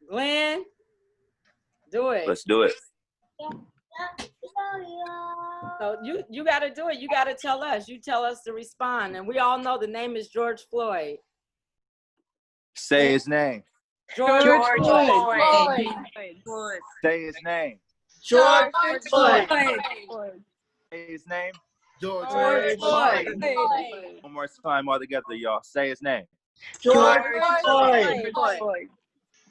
Glenn, do it.
Let's do it.
So you got to do it. You got to tell us. You tell us to respond, and we all know the name is George Floyd.
Say his name.
George Floyd.
Say his name.
George Floyd.
Say his name.
George
Floyd.
One more time all together, y'all. Say his name.
George Floyd.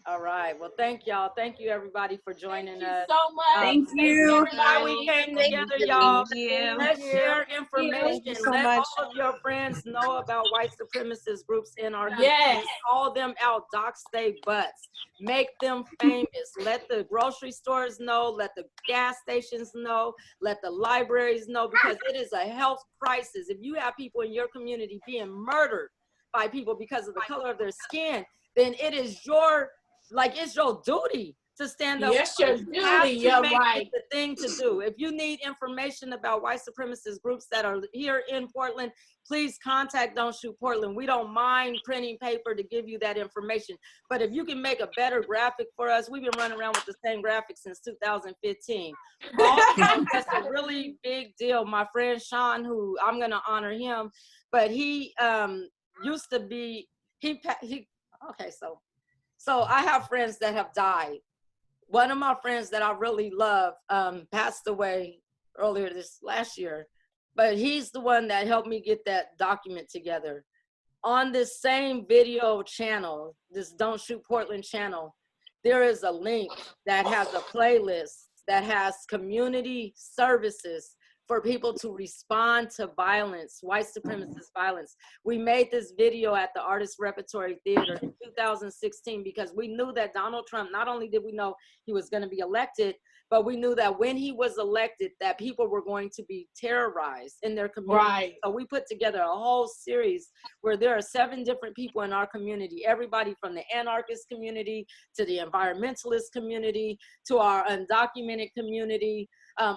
All right. Well, thank y'all. Thank you, everybody, for joining us.
So much.
Thank you.
Why we came together, y'all.
Thank you.
Let's share information.
so
Let
much.
all of your friends know about white supremacist groups in our community.
Yes.
Call them out. Dox they butts. Make them famous. Let the grocery stores know. Let the gas stations know. Let the libraries know, because it is a health crisis. If you have people in your community being murdered by people because of the color of their skin, then it is it's your duty to stand up.
Yes, your
You have
duty.
to
You're
make it
right.
the thing to do. If you need information about white supremacist groups that are here in Portland, please contact Don't Shoot Portland. We don't mind printing paper to give you that information. But if you can make a better graphic for us, we've been running around with the same graphic since 2015. Also, that's a really big deal. My friend Sean, who I'm going to honor him, but he used to be, okay, so I have friends that have died. One of my friends that I really love passed away earlier this last year, but he's the one that helped me get that document together. On this same video channel, this Don't Shoot Portland channel, there is a link that has a playlist that has community services for people to respond to violence, white supremacist violence. We made this video at the Artist Repertory Theater in 2016 because we knew that Donald Trump, not only did we know he was going to be elected, but we knew that when he was elected, that people were going to be terrorized in their community.
Right.
So we put together a whole series where there are 7 different people in our community, everybody from the anarchist community to the environmentalist community to our undocumented community.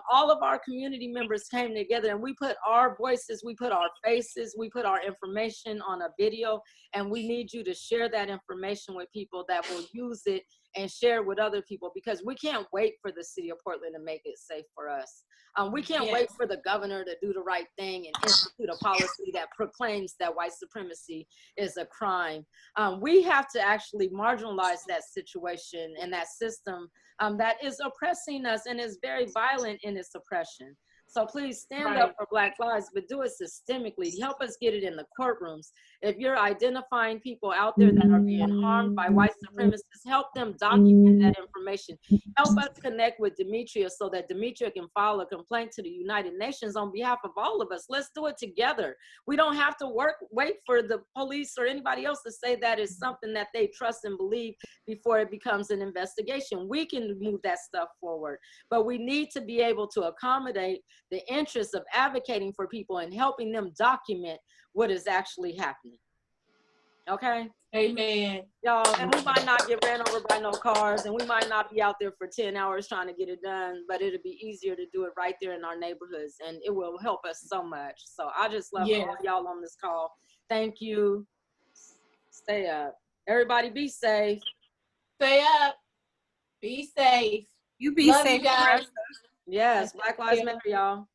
All of our community members came together and we put our voices, we put our faces, we put our information on a video, and we need you to share that information with people that will use it and share with other people, because we can't wait for the city of Portland to make it safe for us. We can't wait for the governor to do the right thing and institute a policy that proclaims that white supremacy is a crime. We have to actually marginalize that situation and that system that is oppressing us and is very violent in its oppression. So please stand up for Black lives, but do it systemically. Help us get it in the courtrooms. If you're identifying people out there that are being harmed by white supremacists, help them document that information. Help us connect with Demetria so that Demetria can file a complaint to the United Nations on behalf of all of us. Let's do it together. We don't have to wait for the police or anybody else to say that is something that they trust and believe before it becomes an investigation. We can move that stuff forward, but we need to be able to accommodate the interests of advocating for people and helping them document what is actually happening. Okay?
Amen.
Y'all, and we might not get ran over by no cars, and we might not be out there for 10 hours trying to get it done, but it'll be easier to do it right there in our neighborhoods, and it will help us so much. So I just love all of y'all on this call. Thank you. Stay up. Everybody be safe.
Stay up. Be safe.
You be
Love
safe,
you guys.
Yes, Black Lives Matter, y'all.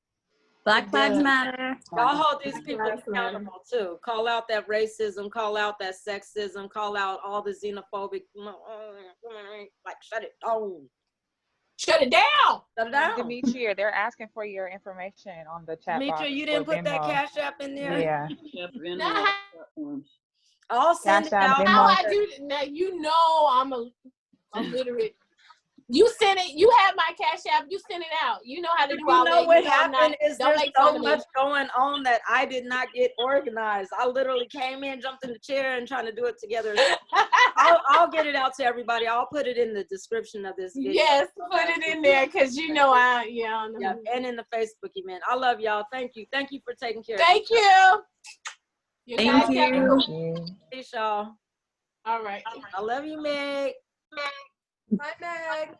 Black Lives Matter.
Y'all hold these people
Lives Matter.
accountable too. Call out that racism, call out that sexism, call out all the xenophobic, like shut it down.
Shut it down.
Shut it down.
Demetria, they're asking for your information on the chat box.
Demetria, you didn't
for
put that
Venmo.
Cash App in there?
Yeah.
I'll send it
Cash App,
out.
How
Venmo.
I do now, you know I'm a illiterate. You send it. You have my Cash App. You send it out. You know how to do
You
all
know
that.
what
You know I'm
happened
not,
is
don't
there's
make
so
fun of me.
much going on that I did not get organized. I literally came in, jumped in the chair, and trying to do it together. I'll get it out to everybody. I'll put it in the description of this video.
Yes, put it in there because you know yeah.
And in the Facebook event. I love y'all. Thank you. Thank you for taking care
Thank
of me.
you.
Thank you.
Peace, y'all.
All right.
I love you, Meg.
Hi, Meg.